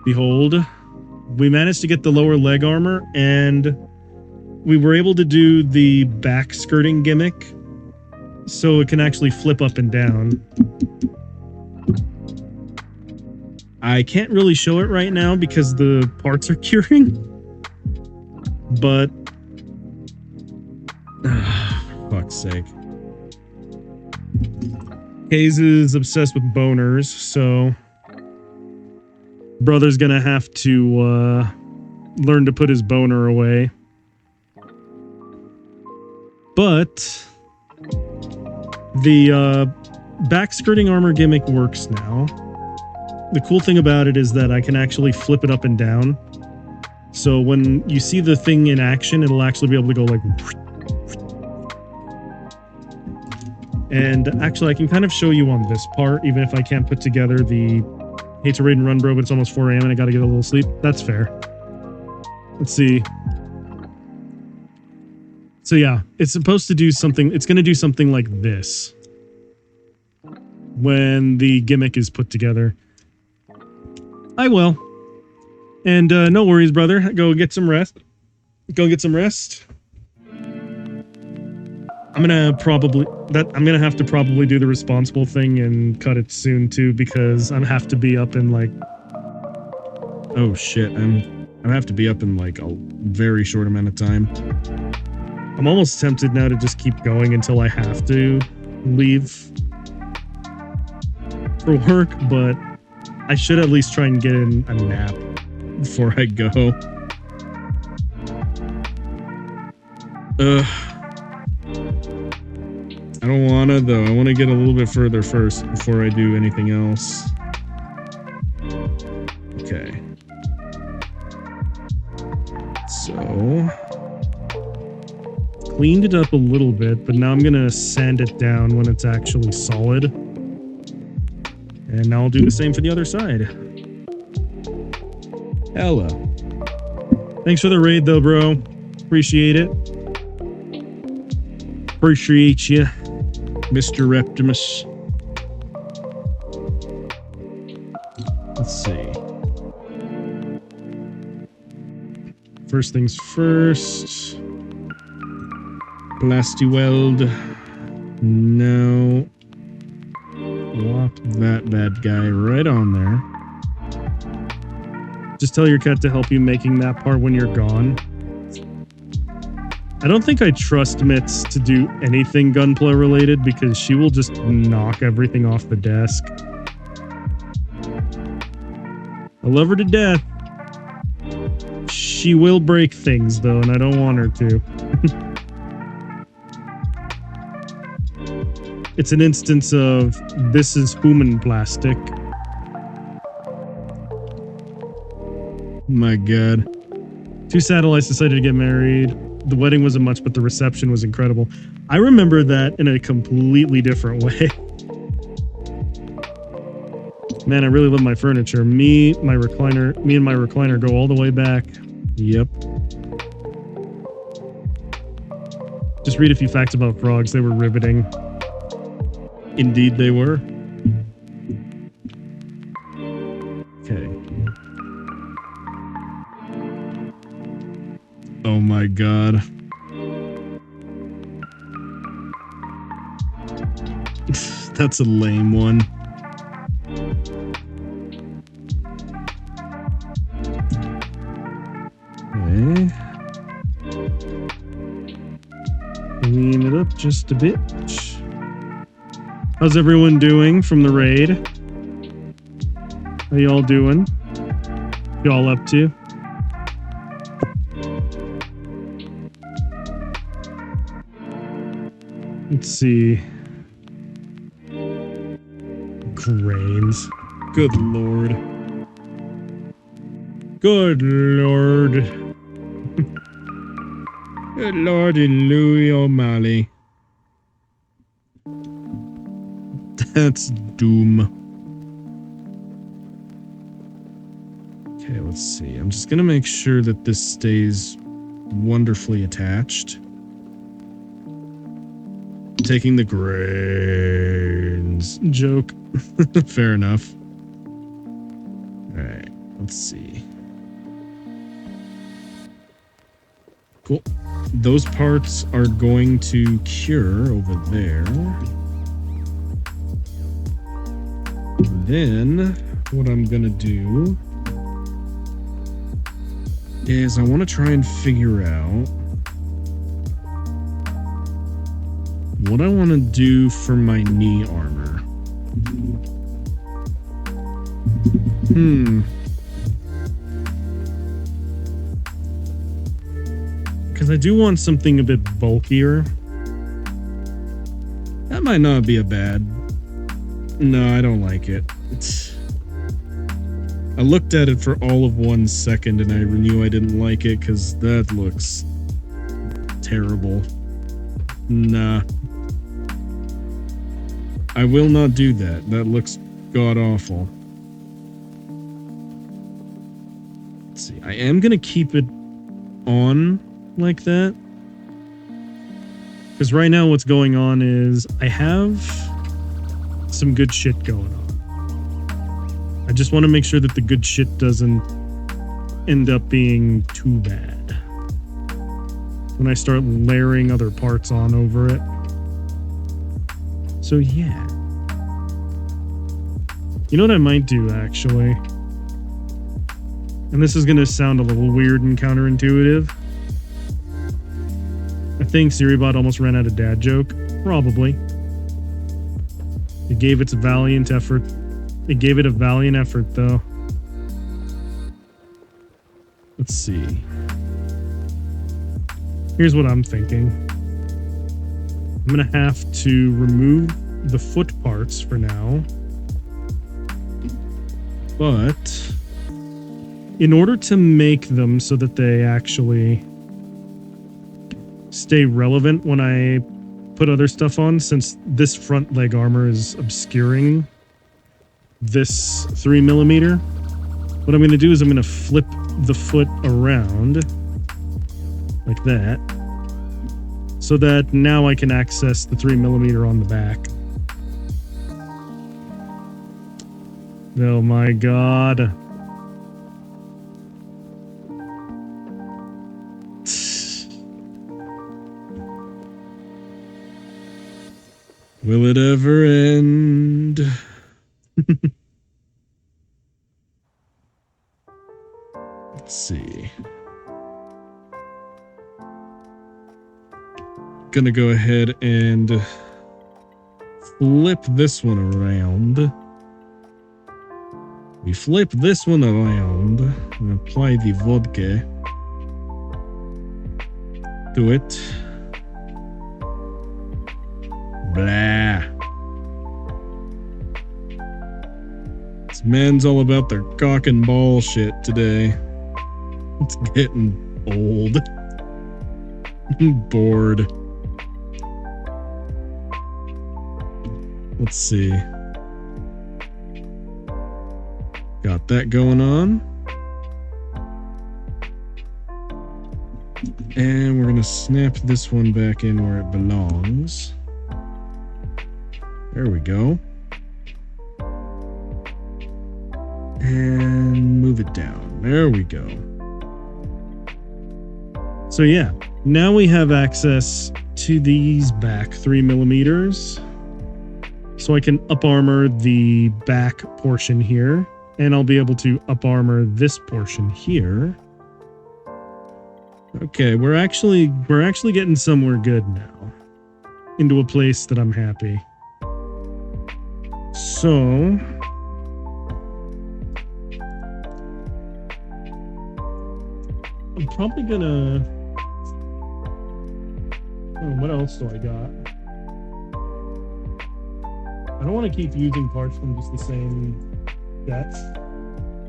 Behold. We managed to get the lower leg armor, and we were able to do the back skirting gimmick, so it can actually flip up and down. I can't really show it right now because the parts are curing, but... fuck's sake. Hayes is obsessed with boners, so... Brother's gonna have to learn to put his boner away. But the back skirting armor gimmick works now. The cool thing about it is that I can actually flip it up and down. So when you see the thing in action, it'll actually be able to go like... And actually, I can kind of show you on this part, even if I can't put together the... Hate to raid and run, bro, but it's almost 4 a.m. and I gotta get a little sleep. That's fair. Let's see. So yeah, it's supposed to do something... It's gonna do something like this. When the gimmick is put together. I will. And no worries, brother. Go get some rest. Go get some rest. I'm gonna have to probably do the responsible thing and cut it soon too, because I have to be up in like... Oh shit, I have to be up in like a very short amount of time. I'm almost tempted now to just keep going until I have to leave for work, but I should at least try and get in a nap before I go. I don't wanna, though. I want to get a little bit further first before I do anything else. Okay. So... Cleaned it up a little bit, but now I'm gonna sand it down when it's actually solid. And now I'll do the same for the other side. Hello. Thanks for the raid, though, bro. Appreciate it. Appreciate you, Mr. Reptimus. Let's see. First things first. Plasti weld. Now, lock that bad guy right on there. Just tell your cat to help you making that part when you're gone. I don't think I trust Mitz to do anything Gunpla related because she will just knock everything off the desk. I love her to death. She will break things though, and I don't want her to. It's an instance of this is human plastic. My God. 2 satellites decided to get married. The wedding wasn't much, but the reception was incredible. I remember that in a completely different way. Man, I really love my furniture. Me and my recliner go all the way back. Yep. Just read a few facts about frogs. They were riveting. Indeed they were. Okay. Oh my God. That's a lame one. Okay. Clean it up just a bit. How's everyone doing from the raid? How y'all doing? Y'all up to? Let's see. Grains. Good Lord. Good Lord. Good Lordy Louie O'Malley. That's doom. Okay, let's see. I'm just gonna make sure that this stays wonderfully attached. Taking the grains joke. Fair enough. Alright, let's see. Cool. Those parts are going to cure over there. Then, what I'm gonna do is I want to try and figure out what I want to do for my knee armor. Because I do want something a bit bulkier. That might not be a bad... No, I don't like it. I looked at it for all of 1 second and I knew I didn't like it because that looks terrible. Nah. I will not do that. That looks god-awful. Let's see. I am going to keep it on like that. Because right now what's going on is I have some good shit going on. I just want to make sure that the good shit doesn't end up being too bad when I start layering other parts on over it. So yeah. You know what I might do, actually? And this is going to sound a little weird and counterintuitive. I think Siribot almost ran out of dad joke. Probably. It gave its valiant effort. It gave it a valiant effort, though. Let's see. Here's what I'm thinking. I'm gonna have to remove the foot parts for now. But in order to make them so that they actually stay relevant when I put other stuff on, since this front leg armor is obscuring this 3mm, what I'm going to do is I'm going to flip the foot around like that so that now I can access the 3mm on the back. Oh my god. Will it ever end? Let's see. Gonna go ahead and flip this one around. We flip this one around and apply the vodka to it. Blah. Men's all about their cock and ball shit today. It's getting old. I'm bored. Let's see. Got that going on. And we're going to snap this one back in where it belongs. There we go. And move it down. There we go. So yeah, now we have access to these back 3mm. So I can up armor the back portion here, and I'll be able to up armor this portion here. Okay, we're actually getting somewhere good now. Into a place that I'm happy. So I'm probably gonna... Oh, what else do I got? I don't want to keep using parts from just the same sets.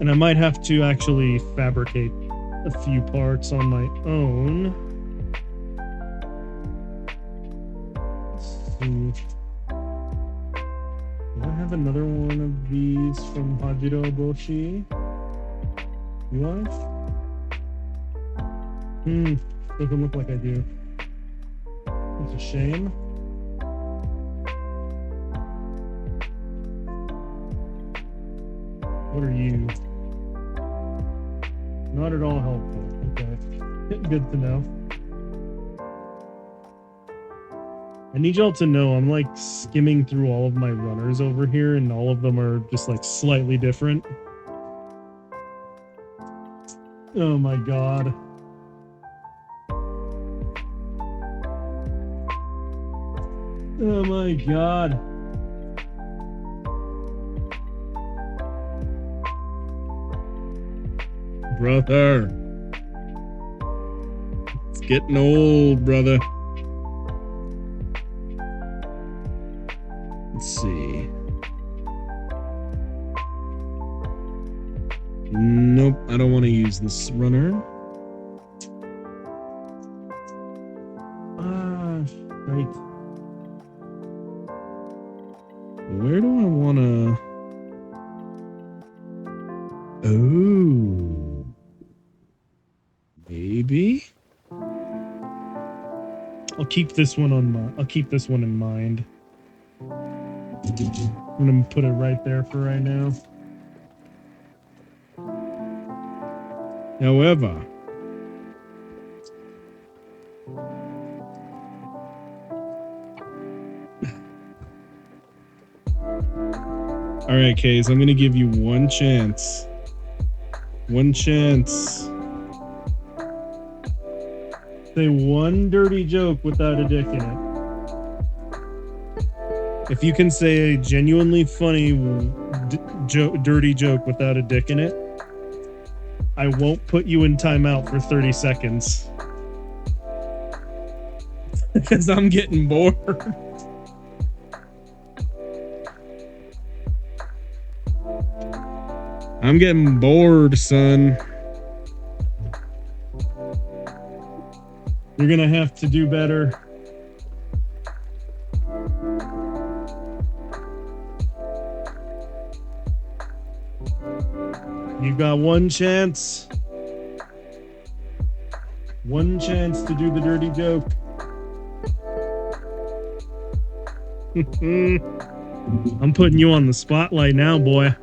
And I might have to actually fabricate a few parts on my own. Let's see. Do I have another one of these from Hajiro Boshi? Do I? Doesn't look like I do. It's a shame. What are you? Not at all helpful. Okay. Good to know. I need y'all to know I'm like skimming through all of my runners over here, and all of them are just like slightly different. Oh my god. Oh my god. Brother. It's getting old, brother. Let's see. Nope, I don't want to use this runner. Right. Where do I want to... Oh. Maybe? I'll keep this one in mind. I'm gonna put it right there for right now. However, all right, Kays, I'm gonna give you one chance. One chance. Say one dirty joke without a dick in it. If you can say a genuinely funny dirty joke without a dick in it, I won't put you in timeout for 30 seconds. Because I'm getting bored. I'm getting bored, son. You're gonna have to do better. You've got one chance. One chance to do the dirty joke. I'm putting you on the spotlight now, boy.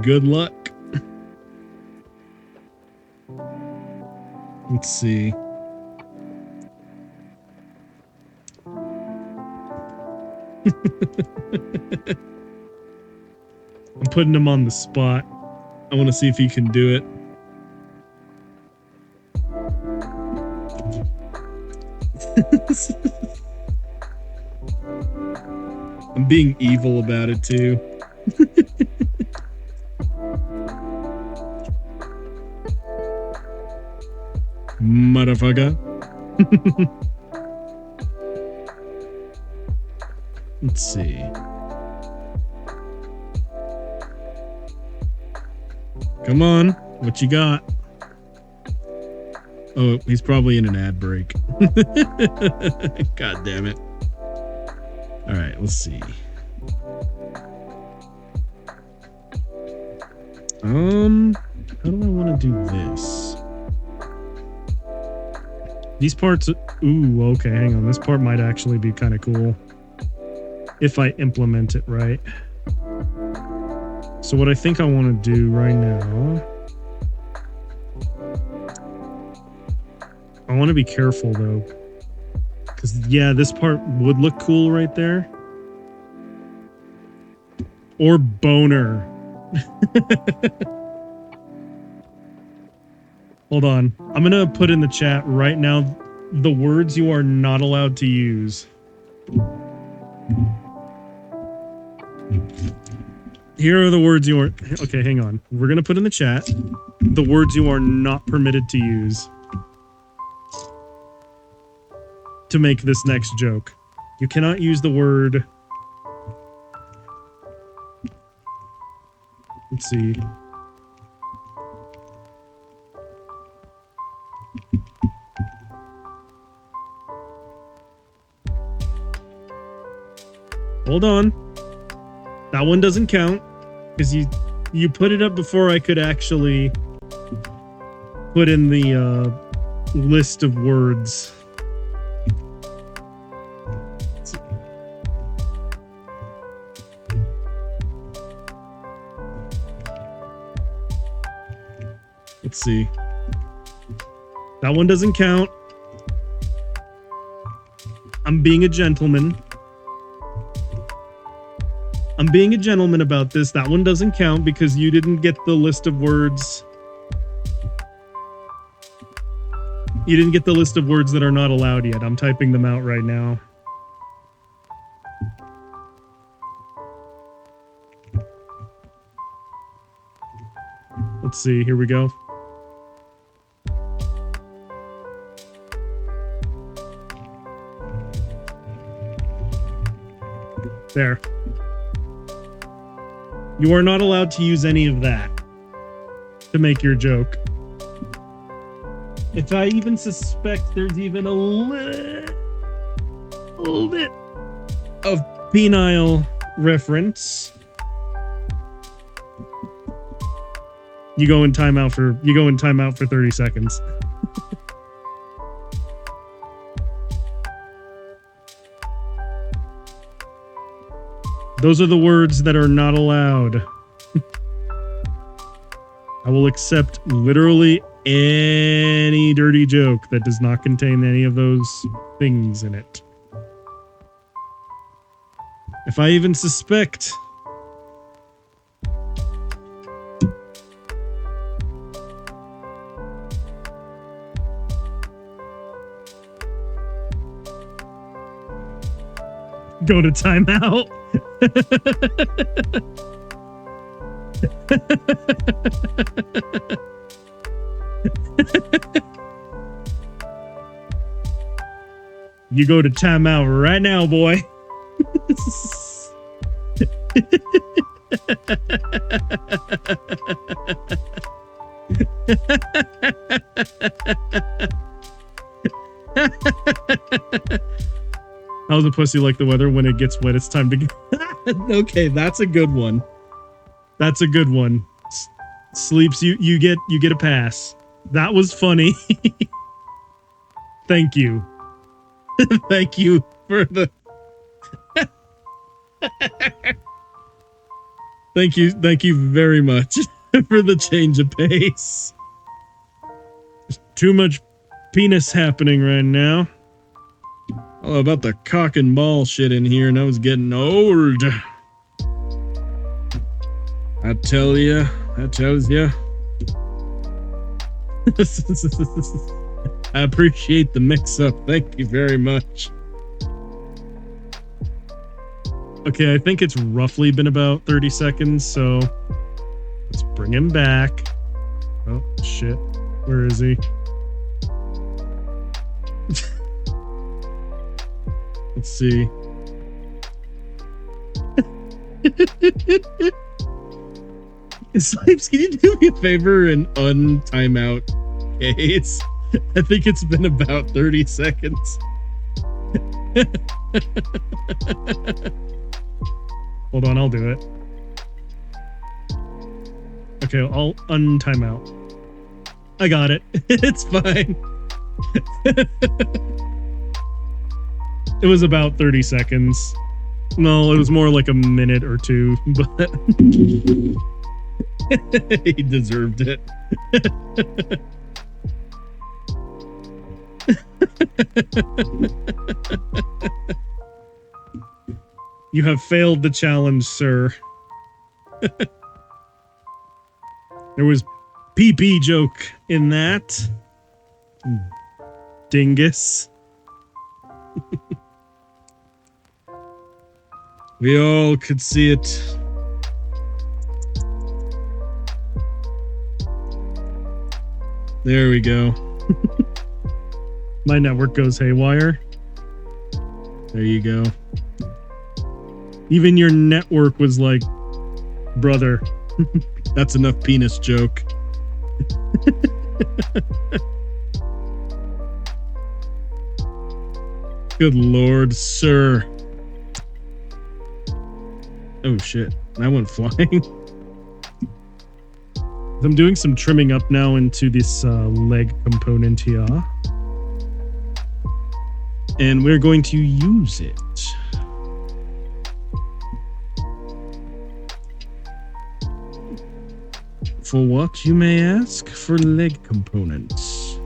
Good luck. Let's see. I'm putting him on the spot. I want to see if he can do it. I'm being evil about it too. Motherfucker. Let's see. Come on. What you got? Oh, he's probably in an ad break. God damn it. All right, let's see. How do I want to do this? These parts, ooh, okay, hang on. This part might actually be kind of cool if I implement it right. So what I think I want to do right now, I want to be careful though, because yeah, this part would look cool right there. Or boner. Hold on. I'm gonna put in the chat right now the words you are not allowed to use. Here are the words you are... Okay, hang on. We're gonna put in the chat the words you are not permitted to use to make this next joke. You cannot use the word... Let's see. Hold on. That one doesn't count because you put it up before I could actually put in the list of words. Let's see. That one doesn't count. I'm being a gentleman. I'm being a gentleman about this. That one doesn't count because you didn't get the list of words. You didn't get the list of words that are not allowed yet. I'm typing them out right now. Let's see. Here we go. There. You are not allowed to use any of that to make your joke. If I even suspect there's even a little bit of penile reference, you go in timeout for 30 seconds. Those are the words that are not allowed. I will accept literally any dirty joke that does not contain any of those things in it. If I even suspect... Go to timeout. You go to timeout right now, boy. How's a pussy like the weather? When it gets wet, it's time to get... Okay, that's a good one. That's a good one. Sleeps, you get a pass. That was funny. Thank you. Thank you for the... Thank you very much for the change of pace. There's too much penis happening right now. All about the cock and ball shit in here, and I was getting old. I tells ya. I appreciate the mix-up. Thank you very much. Okay, I think it's roughly been about 30 seconds, so let's bring him back. Oh, shit. Where is he? Let's see. Snipes, can you do me a favor and untime out Case? I think it's been about 30 seconds. Hold on, I'll do it. Okay, I'll untime out. I got it. It's fine. It was about 30 seconds. No, it was more like a minute or two, but he deserved it. You have failed the challenge, sir. There was PP joke in that. Dingus. We all could see it. There we go. My network goes haywire. There you go. Even your network was like, brother, that's enough penis joke. Good lord, sir. Oh shit, I went flying. I'm doing some trimming up now into this leg component here. And we're going to use it. For what, you may ask? For leg components.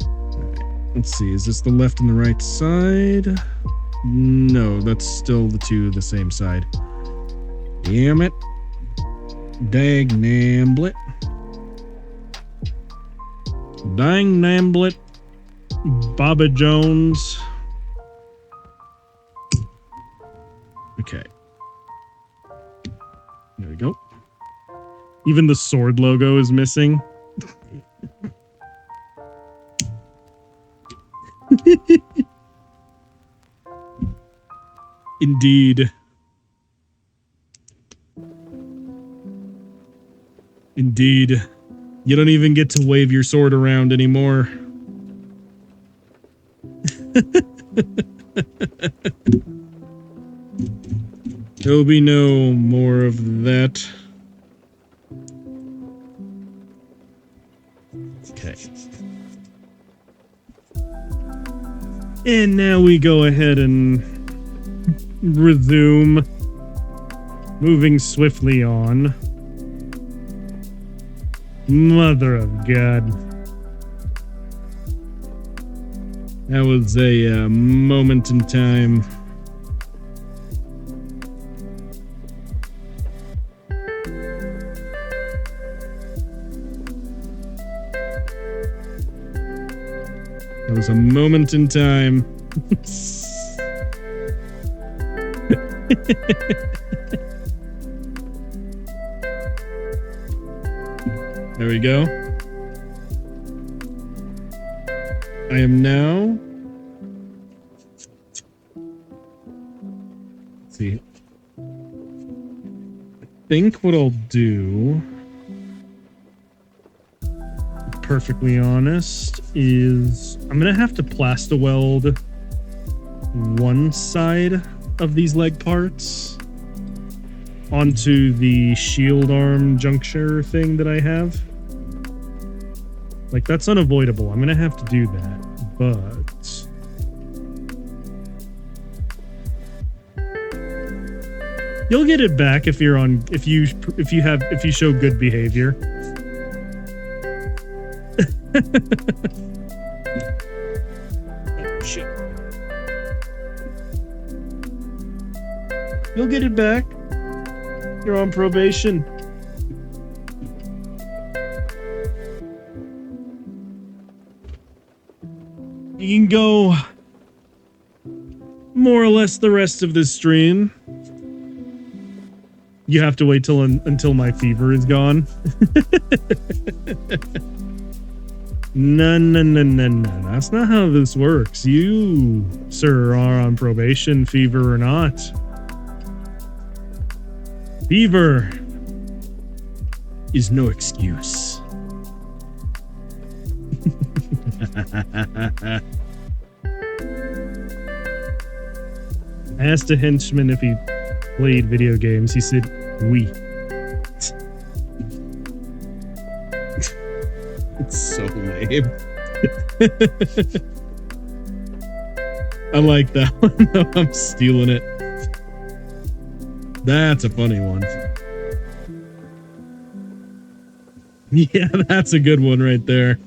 Right. Let's see, is this the left and the right side? No, that's still the two the same side. Damn it. Dag namblet. Dang namblet. Baba Jones. Okay. There we go. Even the sword logo is missing. Indeed. Indeed. You don't even get to wave your sword around anymore. There'll be no more of that. Okay. And now we go ahead and resume. Moving swiftly on. Mother of God. That was a moment in time. That was a moment in time. There we go. I am now. Let's see. I think what I'll do, perfectly honest, is I'm gonna have to plaster weld one side of these leg parts onto the shield arm juncture thing that I have. Like, that's unavoidable. I'm gonna have to do that, but you'll get it back if you're on if you show good behavior. Oh, shit. You'll get it back. You're on probation. You can go more or less the rest of this stream. You have to wait till until my fever is gone. No. That's not how this works. You, sir, are on probation, fever or not. Fever. is no excuse. I asked a henchman if he played video games. He said, "Oui." It's so lame. I like that one, though. I'm stealing it. That's a funny one. Yeah, that's a good one right there.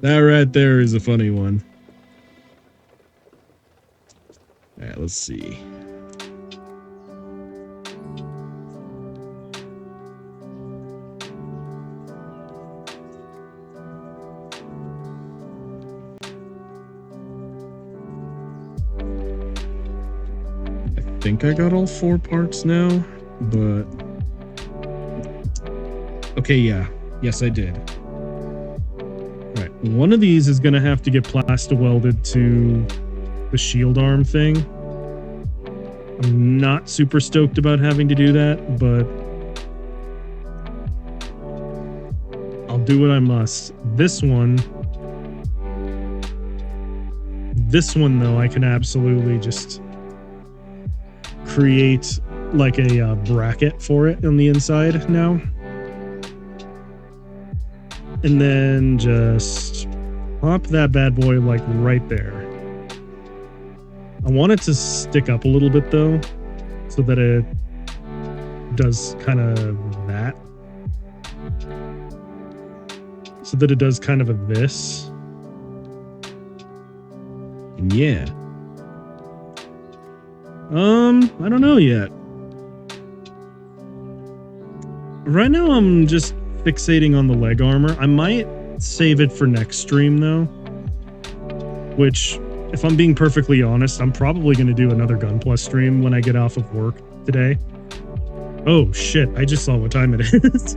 That right there is a funny one. Alright, let's see. I think I got all 4 parts now, but... Okay, yeah. Yes, I did. Right, one of these is gonna have to get plaster welded to the shield arm thing. I'm not super stoked about having to do that, but I'll do what I must. This one though, I can absolutely just create like a bracket for it on the inside now. And then just pop that bad boy like right there. I want it to stick up a little bit though, so that it does kind of that. So that it does kind of a this. And yeah. I don't know yet. Right now I'm just fixating on the leg armor. I might save it for next stream though. Which, if I'm being perfectly honest, I'm probably going to do another GUNPLA stream when I get off of work today. Oh shit, I just saw what time it is.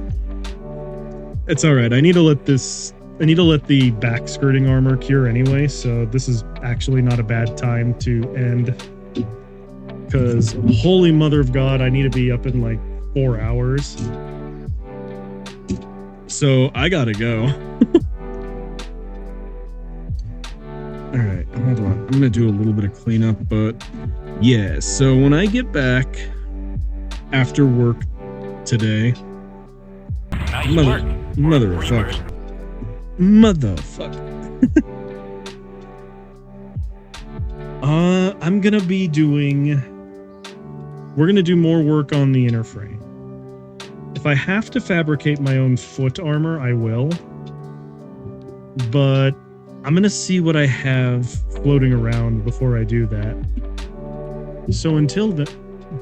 It's alright, I need to let the back skirting armor cure anyway, so this is actually not a bad time to end. Because, holy mother of God, I need to be up in like 4 hours. So, I gotta go. Alright, hold on. I'm gonna do a little bit of cleanup, but yeah, so when I get back after work today... Motherfucker. I'm gonna be doing... We're gonna do more work on the inner frame. If I have to fabricate my own foot armor, I will. But I'm gonna see what I have floating around before I do that. So until then...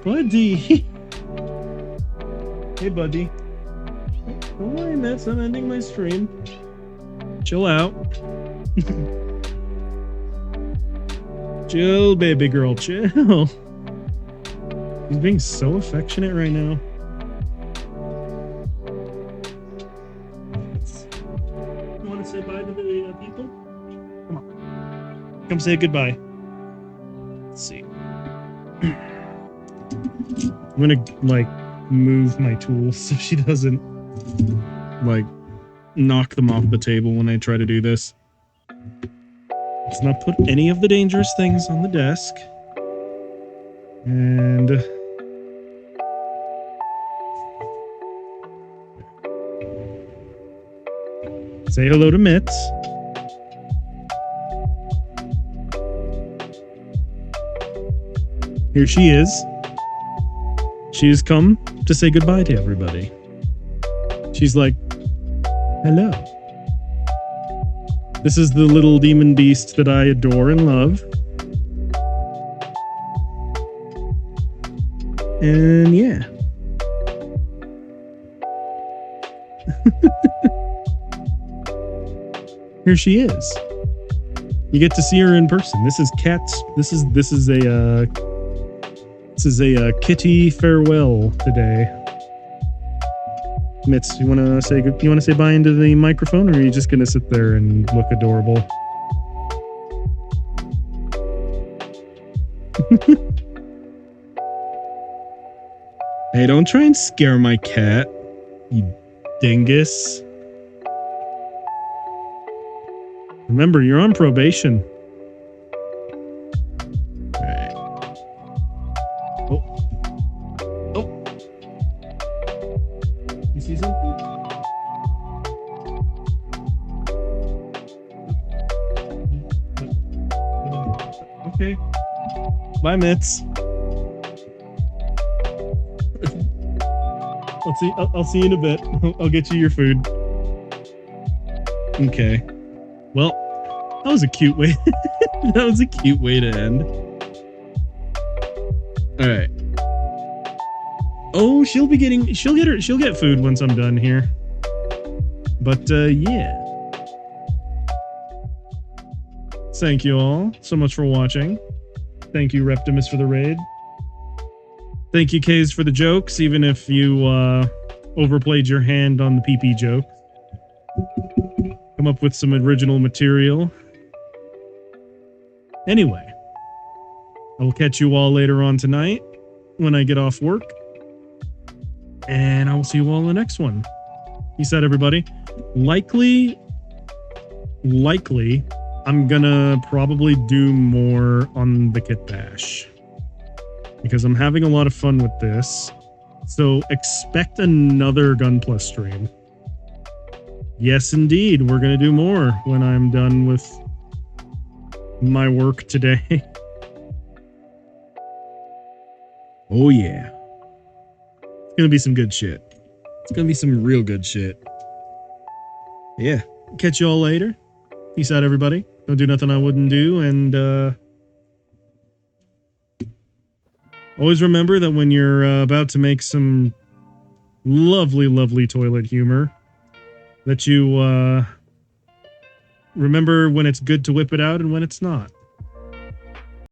Buddy! Hey, buddy. Don't worry, Mets. I'm ending my stream. Chill out. Chill, baby girl. Chill. He's being so affectionate right now. You want to say bye to the people? Come on. Come say goodbye. Let's see. I'm gonna, like, move my tools so she doesn't, like, knock them off the table when I try to do this. Let's not put any of the dangerous things on the desk. And... say hello to Mitz. Here she is. She has come to say goodbye to everybody. She's like, hello. This is the little demon beast that I adore and love. And yeah. Here she is. You get to see her in person. This is Cat's. This is a kitty farewell today. Mitz, you wanna say bye into the microphone, or are you just gonna sit there and look adorable? Hey, don't try and scare my cat, you dingus. Remember, you're on probation. Alright. Oh. Oh. You see something? Okay. Bye, Mitz. I'll see you in a bit. I'll get you your food. Okay. Well, that was a cute way. That was a cute way to end. All right. Oh, she'll get food once I'm done here. But yeah. Thank you all so much for watching. Thank you, Reptimus, for the raid. Thank you, Kaze, for the jokes, even if you overplayed your hand on the PP joke. Come up with some original material. Anyway, I will catch you all later on tonight when I get off work. And I will see you all in the next one. Peace out, everybody. Likely, I'm gonna probably do more on the Kit Bash, because I'm having a lot of fun with this. So expect another Gunpla stream. Yes, indeed. We're going to do more when I'm done with my work today. Oh, yeah. It's going to be some good shit. It's going to be some real good shit. Yeah. Catch you all later. Peace out, everybody. Don't do nothing I wouldn't do, and always remember that when you're about to make some lovely, lovely toilet humor, that you remember when it's good to whip it out and when it's not.